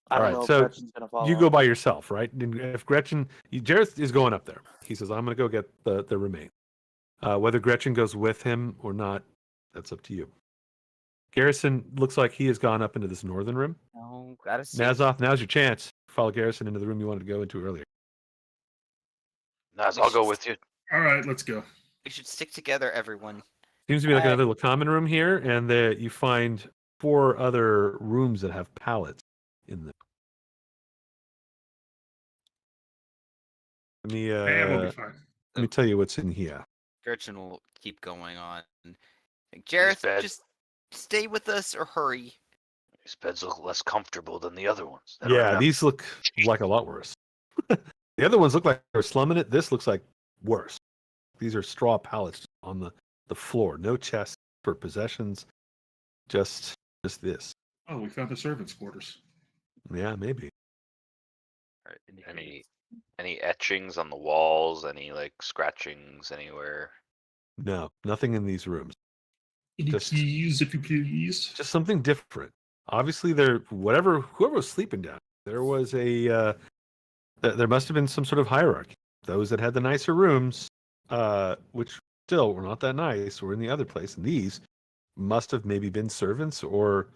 I All don't right, know if so Gretchen's gonna follow. You go by yourself, right? And if Gretchen, Jareth is going up there. He says, "I'm going to go get the remains." Whether Gretchen goes with him or not, that's up to you. Garrison looks like he has gone up into this northern room. No, gotta see. Nazoth, now's your chance. Follow Garrison into the room you wanted to go into earlier. Naz, I'll go with you. All right, let's go. We should stick together, everyone. Seems to be like another little common room here, and you find 4 other rooms that have pallets in them. Let me We'll be fine. let me tell you what's in here. Gretchen will keep going on. Jareth, bed. just stay with us or hurry. These beds look less comfortable than the other ones. They don't Yeah, have- these look like a lot worse. The other ones look like they're slumming it. This looks like worse. These are straw pallets on the floor. No chest for possessions. Just this. Oh, we found the servants' quarters. Yeah, maybe. Or any etchings on the walls? Any like scratchings anywhere? No, nothing in these rooms. Any Just- keys, if you please? Just something different. Obviously, whoever was sleeping down, there was a there must have been some sort of hierarchy. Those that had the nicer rooms, which still were not that nice, were in the other place, and these must have maybe been servants or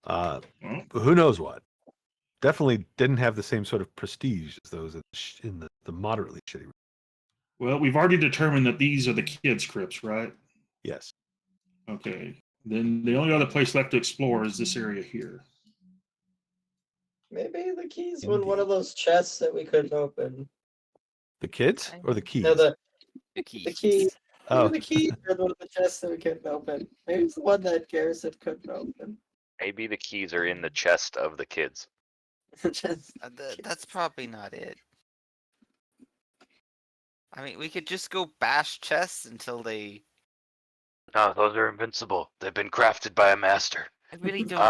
Well, who knows what. Definitely didn't have the same sort of prestige as those in the moderately shitty room. well, we've already determined that these are the kids' crypts, right? Yes. Okay. Then the only other place left to explore is this area here. Maybe the keys were in one of those chests that we couldn't open. The kids or the keys? No, the keys. keys. Oh. Maybe the keys are in one of the chests that we couldn't open. Maybe it's the one that Garrison couldn't open. Maybe the keys are in the chest of the kids. Just That's probably not it. I mean, we could just go bash chests until they. No, those are invincible. They've been crafted by a master. I really don't.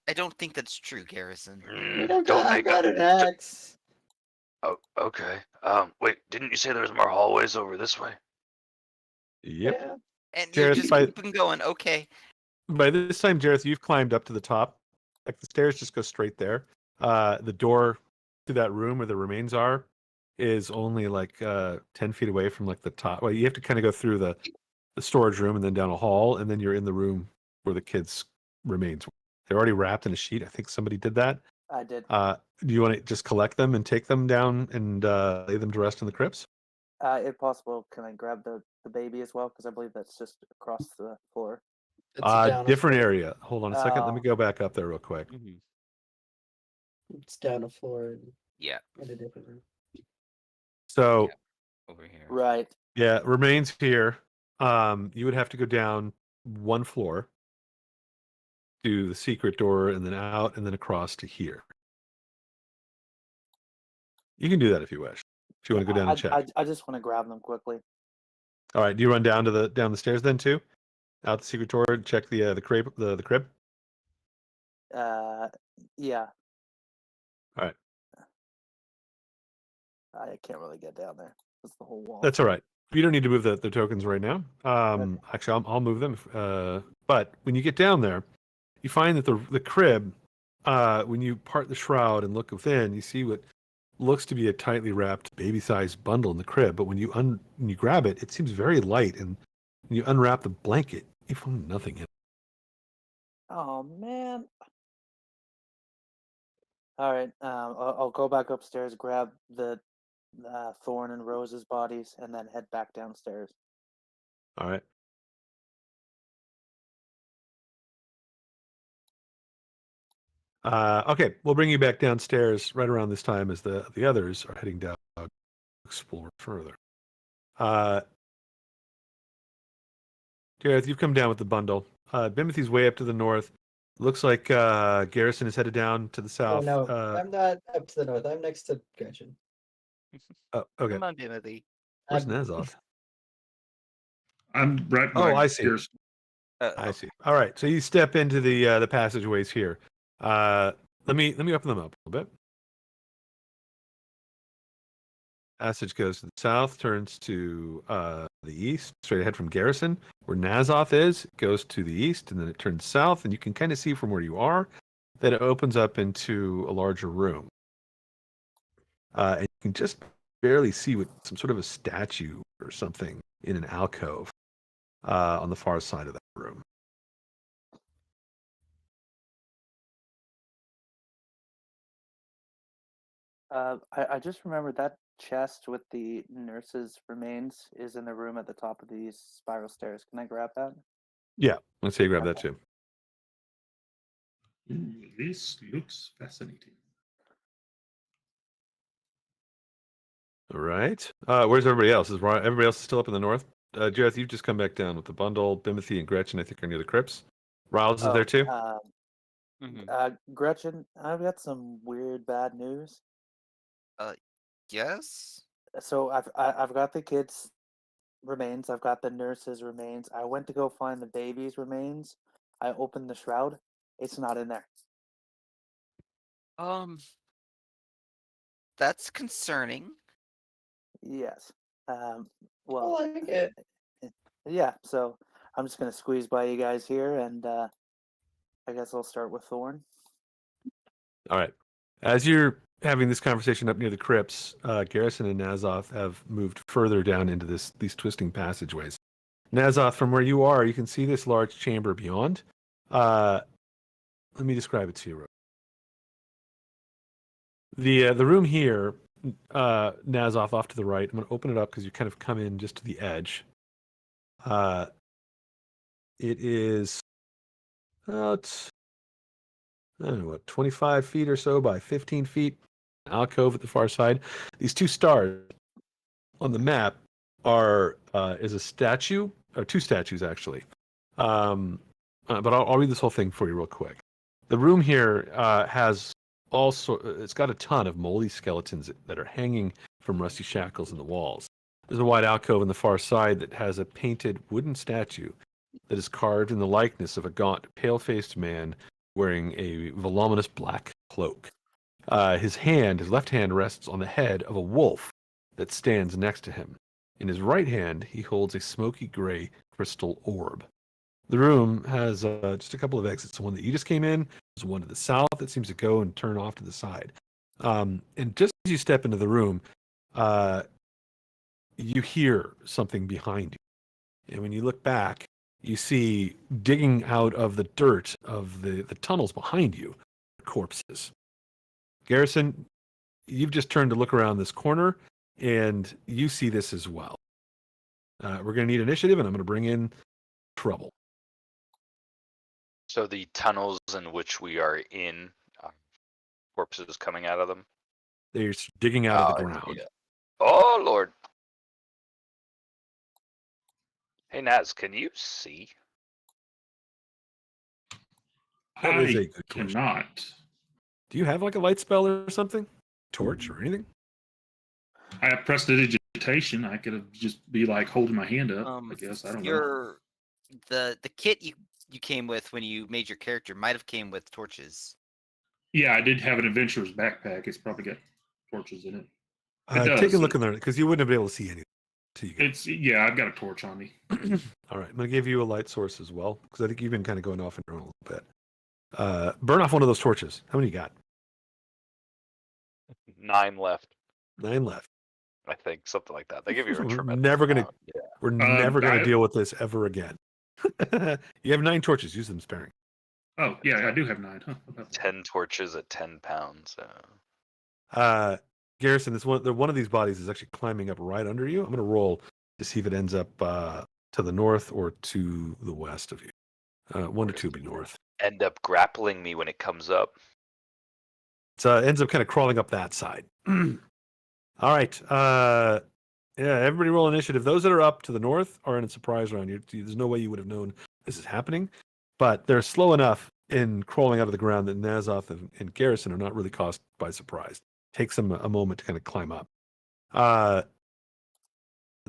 I don't think that's true, Garrison. I got an axe. Oh, okay. Wait, didn't you say there was more hallways over this way? Yep. Yeah. And Jareth, you just by- keep on going. Okay. By this time, Jareth, you've climbed up to the top. Like the stairs just go straight there. The door to that room where the remains are is only like 10 feet away from like the top. Well, you have to kind of go through the storage room and then down a hall, and then you're in the room where the kids' remains were. They're already wrapped in a sheet. I think somebody did that. I did. Do you want to just collect them and take them down and lay them to rest in the crypts? If possible, can I grab the baby as well? Because I believe that's just across the floor. It's down a Different floor. area. Hold on a second. Let me Oh. go back up there real quick. It's down a floor Yeah, in a different room. So over here. Right. yeah, remains here. You would have to go down one floor to the secret door and then out and then across to here. You can do that if you wish. If you want to go down and check. I just want to grab them quickly. All right. Do you run down to the stairs then too? Out the secret door, check the crib, the crib. Yeah. All right. I can't really get down there. That's the whole wall. That's all right. You don't need to move the tokens right now. Actually, I'll move them. But when you get down there, you find that the crib, when you part the shroud and look within, you see what looks to be a tightly wrapped baby-sized bundle in the crib. But when you grab it, it seems very light. And when you unwrap the blanket, you find nothing in it. Oh man. All right. I'll go back upstairs, grab the Thorn and Rose's bodies, and then head back downstairs. All right. Okay, we'll bring you back downstairs right around this time as the others are heading down to explore further. Gareth, you've come down with the bundle. Bimothy's way up to the north. Looks like Garrison is headed down to the Oh, south. no, I'm not up to the north. I'm next to Gretchen. Oh, okay. Come on, Timothy. Where's I'm- Nazoth? I'm right Oh, behind I see. Pierce. I see. All right, so you step into the passageways here. Let me open them up a little bit. Passage goes to the south, turns to the east, straight ahead from Garrison. Where Nazoth is, it goes to the east, and then it turns south, and you can kind of see from where you are that it opens up into a larger room. And you can just barely see what some sort of a statue or something in an alcove on the far side of that room. I just remembered that chest with the nurse's remains is in the room at the top of these spiral stairs. Can I grab that? Yeah, let's say you grab that too. Ooh, this looks fascinating. All right. Where's everybody else? Everybody else still up in the north? Jareth, you've just come back down with the bundle. Bimothy and Gretchen, I think, are near the crypts. Riles is there too? Gretchen, I've got some weird bad news. Yes. So I've got the kids' remains. I've got the nurse's remains. I went to go find the baby's remains. I opened the shroud. It's not in there. That's concerning. Yes. I Well, like it. yeah. So I'm just gonna squeeze by you guys here, and I guess I'll start with Thorn. All right. As you're having this conversation up near the crypts, Garrison and Nazoth have moved further down into these twisting passageways. Nazoth, from where you are, you can see this large chamber beyond. Let me describe it to you. The room here, Nazoth, off to the right. I'm going to open it up because you kind of come in just to the edge. It is about, I don't know what, 25 feet or so by 15 feet. Alcove at the far side. These two stars on the map is a statue, or two statues actually. But I'll read this whole thing for you real quick. The room here has it's got a ton of moldy skeletons that are hanging from rusty shackles in the walls. There's a wide alcove on the far side that has a painted wooden statue that is carved in the likeness of a gaunt, pale-faced man wearing a voluminous black cloak. His left hand, rests on the head of a wolf that stands next to him. In his right hand, he holds a smoky gray crystal orb. The room has just a couple of exits. The one that you just came in, there's one to the south that seems to go and turn off to the side. And just as you step into the room, you hear something behind you. And when you look back, you see digging out of the dirt of the tunnels behind you, corpses. Garrison, you've just turned to look around this corner, and you see this as well. We're going to need initiative, and I'm going to bring in trouble. So the tunnels in which we are in, corpses coming out of them? They're digging out of the ground. Yeah. Oh, Lord. Hey, Naz, can you see? That is I a good question. cannot. Do you have like a light spell or something? Torch or anything? I have prestidigitation. I could have just be like holding my hand up. I guess I don't know. The kit you came with when you made your character might have came with torches. Yeah, I did have an adventurer's backpack. It's probably got torches in it. Take a look in there because you wouldn't have been able to see anything. I've got a torch on me. All right, I'm going to give you a light source as well because I think you've been kind of going off and on a little bit. Burn off one of those torches. How many you got? 9 left. 9 left. I think something like that. They give you a We're tremendous never going to. amount. Yeah. We're never going to deal with this ever again. You have 9 torches. Use them sparing. Oh yeah, I do have 9. Huh? 10 torches at 10 pounds. Garrison, one of these bodies is actually climbing up right under you. I'm going to roll to see if it ends up to the north or to the west of you. 1 to 2 be north. End up grappling me when it comes up. So it ends up kind of crawling up that side. All right. Yeah, everybody roll initiative. Those that are up to the north are in a surprise round. There's no way you would have known this is happening, but they're slow enough in crawling out of the ground that Nazoth and Garrison are not really caught by surprise. Takes them a moment to kind of climb up. Let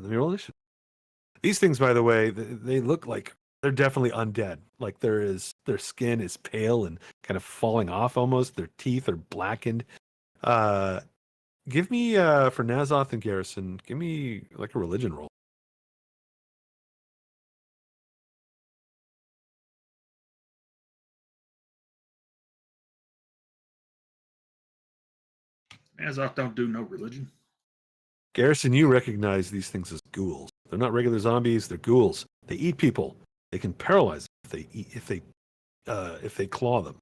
me roll initiative. These things, by the way, they look like they're definitely undead. Like their skin is pale and kind of falling off almost. Their teeth are blackened. Give me for Nazoth and Garrison, give me like a religion roll. Nazoth don't do no religion. Garrison, you recognize these things as ghouls. They're not regular zombies. They're ghouls. They eat people. They can paralyze them if they claw them.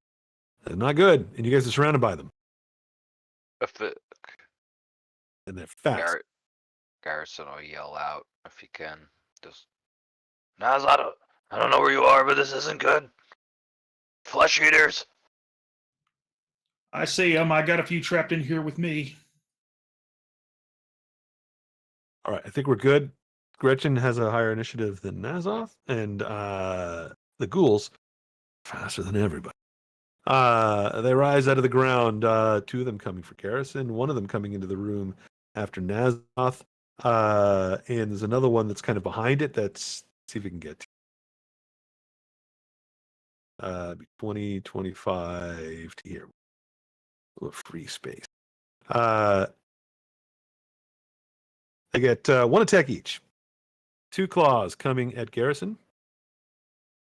They're not good, and you guys are surrounded by them. And they're fast. Garrison will yell out if he can. Just, Naz, I don't know where you are, but this isn't good. Flesh eaters. I see I got a few trapped in here with me. All right, I think we're good. Gretchen has a higher initiative than Nazoth, and the ghouls faster than everybody. They rise out of the ground. Two of them coming for Garrison, one of them coming into the room after Nazoth. And there's another one that's kind of behind it. Let's see if we can get to 20, 25 to here. A little free space. They get one attack each. 2 claws coming at Garrison.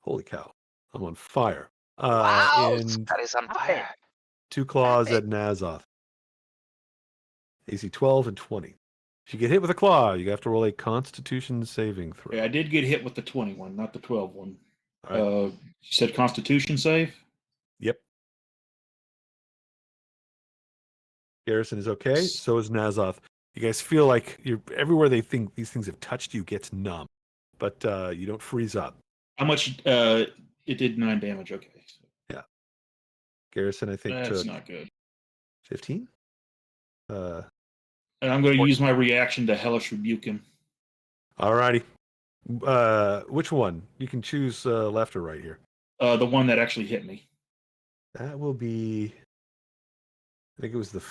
Holy cow. I'm on fire. Wow, And Scott is on fire. 2 claws Epic. at Nazoth. AC 12 and 20. If you get hit with a claw, you have to roll a Constitution saving throw. Okay, I did get hit with the 20 one, not the 12 one. All right. You said Constitution save? Yep. Garrison is okay. So is Nazoth. You guys feel like you're everywhere they think these things have touched you gets numb, but you don't freeze up. How much? It did 9 damage. Okay. Yeah. Garrison, I think, That's took not good. 15. And I'm going to use my reaction to Hellish Rebuke him. All righty. Which one? You can choose left or right here. The one that actually hit me. That will be. I think it was the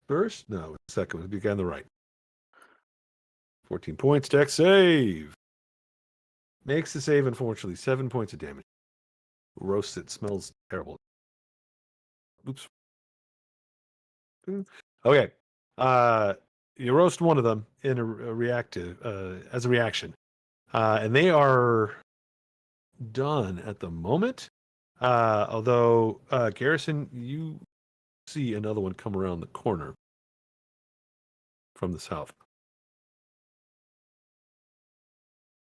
first. No, the second one. It'll be the guy on the right. 14 points. Dex save. Makes the save, unfortunately. 7 points of damage. Roasts it. Smells terrible. Oops. Okay. You roast one of them in a reactive as a reaction. And they are done at the moment. Although, Garrison, you see another one come around the corner from the south.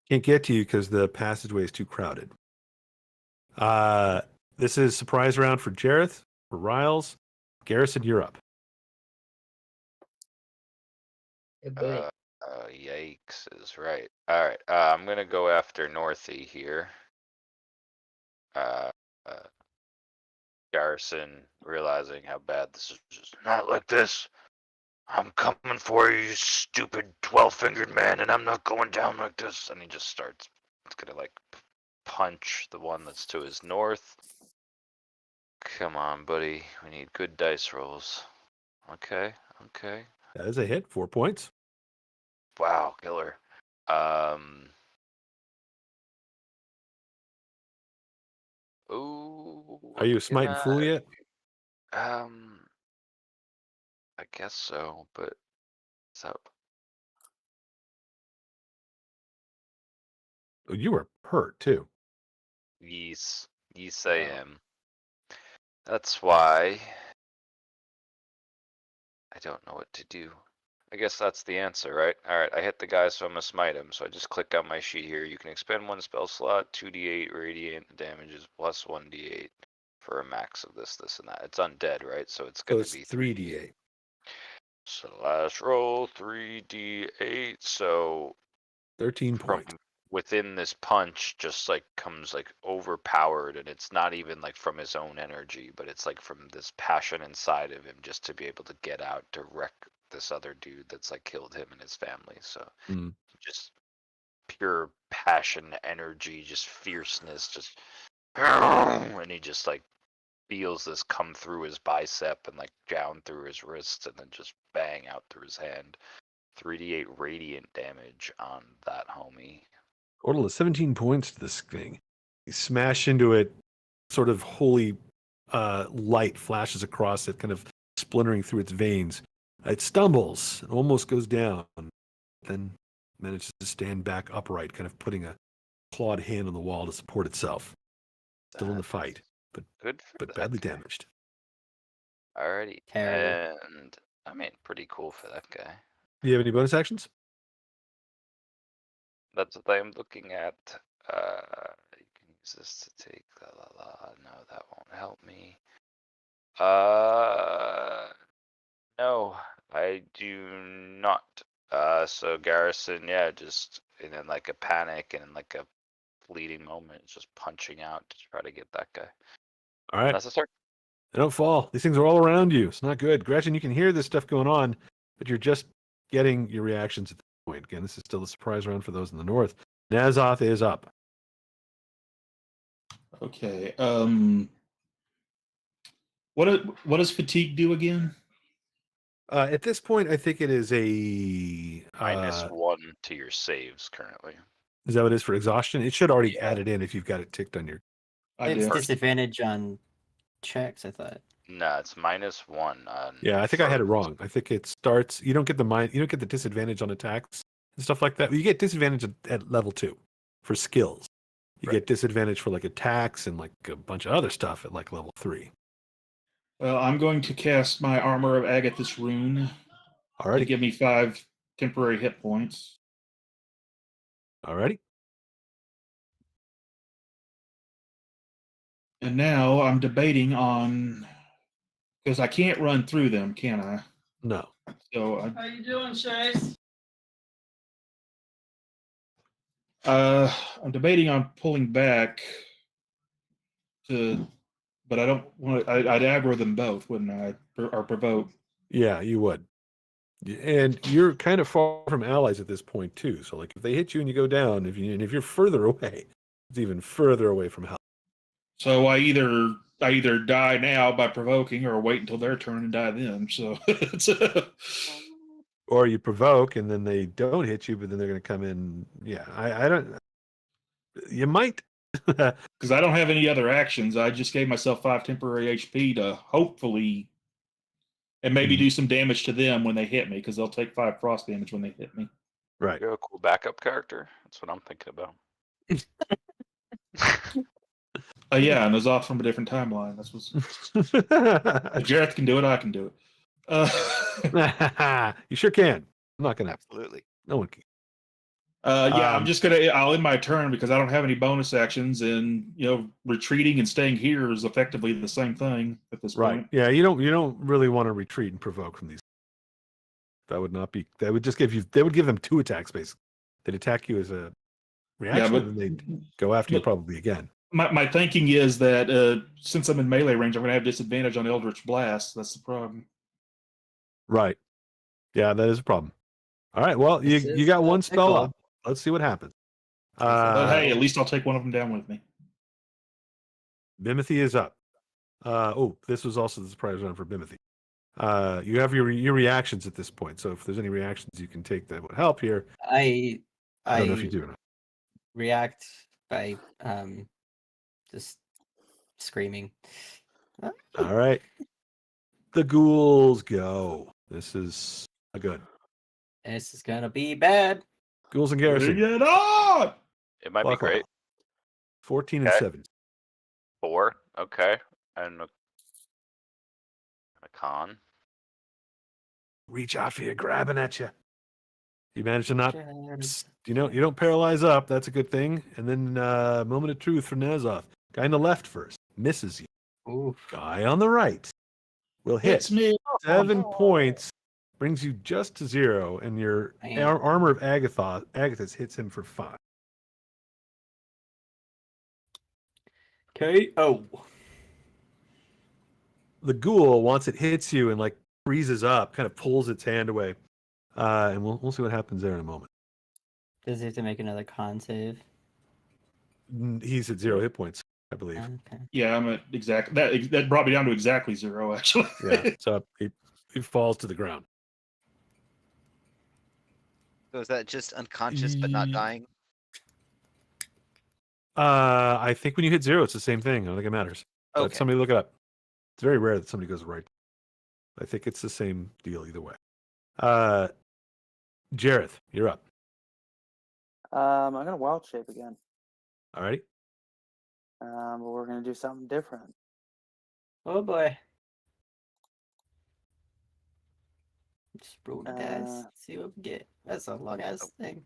Can't get to you because the passageway is too crowded. This is surprise round for Jareth, for Riles. Garrison, you're up. Yikes is right. All right. I'm gonna go after Northy here. Garrison, realizing how bad this is, just not like this. I'm coming for you, you stupid 12-fingered man, and I'm not going down like this. And he just starts. It's gonna like punch the one that's to his north. Come on, buddy. We need good dice rolls. Okay. That is a hit. 4 points. Wow, killer. Ooh. Are you smiting fool yet? I guess so, but so Oh, you were hurt too. yes, I am. That's why I don't know what to do. I guess that's the answer, right? Alright, I hit the guy, so I'm gonna smite him. So I just click on my sheet here. You can expend 1 spell slot, 2d8 radiant damages plus 1d8 for a max of this, and that. It's undead, right? So it's So gonna it's be 3d8. So last roll, 3d8. So 13 from points. within this punch just like comes like overpowered, and it's not even like from his own energy, but it's like from this passion inside of him just to be able to get out to wreck this other dude that's like killed him and his family. So just pure passion, energy, just fierceness, just and he just like feels this come through his bicep and like down through his wrist and then just bang out through his hand. 3d8 radiant damage on that homie. Total of 17 points to this thing. You smash into it, sort of holy light flashes across it, kind of splintering through its veins. It stumbles and almost goes down, then manages to stand back upright, kind of putting a clawed hand on the wall to support itself. Still in the fight, but Good for but that badly guy. damaged. Alrighty. Terrible. And I mean, pretty cool for that guy. Do you have any bonus actions? That's what I'm looking at. You can use this to take No, that won't help me. No, I do not. So Garrison, yeah, just in like a panic and in like a fleeting moment, just punching out to try to get that guy. All right. That's a start. They don't fall. These things are all around you. It's not good. Gretchen, you can hear this stuff going on, but you're just getting your reactions at this point. Again, this is still a surprise round for those in the north. Nazoth is up. Okay. What does fatigue do again? At this point, I think it is a -1 to your saves currently. Is that what it is for exhaustion? It should already Yeah. add it in if you've got it ticked on your. I It's do. disadvantage on checks, I thought. No, it's -1 on. Yeah, I think I had it first. wrong. I think it starts. You don't get you don't get the disadvantage on attacks and stuff like that. You get disadvantage at level 2 for skills. You Right. get disadvantage for like attacks and like a bunch of other stuff at like level 3. Well, I'm going to cast my Armor of Agathis rune to Alrighty, give me 5 temporary hit points. alrighty. And now I'm debating on because I can't run through them, can I? No. So How you doing, Chase? I'm debating on pulling back but I don't want. I'd aggro them both, wouldn't I? Or provoke. Yeah, you would. And you're kind of far from allies at this point too. So like if they hit you and you go down, if you're further away, it's even further away from help. So I either die now by provoking, or wait until their turn and die then. So it's Or you provoke and then they don't hit you, but then they're going to come in. Yeah, I don't. You might. because I don't have any other actions. I just gave myself 5 temporary HP to hopefully, and maybe do some damage to them when they hit me, because they'll take 5 frost damage when they hit me. Right. You're a cool backup character. That's what I'm thinking about. Yeah, and it was off from a different timeline. That's what's. If Jareth can do it, I can do it. You sure can. I'm not gonna. Absolutely. No one can. Yeah, I'm just gonna. I'll end my turn because I don't have any bonus actions, and retreating and staying here is effectively the same thing at this Right. point. Yeah. You don't really want to retreat and provoke from these. That would not be. That would just give you. They would give them 2 attacks basically. They'd attack you as a reaction, but- and then they'd go after you but- probably again. My thinking is that since I'm in melee range, I'm gonna have disadvantage on Eldritch Blast. That's the problem. Right. Yeah, that is a problem. All right. Well, This you is got a one spell pickle. up. Let's see what happens. But hey, at least I'll take one of them down with me. Bimothy is up. This was also the surprise round for Bimothy. You have your reactions at this point. So if there's any reactions you can take that would help here, I don't know if you do or not. react by just screaming. All right. The ghouls go. This is a good. This is gonna be bad. Ghouls and Bring Garrison. it on! It might be Buckle. great. 14 and Okay. 7. 4, okay, and a con. Reach out for you, grabbing at you. You manage to not. Jared. You don't paralyze up. That's a good thing. And then moment of truth for Nazov. Guy on the left first misses you. Oof. Guy on the right will hit. It's me. 7 points, brings you just to 0, and your Man. armor of Agathis hits him for 5. KO. The ghoul, once it hits you and like freezes up, kind of pulls its hand away, and we'll see what happens there in a moment. Does he have to make another con save? He's at 0 hit points, I believe. Okay. Yeah, I'm at that brought me down to exactly 0 actually. Yeah, so he falls to the ground. So is that just unconscious but not Ye- dying? I think when you hit 0, it's the same thing. I don't think it matters. But Okay. somebody look it up. It's very rare that somebody goes right. I think it's the same deal either way. Jareth, you're up. I'm gonna wild shape again. All righty. But we're gonna do something different. Oh boy. Just roll the dice. See what we get. That's a long ass thing.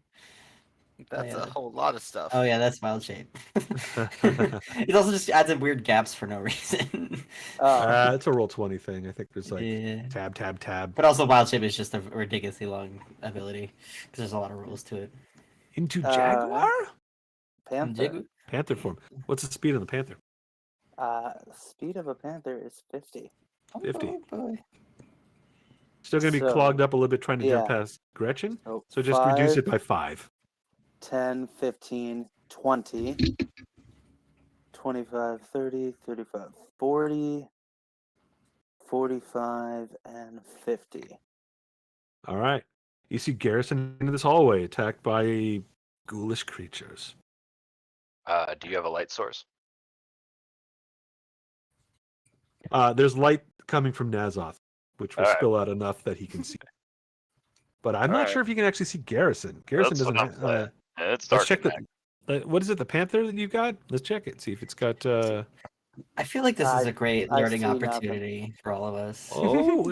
That's yeah. a whole lot of stuff. Oh yeah, that's wild shape. It also just adds in weird gaps for no reason. It's a roll 20 thing. I think there's like Yeah. tab. But also wild shape is just a ridiculously long ability because there's a lot of rules to it. Into Jaguar? Panther. Panther form. What's the speed of the Panther? The speed of a panther is 50. 50. Oh boy. Still going to be So, clogged up a little bit trying to jump yeah. past Gretchen. So, So just reduce 5, it by 5. 10, 15, 20, 25, 30, 35, 40, 45 and 50. All right. You see Garrison into this hallway, attacked by ghoulish creatures. Do you have a light source? There's light coming from Nazoth, which will All right. spill out enough that he can see. But I'm All not right. sure if you can actually see Garrison. Garrison That's what I'm doesn't. saying. It's Let's dark check in there. what is it? The Panther that you've got? Let's check it. See if it's got. I feel like this is a great I learning see nothing. opportunity for all of us. Oh,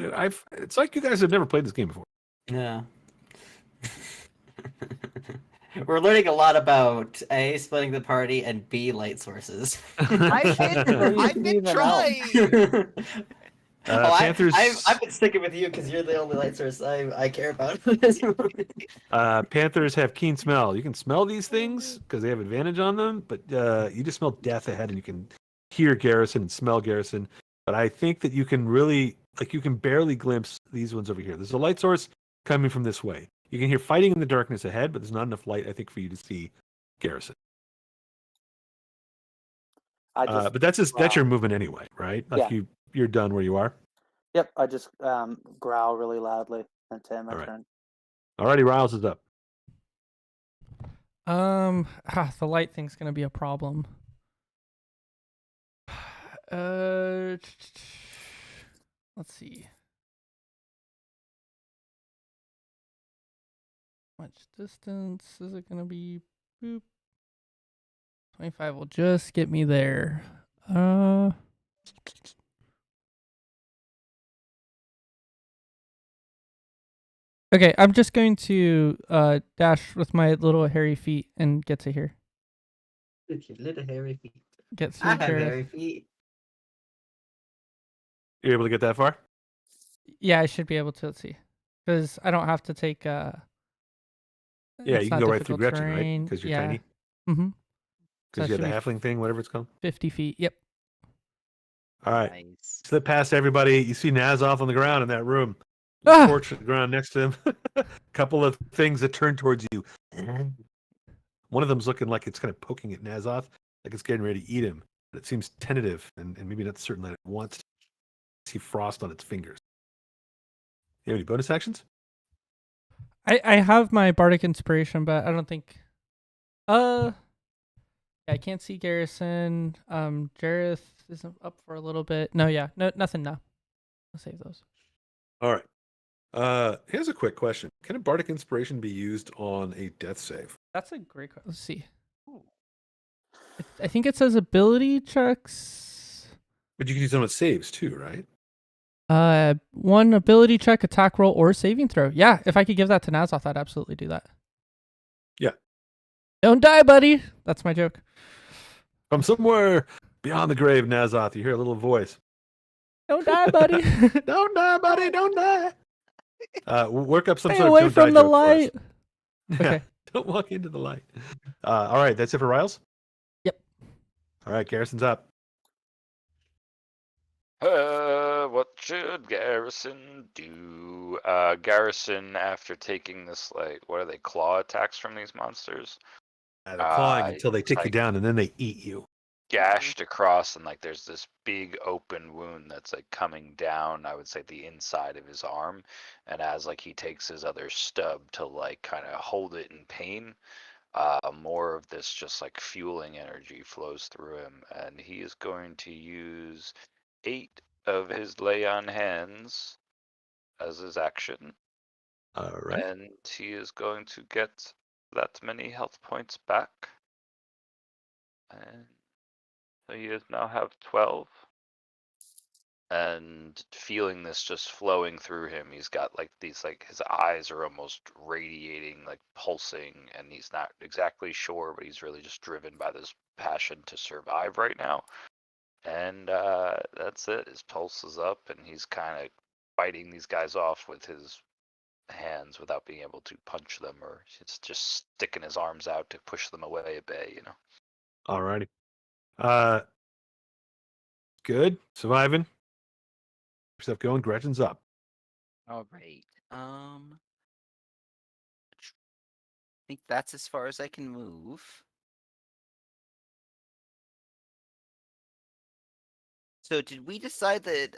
It's like you guys have never played this game before. Yeah. We're learning a lot about A, splitting the party, and B, light sources. I've been Even out. trying. Panthers. I've been sticking with you because you're the only light source I care about. at this moment. Panthers have keen smell. You can smell these things because they have advantage on them, but you just smell death ahead, and you can hear Garrison and smell Garrison. But I think that you can really, you can barely glimpse these ones over here. There's a light source coming from this way. You can hear fighting in the darkness ahead, but there's not enough light, I think, for you to see Garrison. But that's your movement anyway, right? Yeah. You're done where you are. Yep, I just growl really loudly and say my Alright. turn. Alrighty, Riles is up. The light thing's gonna be a problem. Let's see. How much distance is it gonna be? Boop. 25 will just get me there. Okay, I'm just going to dash with my little hairy feet and get to here. With your little hairy feet. Get I through have Gareth. hairy feet. You're able to get that far? Yeah, I should be able to. Let's see, because I don't have to take. Yeah, it's you can not go right through difficult Gretchen, terrain. right? Because you're Yeah. tiny. Mm-hmm. Because you have that the should be halfling thing, whatever it's called. 50 feet. Yep. All right. Nice. Slip past everybody. You see Nazoth on the ground in that room. Ah! Torch to the ground next to him. Couple of things that turn towards you. One of them's looking like it's kind of poking at Nazoth, like it's getting ready to eat him. But it seems tentative and maybe not certain that it wants to see frost on its fingers. You have any bonus actions? I have my bardic inspiration, but I don't think. I can't see Garrison. Jareth isn't up for a little bit. No, nothing now. I'll save those. All right. Here's a quick question. Can a bardic inspiration be used on a death save? That's a great question. Let's see. I think it says ability checks. But you can use it on saves too, right? One ability check, attack roll, or saving throw. Yeah, if I could give that to Nazoth, I'd absolutely do that. Yeah. Don't die, buddy. That's my joke. From somewhere beyond the grave, Nazoth, you hear a little voice. Don't die, buddy. Don't die, buddy. Don't die. Work up some Stay sort away of don't from die the joke for us. light. Yeah, Okay. don't walk into the light. All right, that's it for Riles? Yep. All right, Garrison's up. What should Garrison do? Garrison, after taking this, what are they, claw attacks from these monsters? They're clawing until they take you down, and then they eat you. Gashed across, and there's this big open wound that's coming down, I would say, the inside of his arm. And as he takes his other stub to kind of hold it in pain, more of this just fueling energy flows through him, and he is going to use 8 of his lay on hands as his action. All right. And he is going to get that many health points back. And so he now have 12. And feeling this just flowing through him, he's got these his eyes are almost radiating, pulsing, and he's not exactly sure, but he's really just driven by this passion to survive right now. And that's it. His pulse is up, and he's kind of fighting these guys off with his hands without being able to punch them, or it's just sticking his arms out to push them away at bay, All righty. Good. Surviving. Stuff going. Gretchen's up. All right. I think that's as far as I can move. So did we decide that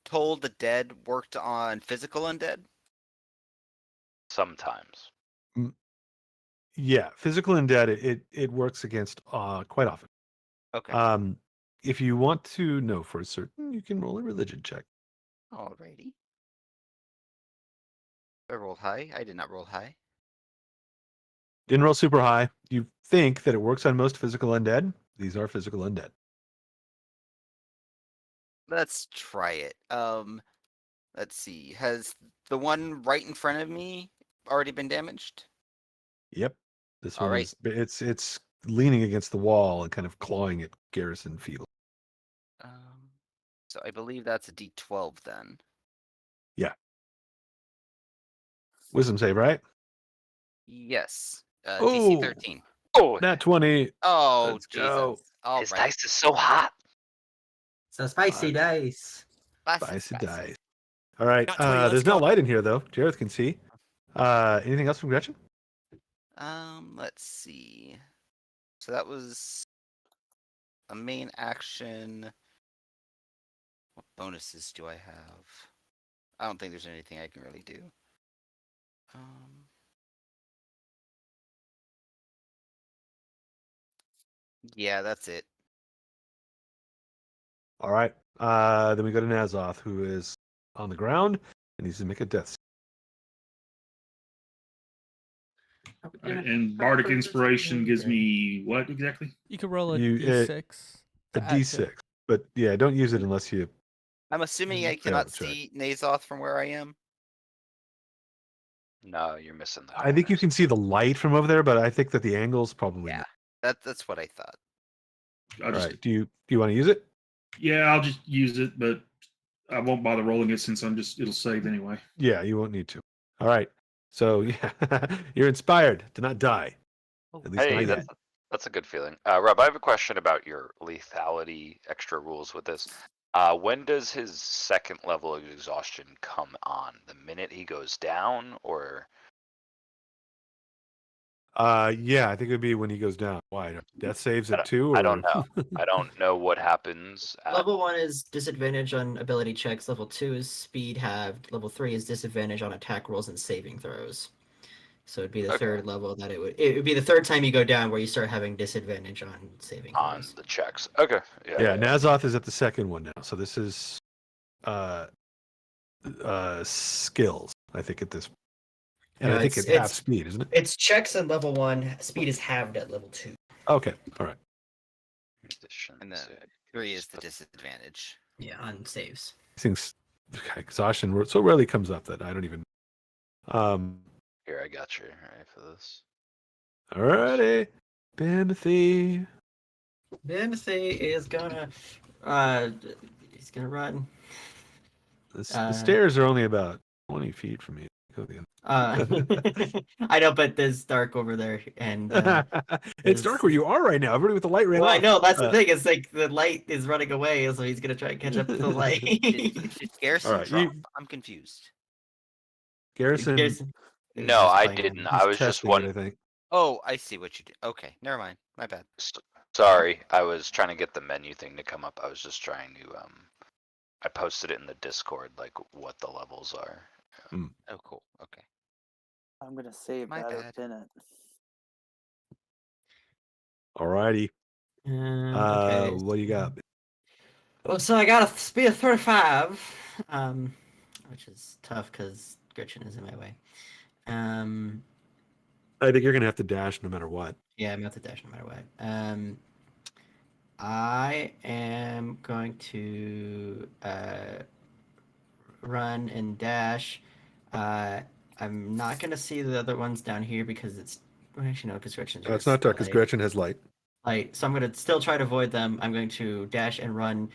told the dead worked on physical undead? Sometimes. Yeah, physical undead, it works against quite often. Okay. If you want to know for certain, you can roll a religion check. Alrighty. I rolled high. I did not roll high. Didn't roll super high. You think that it works on most physical undead. These are physical undead. Let's try it. Let's see. Has the one right in front of me already been damaged? Yep. This All one right. is it's leaning against the wall and kind of clawing at Garrison Field. So I believe that's a D12 then. Yeah. Wisdom save, right? Yes. Oh, DC 13. Oh, nat 20. Oh, Let's Jesus. go. All his right. dice is so hot. So spicy dice. Spicy dice. All right. Nat 20, let's There's no go. light in here though. Jareth can see. Anything else from Gretchen? Let's see. So that was a main action. What bonuses do I have? I don't think there's anything I can really do. Yeah, that's it. All right. Then we go to Nazoth, who is on the ground and needs to make a death. And Bardic Inspiration gives me what exactly? You could roll a You- d6. A to add to it. D6. But yeah, don't use it unless you. I'm assuming I Fail cannot check. see Nazoth from where I am. No, you're missing the I think you corners. can see the light from over there, but I think that the angle's probably Yeah. not. That's what I thought. I'll All just, right. Do you want to use it? yeah, I'll just use it, but I won't bother rolling it since it'll save anyway. Yeah, you won't need to. All right. So yeah, you're inspired to not die. At least Hey, not yet. that's a good feeling. Rob, I have a question about your lethality extra rules with this. When does his second level of exhaustion come on? The minute he goes down, or Yeah, I think it'd be when he goes down. Why? Death saves at 2? I Or... don't know. I don't know what happens. Level 1 is disadvantage on ability checks. Level 2 is speed halved. Level 3 is disadvantage on attack rolls and saving throws. So it'd be the Okay. third level that it would be the third time you go down where you start having disadvantage on saving On throws. the checks. Okay. Yeah, Nazoth is at the second one now. So this is skills, I think, at this. And No, I think it's half speed, isn't it? It's checks at level 1. Speed is halved at level 2. Okay. All right. And then 3 is the disadvantage. Yeah, on saves. Things exhaustion so rarely comes up that I don't even. Here, I got you. All right for this. Alrighty, Bimothy. Bimothy is gonna he's gonna run. The stairs are only about 20 feet from me. Go the I know, but there's dark over there, and it's dark where you are right now. Everybody with the light ran well, off. I know that's the thing. It's like the light is running away, so he's gonna try and catch up to the light. Did Garrison All right, drop? I'm confused. Garrison. No, I didn't. I was just one. one. I think. Oh, I see what you did. Okay, never mind. My bad. Sorry, I was trying to get the menu thing to come up. I was just trying to. I posted it in the Discord, like what the levels are. Oh, cool. Okay. I'm gonna save My that bad. or pin it. Alrighty. Okay. What do you got? Well, so I got a speed of 35, which is tough because Gretchen is in my way. I think you're gonna have to dash no matter what. Yeah, I'm gonna have to dash no matter what. I am going to run and dash. I'm not gonna see the other ones down here because it's actually no, because Gretchen's. It's not dark because Gretchen has light. Light, so I'm gonna still try to avoid them. I'm going to dash and run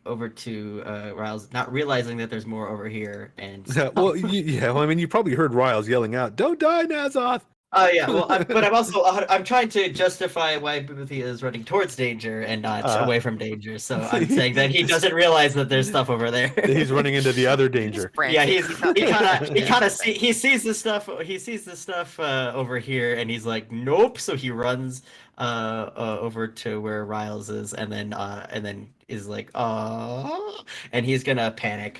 over to Riles, not realizing that there's more over here. And Well, I mean, you probably heard Riles yelling out, "Don't die, Nazoth!" Yeah. Well, but I'm also I'm trying to justify why Boothia is running towards danger and not away from danger. So I'm saying that he doesn't realize that there's stuff over there. He's running into the other danger. Yeah, he kind of see. he sees the stuff over here, and he's like, nope. So he runs over to where Riles is, and then is like, oh, and he's gonna panic.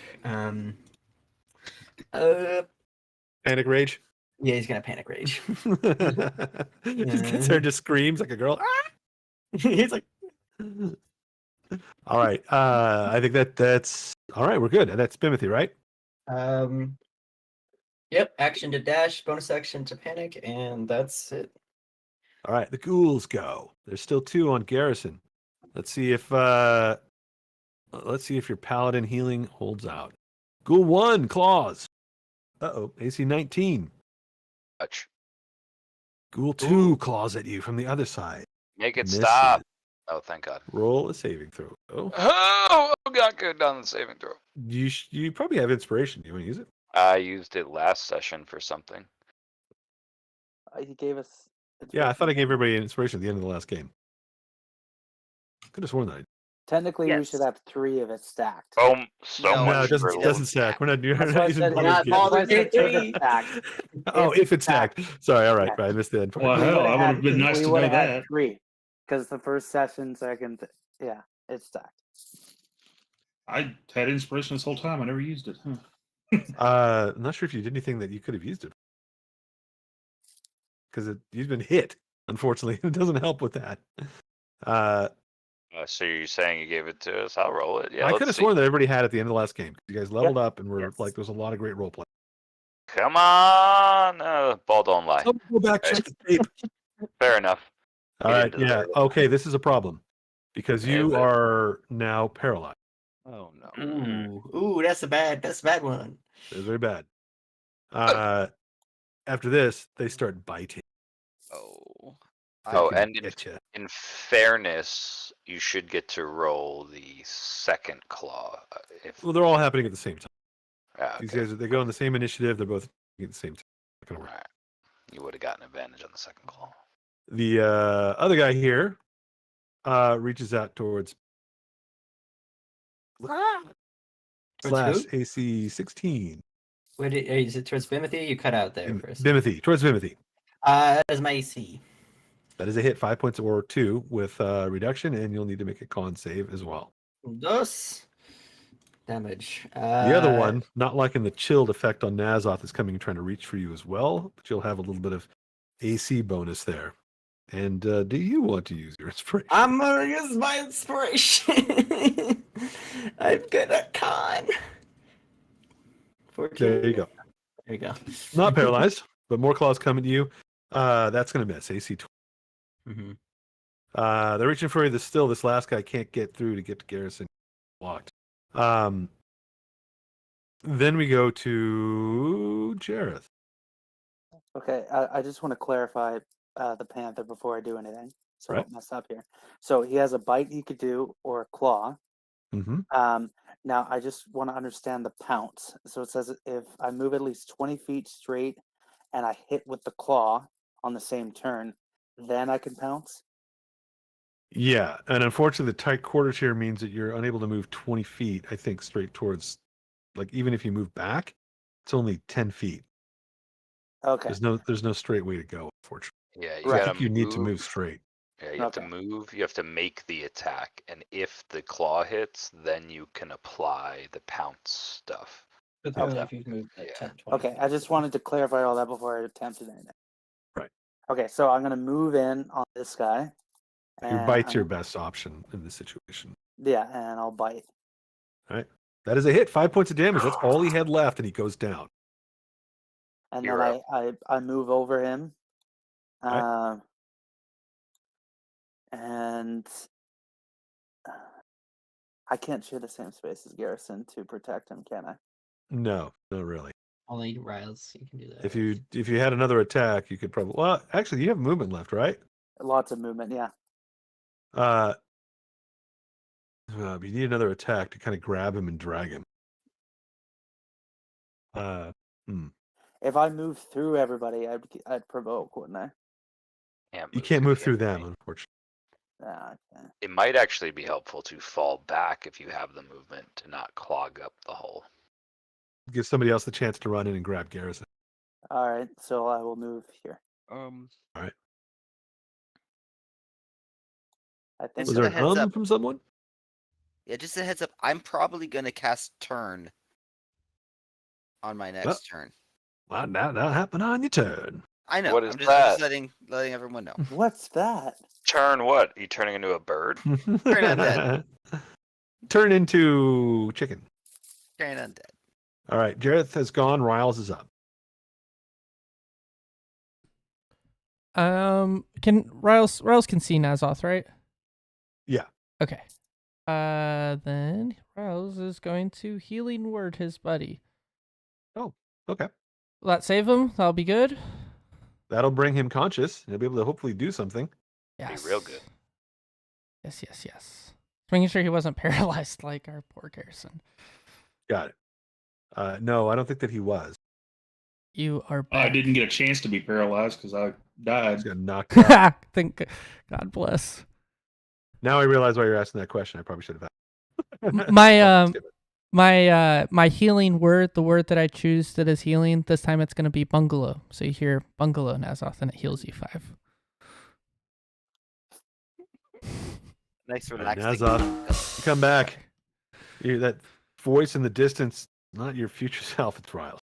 Panic rage. Yeah, he's gonna panic rage. Just gets there and just screams like a girl. He's like, all right. I think that's all right. We're good. That's Bimothy, right? Yep. Action to dash, bonus action to panic, and that's it. All right. The ghouls go. There's still 2 on Garrison. Let's see if your paladin healing holds out. Ghoul 1, claws. Uh-oh, AC 19. Touch. Ghoul 2 claws at you from the other side. Make it Misses. stop. Oh, thank God. Roll a saving throw. Oh God, go down the saving throw. You probably have inspiration. Do you want to use it? I used it last session for something. He gave us. Yeah, I thought I gave everybody an inspiration at the end of the last game. Could have sworn that. Technically, we Yes. should have 3 of it stacked. Oh, so No, much. No, it for doesn't stack. We're not doing That's why I using said bonus not games. all the Bonus things stacked. Oh, if it's stacked. Sorry, all right, Yeah. I missed the end. Well, hell, I would have been nice we to know would have had that. 3, because the first session, second, yeah, it's stacked. I had inspiration this whole time. I never used it. I'm not sure if you did anything that you could have used it. Because you've been hit, unfortunately. It doesn't help with that. So you're saying you gave it to us? I'll roll it. Yeah, I let's could have see. sworn that everybody had at the end of the last game. You guys leveled up and were Yes. like, there was a lot of great role play. Come on. Ball don't lie. Oh, go back, check the tape. Fair enough. All You right, didn't yeah. deserve it. Okay, this is a problem. Because you Is it? are now paralyzed. Oh no. ooh, that's a bad one. It's very bad. After this, they start biting. Oh. Oh, They and get you. in fairness, you should get to roll the second claw. If Well, they're all happening at the same time. yeah, These okay. guys, they go on the same initiative. They're both at the same time. Not gonna work. Alright. You would have gotten advantage on the second claw. The other guy here reaches out towards slash who? AC 16. Wait, is it towards Bimothy? You cut out there for a second. Bimothy, towards Bimothy. That is my AC. That is a hit, 5 points or 2 with reduction, and you'll need to make a con save as well. Dos damage. The other one, not liking the chilled effect on Nazoth, is coming and trying to reach for you as well, but you'll have a little bit of AC bonus there. And do you want to use your inspiration? I'm gonna use my inspiration. I'm good at con. 14. There you go. There you go. Not paralyzed, but more claws coming to you. That's going to miss. AC 20. Mm-hmm. They're reaching for you. This last guy can't get through to get to Garrison. Blocked. Then we go to Jareth. Okay, I just want to clarify the Panther before I do anything, so I Right. don't mess up here. So he has a bite he could do, or a claw. Mm-hmm. Now I just want to understand the pounce. So it says if I move at least 20 feet straight and I hit with the claw on the same turn, then I can pounce. Yeah, and unfortunately, the tight quarters here means that you're unable to move 20 feet, I think, straight towards, like, even if you move back, it's only 10 feet. Okay. There's no straight way to go, unfortunately. Yeah, you Right. I gotta think you need to move straight. Yeah, you have to Okay. move. You have to make the attack, and if the claw hits, then you can apply the pounce stuff. But Okay. only if you've moved like Yeah. 10, 20 Okay, feet. I just wanted to clarify all that before I attempted anything. Right. Okay, so I'm gonna move in on this guy. Your and bite's your I'm- best option in this situation. Yeah, and I'll bite. That is a hit. 5 points of damage. That's all he had left, and he goes down. And You're then I move over him. Right. And I can't share the same space as Garrison to protect him, can I? No, not really. Only Riles, you can do that. If you had another attack, you could probably. Well, actually, you have movement left, right? Lots of movement, yeah. You need another attack to kind of grab him and drag him. If I move through everybody, I'd provoke, wouldn't I? You can't move the through enemy. them, unfortunately. Ah, okay. It might actually be helpful to fall back if you have the movement to not clog up the hole. Give somebody else the chance to run in and grab Garrison. All right, so I will move here. All right. I think Just Was there a an heads up. from someone? Yeah, just a heads up. I'm probably gonna cast turn on my next turn. Well, that'll happen on your turn. I know. What is I'm just that? letting everyone know. What's that? Turn what? Are you turning into a bird? undead. Turn into chicken. Turn undead. All right, Jareth has gone. Riles is up. Can Riles can see Nazoth, right? Yeah. Okay. Then Riles is going to healing word his buddy. Oh, okay. Will that save him? That'll be good. That'll bring him conscious. He'll be able to hopefully do something. Yes. Be real good. Yes. Making sure he wasn't paralyzed like our poor Garrison. Got it. No, I don't think that he was. You are I back. didn't get a chance to be paralyzed because I died. He's got knocked out. Thank God bless. Now I realize why you're asking that question. I probably should have asked. My healing word, the word that I choose that is healing, this time it's going to be bungalow. So you hear bungalow Nazoth and it heals you 5. Nice All right, relaxing. Nazoth, you come back. You hear that voice in the distance, not your future self, it's Riles.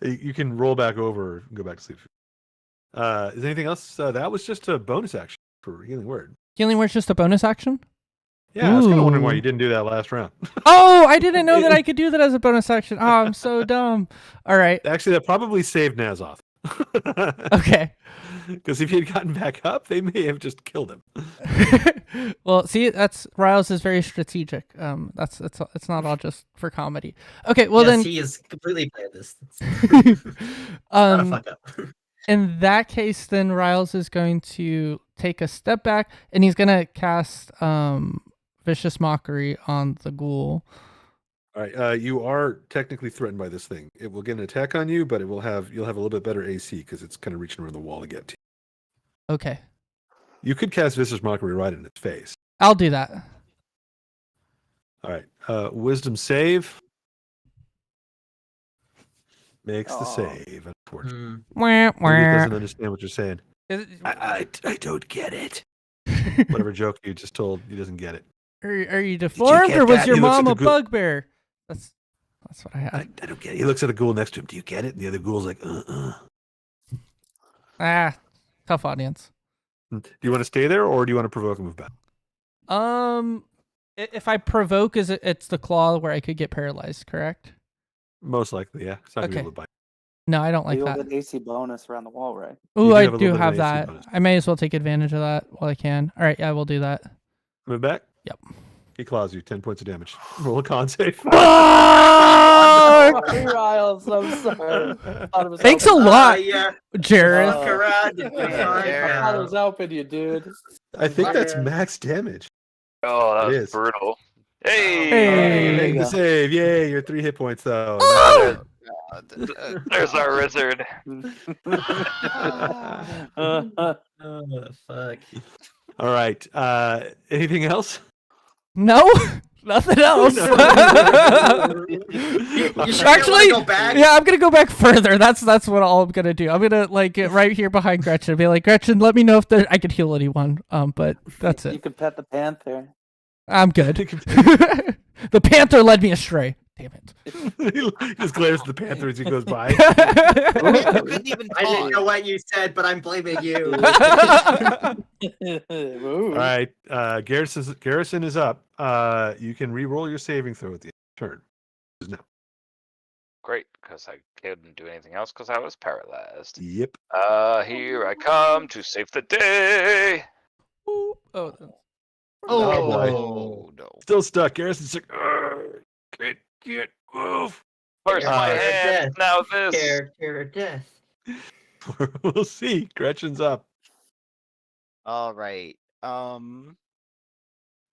You can roll back over and go back to sleep. Is there anything else? That was just a bonus action for Healing Word. Healing word's just a bonus action? Yeah, I was kind of wondering why Ooh. you didn't do that last round. Oh, I didn't know that I could do that as a bonus action. Oh, I'm so dumb. All right. Actually, that probably saved Nazoth. Okay. Because if he had gotten back up, they may have just killed him. Well, see, that's Riles is very strategic. It's not all just for comedy. Okay, well yes, then he is completely planned this. Not a fuck up. in that case, then Riles is going to take a step back and he's gonna cast Vicious Mockery on the ghoul. All right, you are technically threatened by this thing. It will get an attack on you, but you'll have a little bit better AC because it's kind of reaching around the wall to get to you. Okay. You could cast Vicious Mockery right in its face. I'll do that. All right, Wisdom save. Makes the Aw. save, unfortunately. Wah, Maybe it wah. doesn't understand what you're saying. I don't get it. Whatever joke you just told, he doesn't get it. Are you deformed get or was that? your He looks at mom the a ghoul. bugbear? That's what I had. I don't get it. He looks at a ghoul next to him. Do you get it? And the other ghoul's like, Tough audience. Do you want to stay there or do you want to provoke and move back? If I provoke, it's the claw where I could get paralyzed, correct? Most likely, yeah. It's not gonna be Okay. able to bite. No, I don't like You'll that. get AC bonus around the wall, right? Ooh, do I have a do little bit have of an AC that. bonus. I may as well take advantage of that while I can. All right, yeah, we'll do that. Move back? Yep. He claws you, 10 points of damage. Roll a con save. Riles, I'm sorry. Thanks a lot, Yeah. Jared. Fuck around. You Yeah, find Jared. I thought it out. was helping you, dude. I think that's Yeah. max damage. Oh, that It was is. brutal. Hey! Hey. There Make you the go. save. Yay, you're 3 hit points though. There's our wizard. Oh, fuck. All right. Anything else? No, nothing else. You sure Actually, you wanna go back? yeah, I'm gonna go back further. That's what all I'm gonna do. I'm gonna get right here behind Gretchen. Be like, Gretchen, let me know if I could heal anyone. But that's You it. can pet the panther. I'm good. The panther led me astray. Damn it. He just glares at the panther as he goes by. I couldn't even I didn't know talk. what you said, but I'm blaming you. All right. Garrison is up. You can re-roll your saving throw at the turn. No. Great, because I couldn't do anything else because I was paralyzed. Yep. Here I come to save the day. Ooh, oh, Oh, boy. Oh, no. Still stuck. Garrison's like, "Argh, can't move. First my Character hand, death. now this. Character death. We'll see. Gretchen's up. All right. So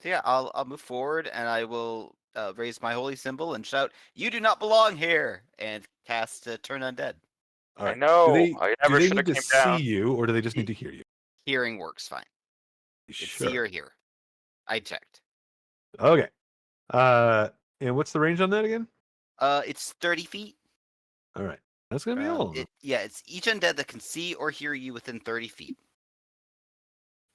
yeah, I'll move forward and I will raise my holy symbol and shout, "You do not belong here!" and cast Turn Undead. All I right. know. Do I do never they should need have to came see down. you, or do they just need to hear you? Hearing works fine. It's see Sure. or hear. I checked. Okay. And what's the range on that again? It's 30 feet. All right. That's gonna be all. It's each undead that can see or hear you within 30 feet.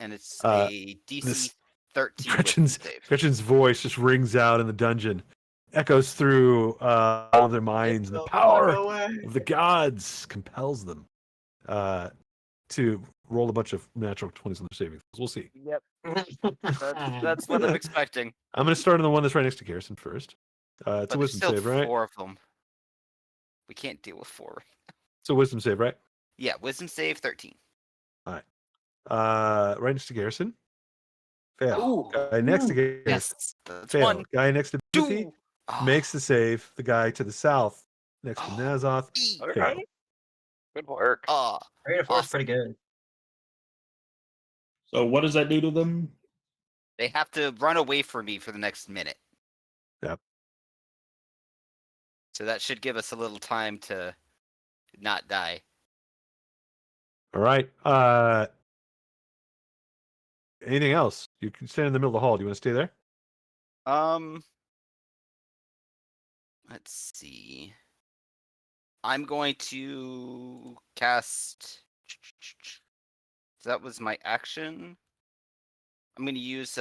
And it's Uh, a DC this- 13 wisdom save. Gretchen's voice just rings out in the dungeon, echoes through all of their minds, and the power of the gods compels them to roll a bunch of natural 20s on their savings. We'll see. Yep. That's what I'm expecting. I'm going to start on the one that's right next to Garrison first. It's But a there's wisdom still save, right? 4 of them. We can't deal with 4. It's a wisdom save, right? Yeah, wisdom save 13. Right next to Garrison. Fail. Ooh. Guy next to Garrison. Yes, that's Fail. 1. Guy next to Timothy 2. makes the save. The guy to the south next to Oh. Nazoth. Okay. Fail. Good work. Oh, 3 to 4 is Awesome. pretty good. So what does that do to them? they have to run away from me for the next minute. Yep. So that should give us a little time to not die. All right. Anything else? You can stand in the middle of the hall. Do you want to stay there? Let's see. I'm going to cast. So that was my action. I'm going to use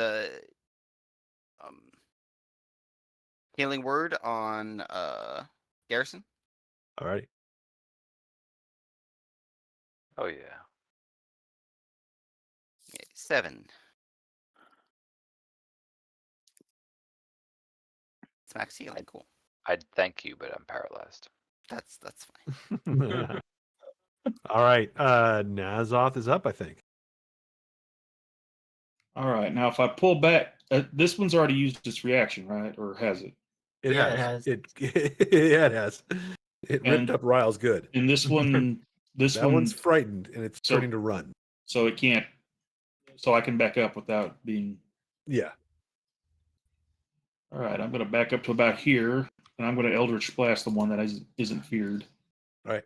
healing word on Garrison. All right. Oh yeah. Okay, 7. It's max healing. Cool. I'd thank you, but I'm paralyzed. That's fine. All right. Nazoth is up, I think. All right. Now, if I pull back, this one's already used its reaction, right? Or has it? It Yeah, it has. has. Yeah, it has. It ripped And- up Ryle's good. And this one, That one's frightened and it's So- turning to run. so it can't. So I can back up without being. Yeah. All right. I'm going to back up to about here, and I'm going to Eldritch Blast the one that isn't feared. All right.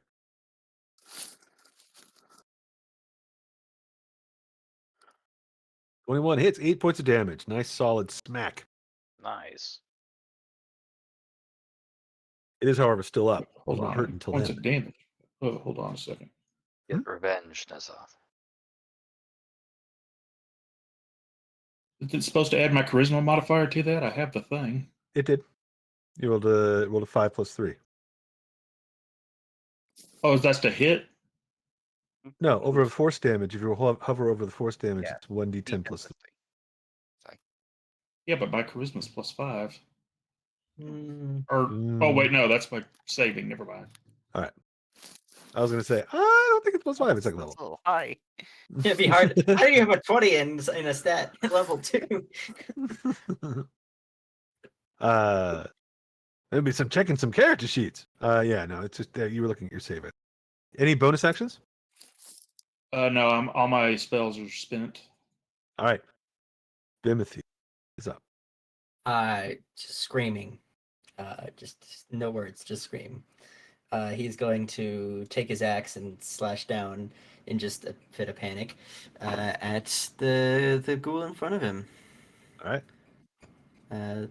$21 hits, 8 points of damage. Nice solid smack. Nice. It is, however, still up. Hold It was on. not hurt until Points then. of damage. Oh, hold on a second. Get revenge, Nazoth. Is it supposed to add my charisma modifier to that? I have the thing. It did. You rolled a 5 plus 3. Oh, that's to hit? No, over a force damage. If you hover over the force damage, Yeah. it's 1d10 plus 3. Yeah, but my charisma's plus 5. Mm, Or oh wait, no, that's my saving. Never mind. I was going to say, I don't think it's plus 5 at second That's level. a little high. it'd be hard. How do you have a 20 in a stat level 2? Maybe checking some character sheets. Yeah, no, it's just you were looking at your save it. Any bonus actions? No, all my spells are spent. All right. Bimothy is up. Just screaming. Just no words, just scream. He's going to take his axe and slash down in just a fit of panic at the ghoul in front of him. All right.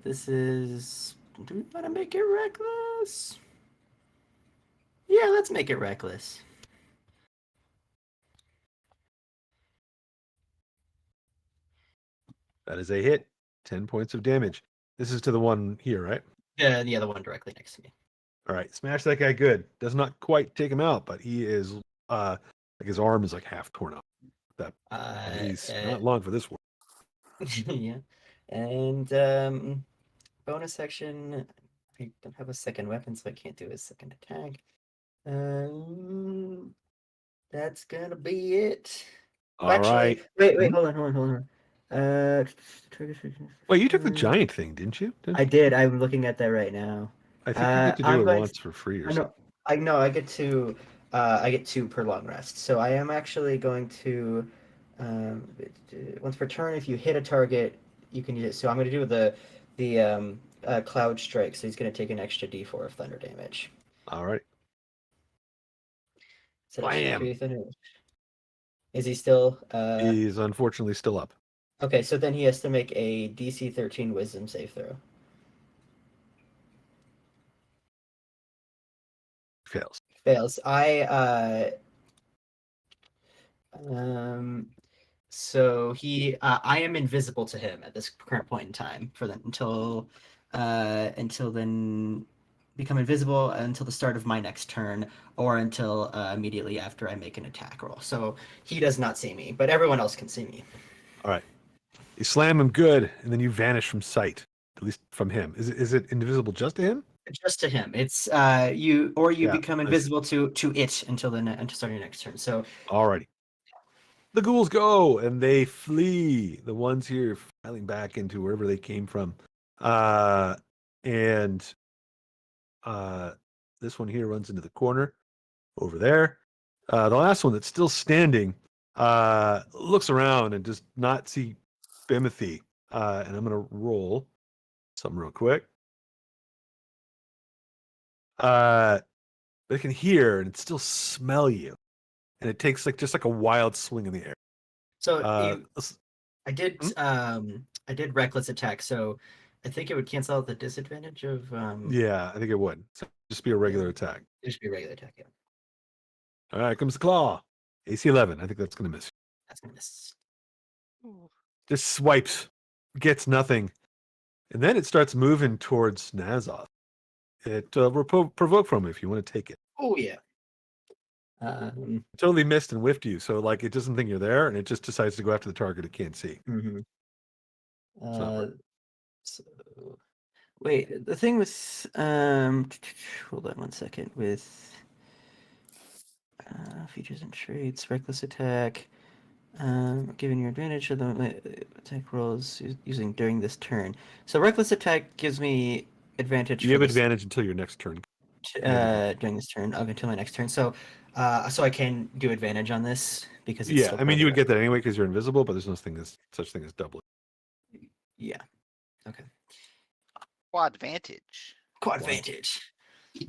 This is. Do we want to make it reckless? Yeah, let's make it reckless. That is a hit. 10 points of damage. This is to the one here, right? Yeah, the other one directly next to me. All right. Smash that guy good. Does not quite take him out, but he is like his arm is like half torn up. He's not long for this one. Yeah. And bonus action. I don't have a second weapon, so I can't do a second attack. That's gonna be it. All Actually, right. Wait, hold on. Wait, you took the giant thing, didn't you? I did. I'm looking at that right now. I think you get to I'm do it going once for free or I something. know. I get two. I get 2 per long rest. So I am actually going to. Once per turn, if you hit a target, you can use it. So I'm going to do the Cloud Strike, so he's going to take an extra D4 of thunder damage. All right. So Blam. 3 thunder damage. Is he still? He's unfortunately still up. Okay, so then he has to make a DC 13 Wisdom save throw. Fails. Fails. So I am invisible to him at this current point in time until then become invisible until the start of my next turn, or until immediately after I make an attack roll. So he does not see me, but everyone else can see me. All right. You slam him good, and then you vanish from sight. At least from him. Is it invisible just to him? Just to him. It's you become invisible to it until starting your next turn. So alrighty. The ghouls go and they flee. The ones here filing back into wherever they came from. And this one here runs into the corner over there. The last one that's still standing looks around and does not see Bimothy. And I'm going to roll something real quick. But it can hear and it still smell you. And it takes just like a wild swing in the air. So I did reckless attack, so I think it would cancel out the disadvantage of yeah, I think it would. So just be a regular attack. It should be a regular attack, yeah. All right, comes the claw. AC 11. I think that's gonna miss. That's gonna miss. Just swipes, gets nothing. And then it starts moving towards Nazoth. It provoke from him if you want to take it. Oh yeah. Totally missed and whiffed you, so like it doesn't think you're there, and it just decides to go after the target it can't see. Mm-hmm. So, wait, the thing with hold on one second. With features and traits, reckless attack, giving you advantage of the attack rolls using during this turn. So reckless attack gives me advantage. You have advantage until your next turn. During this turn, up until my next turn. So I can do advantage on this because it's I mean you would get that anyway because you're invisible, but there's no such thing as doubling. Yeah. Okay. Quadvantage.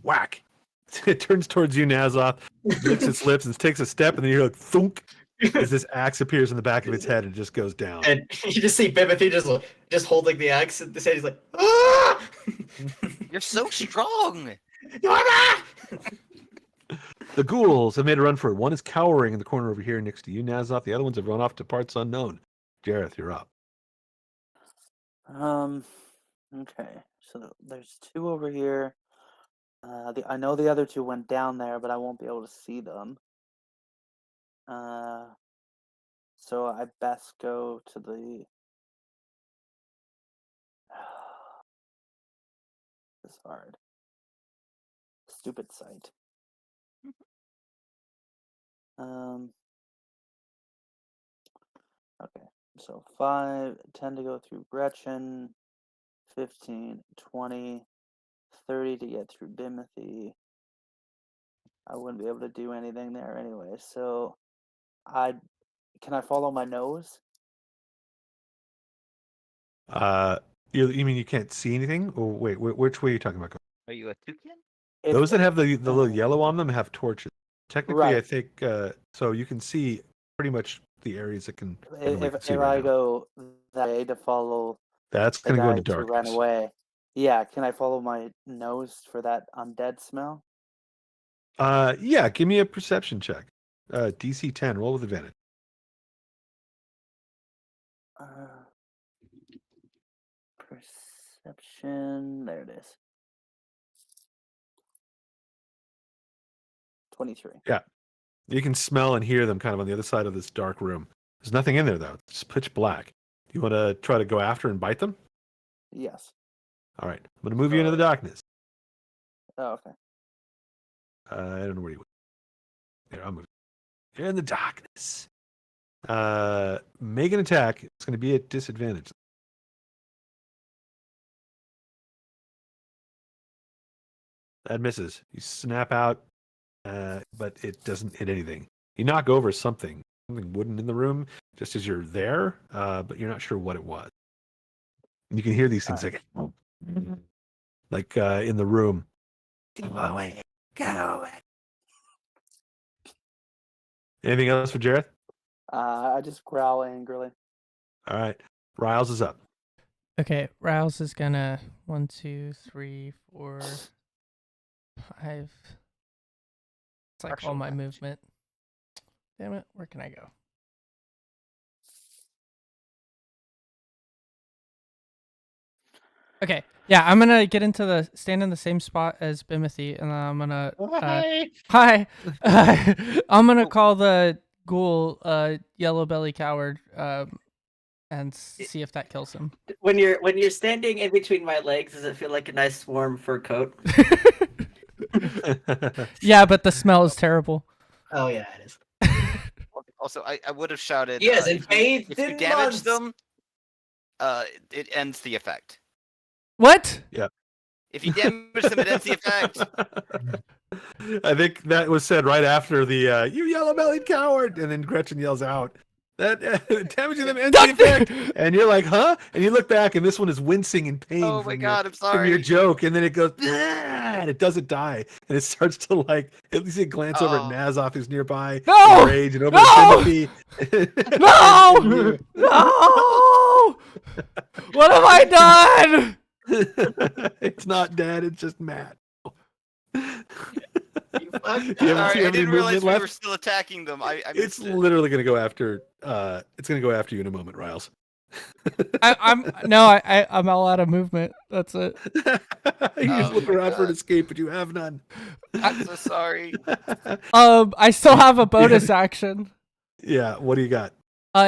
Whack. It turns towards you, Nazoth, licks its lips and takes a step, and then you're like thunk as this axe appears in the back of its head and just goes down. And you just see Bimothy just holding the axe at the head. He's like, ah! You're so strong. The ghouls have made a run for it. One is cowering in the corner over here next to you, Nazoth. The other ones have run off to parts unknown. Jareth, you're up. Okay. So there's two over here. I know the other two went down there, but I won't be able to see them. So I best go to the. It's hard. Stupid site. Okay. So 5, 10 to go through Gretchen, 15, 20, 30 to get through Bimothy. I wouldn't be able to do anything there anyway. So can I follow my nose? You mean you can't see anything? Or wait, which way are you talking about? Are you a toucan? Those that have the little yellow on them have torches. Technically, Right. I think so. You can see pretty much the areas that can. If I go that way to follow, that's the going to go guy into who ran darkness. away. Yeah, can I follow my nose for that undead smell? Yeah. Give me a perception check. DC 10. Roll with advantage. Perception. There it is. 23. Yeah. You can smell and hear them kind of on the other side of this dark room. There's nothing in there though. It's pitch black. Do you want to try to go after and bite them? Yes. All right. I'm going to move you into the darkness. Oh, okay. I don't know where you went. Here, I'll move. You're in the darkness. Make an attack. It's going to be at disadvantage. That misses. You snap out, but it doesn't hit anything. You knock over something wooden in the room, just as you're there, but you're not sure what it was. And you can hear these things like like in the room. Go away. Go away. Anything else for Jareth? I just growl angrily. All right. Riles is up. Okay, Rouse is gonna 1, 2, 3, 4, 5. It's like all my movement. Damn it, where can I go? Okay, yeah, I'm gonna get into the stand in the same spot as Bimothy, and I'm gonna hi. I'm gonna call the ghoul yellow belly coward and see if that kills him. When you're standing in between my legs, does it feel like a nice warm fur coat? Yeah, but the smell is terrible. Oh yeah, it is. Also, I would have shouted. Yes, if you damage them, it ends the effect. What? If you damage them, it ends the effect. I think that was said right after the "you yellow-bellied coward," and then Gretchen yells out, "That damaging them ends the effect." And you're like, "Huh?" And you look back, and this one is wincing in pain. Oh my god, I'm From your sorry. joke, and then it goes, and it doesn't die, and it starts to like at least you glance over at Oh. Nazoth who's nearby, No! in rage, and over No! at Timothy. No! No! What have I done? It's not dead. It's just mad. You fucked Do you up. have Sorry, I any didn't realize movement we left? were still attacking them. I It's missed it. literally going to go after. It's going to go after you in a moment, Riles. I'm all out of movement. That's it. You just Oh look my around for an God. escape, but you have none. I'm so sorry. I still have a bonus action. Yeah. What do you got?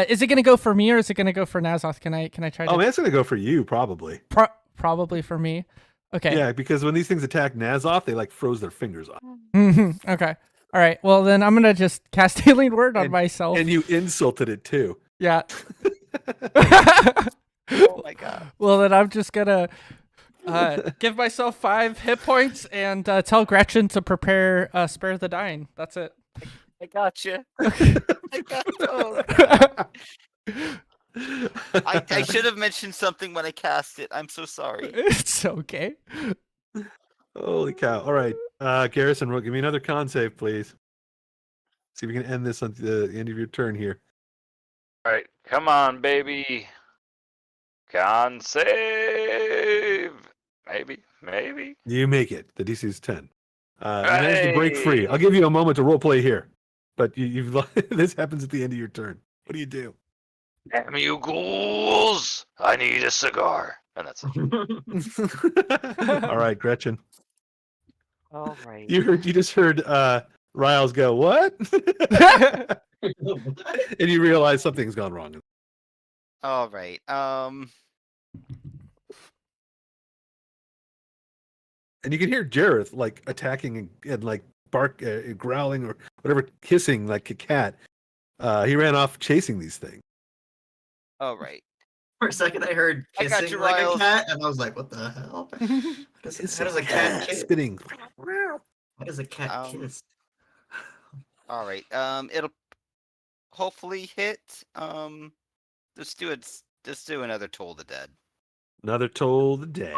Is it gonna go for me or is it gonna go for Nazoth? Can I try to? Oh man, it's going to go for you probably. Probably for me. Okay. Yeah, because when these things attack Nazoth, they like froze their fingers off, Okay. All right. Well, then I'm gonna just cast Healing Word on And- myself. and you insulted it too. Yeah. Oh my god. Well, then I'm just gonna give myself 5 hit points and tell Gretchen to prepare Spare the Dying. That's it. I gotcha. I got I should have mentioned something when I cast it. I'm so sorry. It's okay. Holy cow! All right, Garrison, give me another con save, please. See if we can end this on the end of your turn here. All right, come on, baby. Con save. Maybe. You make it. The DC is 10. You managed to break free. I'll give you a moment to roleplay here, but you've this happens at the end of your turn. What do you do? Damn you ghouls! I need a cigar. And that's it. All right, Gretchen. All right. You just heard Riles go, "What?" And you realize something's gone wrong. All right. And you can hear Jareth like attacking and like bark, growling or whatever, hissing like a cat. He ran off chasing these things. All right. For a second, I heard I got kissing you, like Riles. a cat, and I was like, "What the hell? How does a cat kiss? spitting? How does a cat kiss?" All right. It'll hopefully hit. Just do another Toll the Dead. Another Toll the Dead.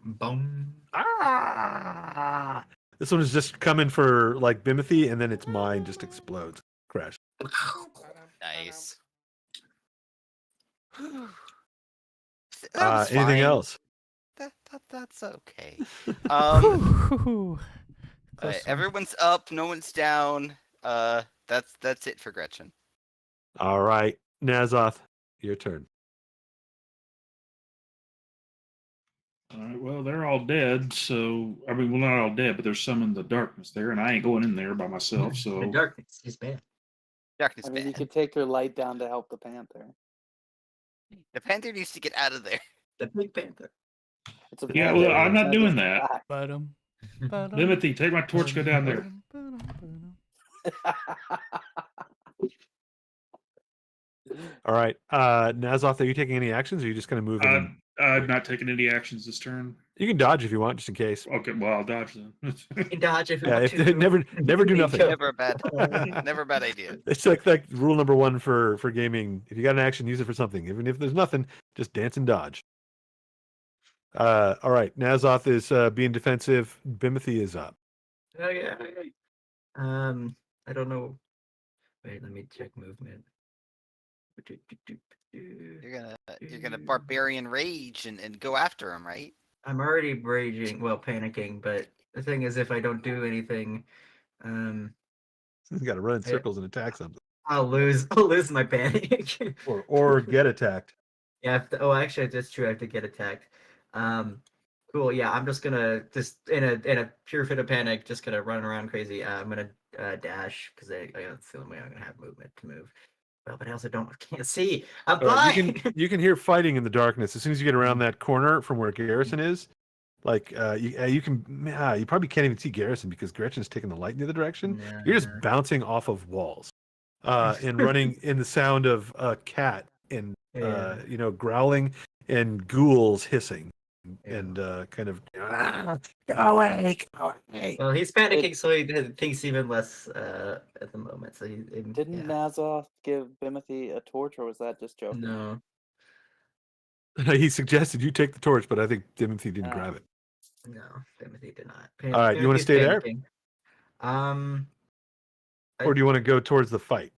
Boom. Ah! This one is just coming for like Bimothy, and then its mind just explodes. Crash. Nice. That was Anything fine. else? That's okay. Whew. Alright, everyone's up, no one's down. That's it for Gretchen. All right, Nazoth, your turn. All right, well, they're all dead, so I mean, well, not all dead, but there's some in the darkness there, and I ain't going in there by myself. The So darkness is bad. Darkness I mean, you bad. could take your light down to help the panther. The Panther needs to get out of there. The Big Panther. It's a yeah, panther, well, I'm it's not just doing a that. fact. Timothy, take my torch, go down there. All right, Nazoth, are you taking any actions, or are you just going to move in? I'm not taking any actions this turn. You can dodge if you want, just in case. Okay, well, I'll dodge then. You can dodge if you Yeah, want if, to. never do nothing. Never a bad idea. It's like rule number 1 for gaming. If you got an action, use it for something. Even if there's nothing, just dance and dodge. All right. Nazoth is being defensive. Bimothy is up. Okay. I don't know. Wait, let me check movement. You're gonna barbarian rage and go after him, right? I'm already raging, well, panicking, but the thing is, if I don't do anything, He's got to run in I- circles and attack something, I'll lose my panic. or get attacked. Yeah. Oh, actually, that's true. I have to get attacked. Cool. Yeah, I'm just gonna in a pure fit of panic, just gonna run around crazy. I'm gonna dash because that's the only way I'm gonna have movement to move. Well, but I also can't see. I'm blind. You can hear fighting in the darkness as soon as you get around that corner from where Garrison is. Like you probably can't even see Garrison because Gretchen's taking the light in the other direction. You're just bouncing off of walls, and running in the sound of a cat and growling and ghouls hissing and kind of go away. Well, he's panicking, so he thinks even less at the moment. So Didn't Nazoth give Bimothy a torch, or was that just joking? No. He suggested you take the torch, but I think Timothy didn't grab it. No, Timothy did not. All right, you want to stay there? Or do you want to go towards the fight?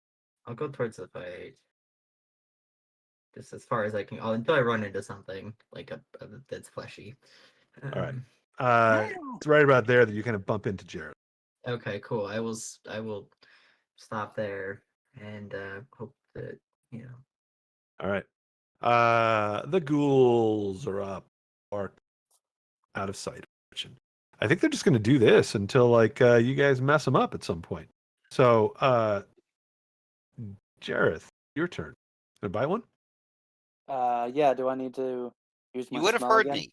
I'll go towards the fight. Just as far as I can, until I run into something like that's fleshy. All right. It's right about there that you kind of bump into Jared. Okay, cool. I will stop there and hope that All right. The ghouls are up, or out of sight. I think they're just going to do this until you guys mess them up at some point. So, Jareth, your turn. Gonna buy one? Yeah. Do I need to use my? You would have smell heard again? me.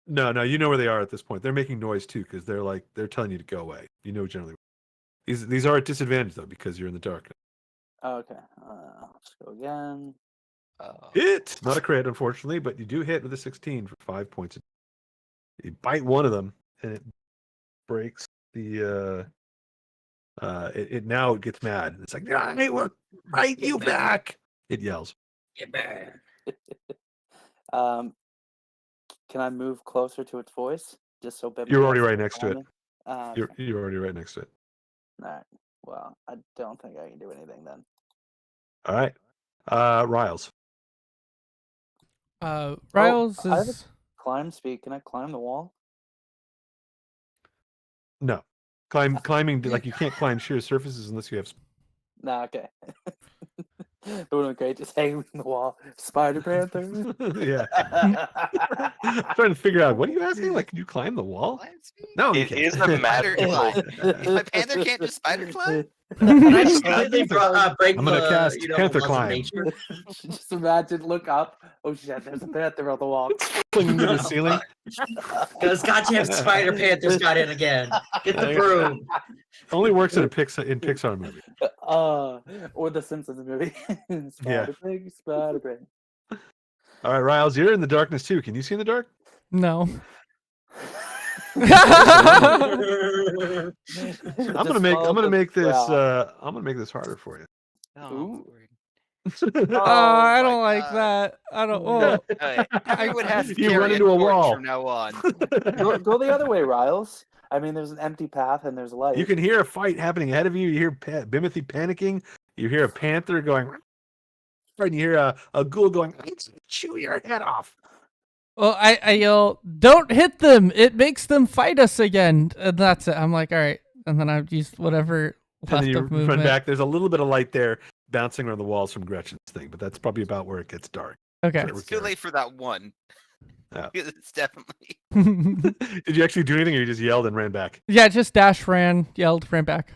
No, you know where they are at this point. They're making noise too because they're telling you to go away. You know generally. These are at disadvantage though because you're in the dark. Okay. Let's go again. Hit! Not a crit, unfortunately, but you do hit with a 16 for 5 points. You bite one of them, and it breaks the. It now gets mad. It's like, I will bite you back. It yells. Get back. Can I move closer to its voice, just so Bimothy You're already has right next to it. Okay. You're already right next to it. All right. Well, I don't think I can do anything then. All right. Riles. Riles I have a is. climb speed. Can I climb the wall? No. Climbing, like you can't climb sheer surfaces unless you have. Nah, okay. It would have been great just hanging on the wall. Spider Panther. Yeah. I'm trying to figure out, what are you asking? Like, can you climb the wall? No, you It can't. is a magical. If my panther can't just spider climb, Can I just completely break I'm gonna the cast Panther laws of Climb. nature? Just imagine, look up. Oh shit, there's a panther on the wall. Clinging to the ceiling. Because goddamn Spider Panther's got in again. Get the broom. Only works in Pixar movie. Or the Simpsons movie. Spider Pig, Spider Pig. All right, Riles, you're in the darkness too. Can you see in the dark? No. I'm gonna make this harder for you. Ooh. I my don't like God. that. I don't. Oh, Everyone has to You carry run into a torch wall. from now on. Go the other way, Riles. I mean, there's an empty path and there's light. You can hear a fight happening ahead of you. You hear Bimothy panicking. You hear a panther going, and you hear a ghoul going, chew your head off. well, I yell, "Don't hit them! It makes them fight us again." And that's it. I'm like, all right. And then I've used whatever And left then you of movement. run back. There's a little bit of light there bouncing around the walls from Gretchen's thing, but that's probably about where it gets dark. Okay. Sure. It's too late for that one. Yeah. It's definitely. Did you actually do anything, or you just yelled and ran back? Yeah, just dash, ran, yelled, ran back.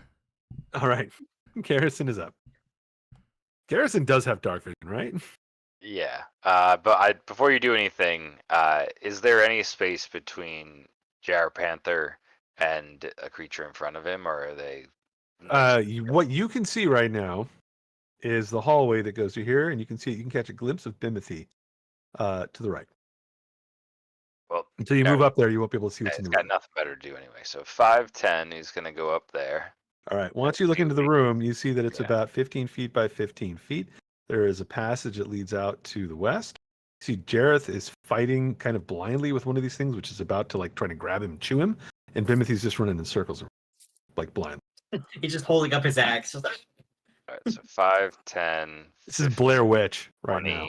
All right. Garrison is up. Garrison does have dark vision, right? Yeah. But before you do anything, is there any space between Jar Panther and a creature in front of him, or are they? What you can see right now is the hallway that goes to here, and you can catch a glimpse of Bimothy to the right. Well, Until you move up there, you won't be able to see what's in it's the got room. nothing better to do anyway. So 5'10", he's gonna go up there. All right. Once you look into the room, you see that it's Yeah. about 15 feet by 15 feet. There is a passage that leads out to the west. See, Jareth is fighting kind of blindly with one of these things, which is about to like try to grab him and chew him, and Bimothy's just running in circles, like blind. He's just holding up his axe. All right, so 5, 10. This is Blair Witch right 20, now.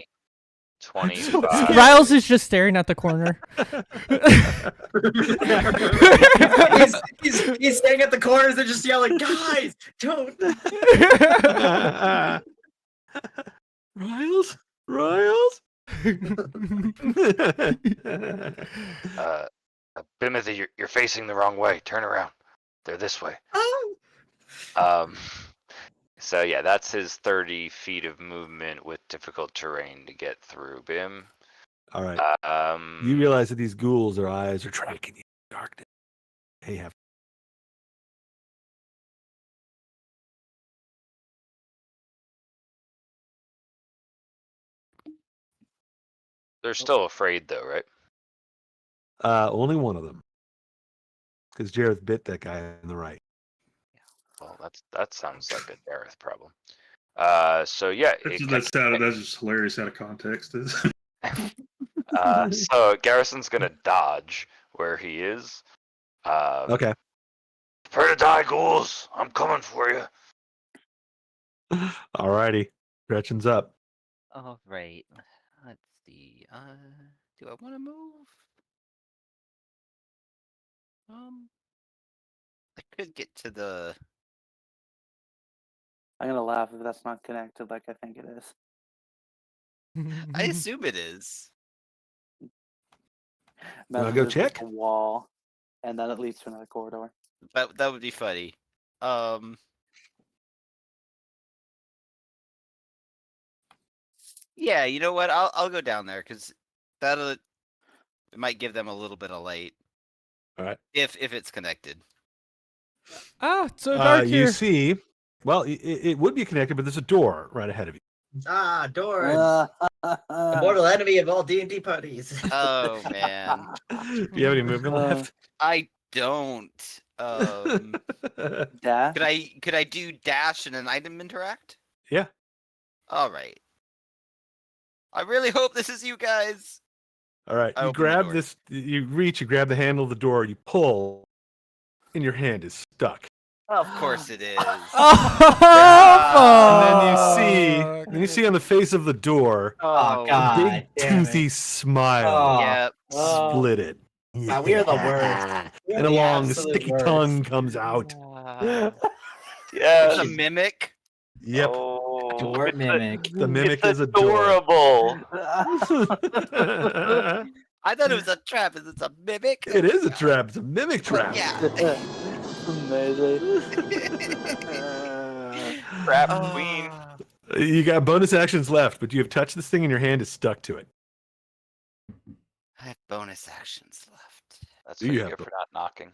25. Riles is just staring at the corner. he's staying at the corners and just yelling, "Guys, don't!" Riles? Bimothy, you're facing the wrong way. Turn around. They're this way. Oh. So yeah, that's his 30 feet of movement with difficult terrain to get through. Bim. All right. You realize that these ghouls, their eyes are tracking you in the darkness. They have. They're still afraid though, right? Only one of them. Because Jareth bit that guy on the right. Well, that sounds like a Dareth problem. So yeah, That's just hilarious out of context. so Garrison's gonna dodge where he is. Okay. Prepare to die, ghouls! I'm coming for you. Alrighty. Gretchen's up. All right. Let's see. Do I want to move? I could get to the. I'm gonna laugh if that's not connected like I think it is. I assume it is. Wanna Imagine go there's just check? a wall, and then it leads to another corridor. That would be funny. Yeah, you know what? I'll go down there because it might give them a little bit of light. All right. If it's connected. Ah, it's so dark You here. see, well, it would be connected, but there's a door right ahead of you. Doors. The mortal enemy of all D&D parties. Oh man, Do you have any movement left? I don't. Dash? Could I do dash and an item interact? Yeah. All right. I really hope this is you guys. All right. I You open the grab door. this. You reach. You grab the handle of the door. You pull, and your hand is stuck. Of course it is. Oh, And then you see on the face of the door Oh, a God. big damn toothy it. smile. Yep. Split it. Wow, we are the worst. We are And a the long absolute sticky worst. tongue comes out. It's a mimic. Yep. Door mimic. The mimic is adorable. I thought it was a trap. Is it a mimic? It is a trap. It's a mimic trap. Yeah. Amazing. Trap queen. You got bonus actions left, but you have touched this thing and your hand is stuck to it. I have bonus actions left. That's Do what you you have get for not knocking.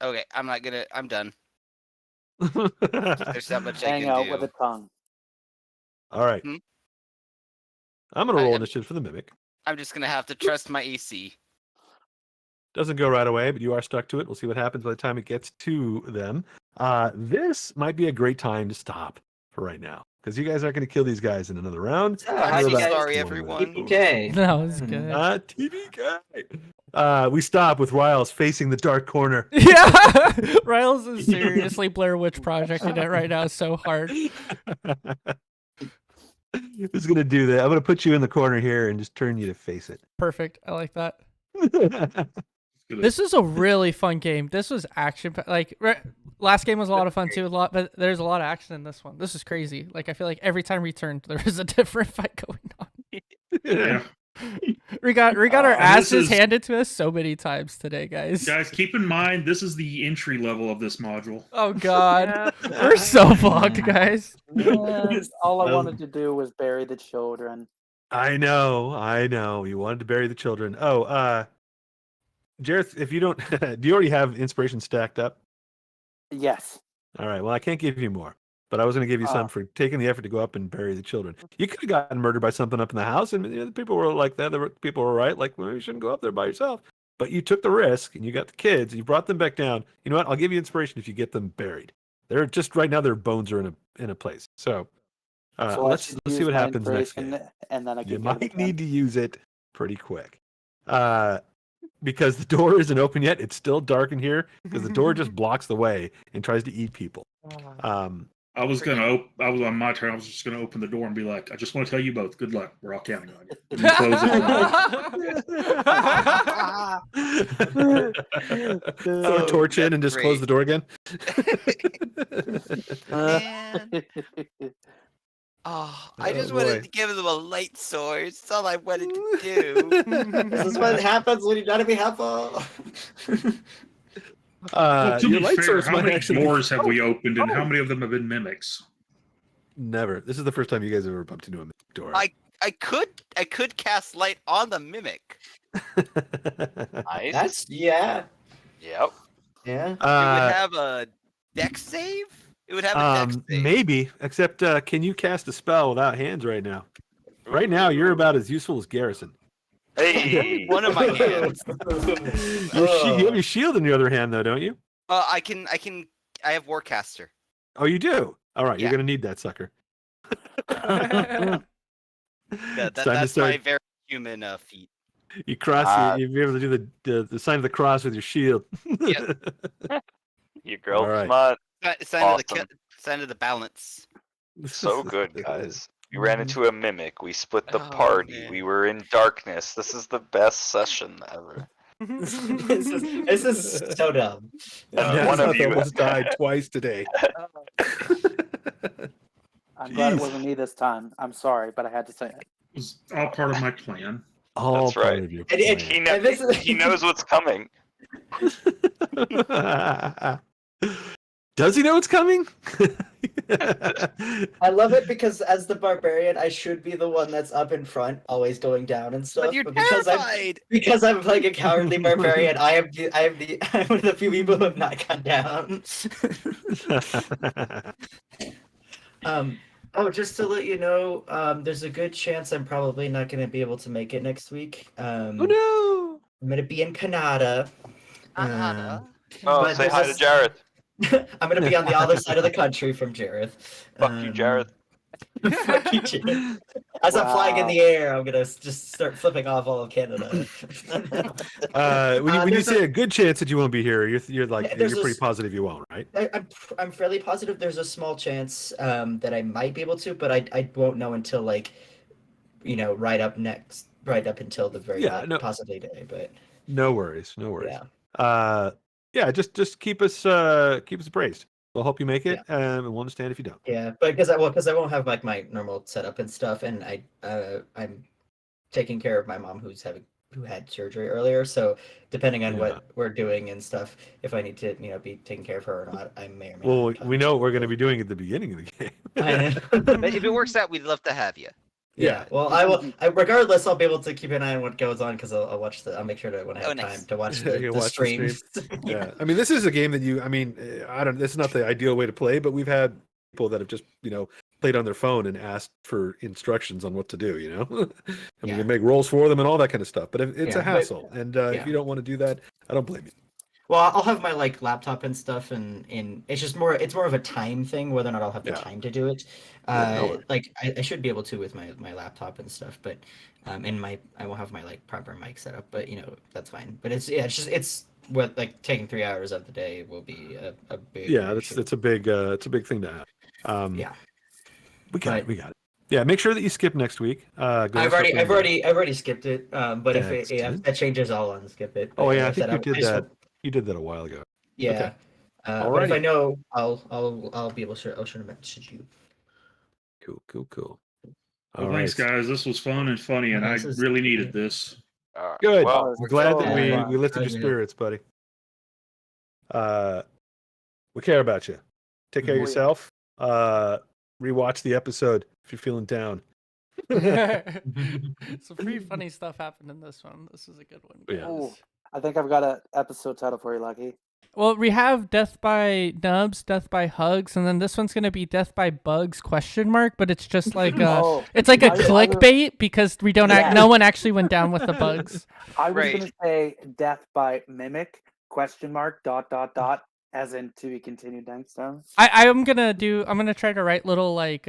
Okay, I'm done. There's not much I Hang can out do. with a tongue. All right. Hmm? I'm going to I roll am- initiative for the mimic. I'm just gonna have to trust my AC. Doesn't go right away, but you are stuck to it. We'll see what happens by the time it gets to them. This might be a great time to stop for right now, because you guys aren't going to kill these guys in another round. Oh, I'm how so do you guys sorry, do? everyone. Okay. that was good. TVK. We stop with Riles facing the dark corner. Yeah, Riles is seriously Blair Witch projecting it right now so hard. Who's going to do that? I'm going to put you in the corner here and just turn you to face it. Perfect. I like that. This is a really fun game. This was action. Last game was a lot of fun too. But there's a lot of action in this one. This is crazy. Like I feel like every time we turned, there was a different fight going on. Yeah. We got our this asses is- handed to us so many times today, guys. Guys, keep in mind this is the entry level of this module. Oh God, we're so fucked, guys. Yes, all I Well- wanted to do was bury the children. I know. You wanted to bury the children. Oh, Jareth, if you don't, do you already have inspiration stacked up? Yes. All right. Well, I can't give you more, but I was going to give you some for taking the effort to go up and bury the children. You could have gotten murdered by something up in the house, and the people were like that. People were right. Like, well, you shouldn't go up there by yourself. but you took the risk and you got the kids and you brought them back down. You know what? I'll give you inspiration if you get them buried. They're just right now. Their bones are in a place. So, So I let's should see use what my happens next inspiration, game. and then I You can might need to use it pretty quick, because the door isn't open yet. It's still dark in here because the door just blocks the way and tries to eat people. I was on my turn. I was just gonna open the door and be like, I just want to tell you both, good luck. We're all counting on you. And then close it. Throw a torch in and just close the door again. Man. Oh, I just wanted to give them a light sword. That's all I wanted to do. This is what happens when you gotta be helpful. Well, to your be light fair, source how might many actually doors have we opened, and how many of them have been mimics? Never. This is the first time you guys ever bumped into a door. I could cast light on the mimic. Nice. That's Yep. Yep. Yeah. It would have a dex save. It would have a dex save. Maybe, except can you cast a spell without hands right now? Right now, you're about as useful as Garrison. Hey. One of my hands. You have your shield in your other hand, though, don't you? I have Warcaster. Oh, you do. All right, Yeah. you're gonna need that sucker. Yeah, It's time to that's start. my very human feat. You cross. You'll be able to do the sign of the cross with your shield. Yeah. You girl, All right. come on. Sign of the balance. So good, guys. We ran into a mimic. We split the Oh, party. man. We were in darkness. This is the best session ever. This is so dumb. And one of you almost died twice today. I'm glad it Jeez. wasn't me this time. I'm sorry, but I had to say it. It was all part of my plan. All That's part right. of your And it- plan. He knows what's coming. Does he know it's coming? I love it because as the barbarian, I should be the one that's up in front, always going down and stuff. But you're because terrified. I'm playing a cowardly barbarian, I'm one of the few people who have not gone down. Oh, just to let you know, there's a good chance I'm probably not going to be able to make it next week. Oh no! I'm going to be in Canada. Oh, But say there's hi a to s- Jareth. I'm going to be on the other side of the country from Jareth. Fuck you, Jareth. Fuck you, Jareth. As I'm flying in the air, I'm going to just start flipping off all of Canada. When you there's say a good chance that you won't be here, you're like Yeah, there's you're pretty this- positive you won't, right? I'm fairly positive there's a small chance that I might be able to, but I won't know until right up until the very possibly day. But No worries, no worries. yeah, Just keep us appraised. We'll help you make it, and we'll understand if you don't. yeah, but because I won't have like my normal setup and stuff, and I'm taking care of my mom who had surgery earlier, so depending on what we're doing and stuff, if I need to be taking care of her or not, I may or may Well, not. we know what we're going to be doing at the beginning of the game. But if it works out, we'd love to have you. Yeah, well, regardless, I'll be able to keep an eye on what goes on because I'll watch I'll make sure that when I have time to watch You the watch the streams. Yeah, I mean, this is a game that this is not the ideal way to play, but we've had people that have just played on their phone and asked for instructions on what to do, and we can make rolls for them and all that kind of stuff. But it's a hassle, and if you don't want to do that, I don't blame you. Well, I'll have my laptop and stuff, and it's more of a time thing whether or not I'll have the time to do it. I should be able to with my laptop and stuff, but I won't have my proper mic set up, but that's fine. But it's what taking 3 hours of the day will be a big it's a big thing to have. We got it. Yeah, make sure that you skip next week. I've already skipped it. But if that changes, I'll unskip it. Oh But yeah, I like think said, you did that. You did that a while ago. Yeah. Okay. But if I know, I'll be able to. I'll sure to message you. Cool. Well, thanks, guys. This was fun and funny, and I really needed this. Good. Well, I'm glad that we lifted your spirits, buddy. We care about you. Take care of yourself. Rewatch the episode if you're feeling down. Some pretty funny stuff happened in this one. This is a good one. Yeah. Ooh, I think I've got an episode title for you, Lucky. Well, we have death by nubs, death by hugs, and then this one's gonna be death by bugs ? But it's just like Oh, it's like a I- I- clickbait because we don't Yeah. no one actually went down with the bugs. I was Right. gonna say death by mimic ? As in to be continued next time. I'm gonna try to write little like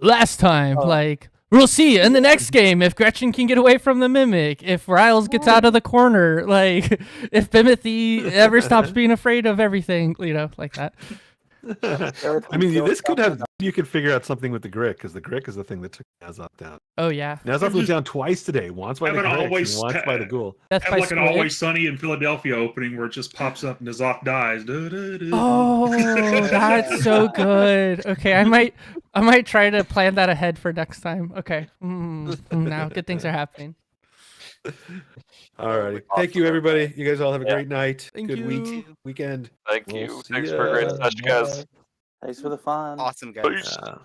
last time Oh. like we'll see in the next game if Gretchen can get away from the mimic, if Riles gets out of the corner, like if Bimothy ever stops being afraid of everything, like that. I mean, this could have. You could figure out something with the Grick, because the Grick is the thing that took Nazov down. Oh yeah. Nazov was down twice today. Once by the Have an Grick, always- and once by the Ghoul. Death Have by like an squid. Always Sunny in Philadelphia opening where it just pops up and Nazoth dies. Oh, that's so good. Okay, I might try to plan that ahead for next time. Okay. Now good things are happening. Alrighty. Thank you, everybody. You guys all have a great night. Thank Good you. weekend. Thank We'll you. see Thanks for a great ya. session, guys. Thanks for the fun. Awesome, guys. Uh,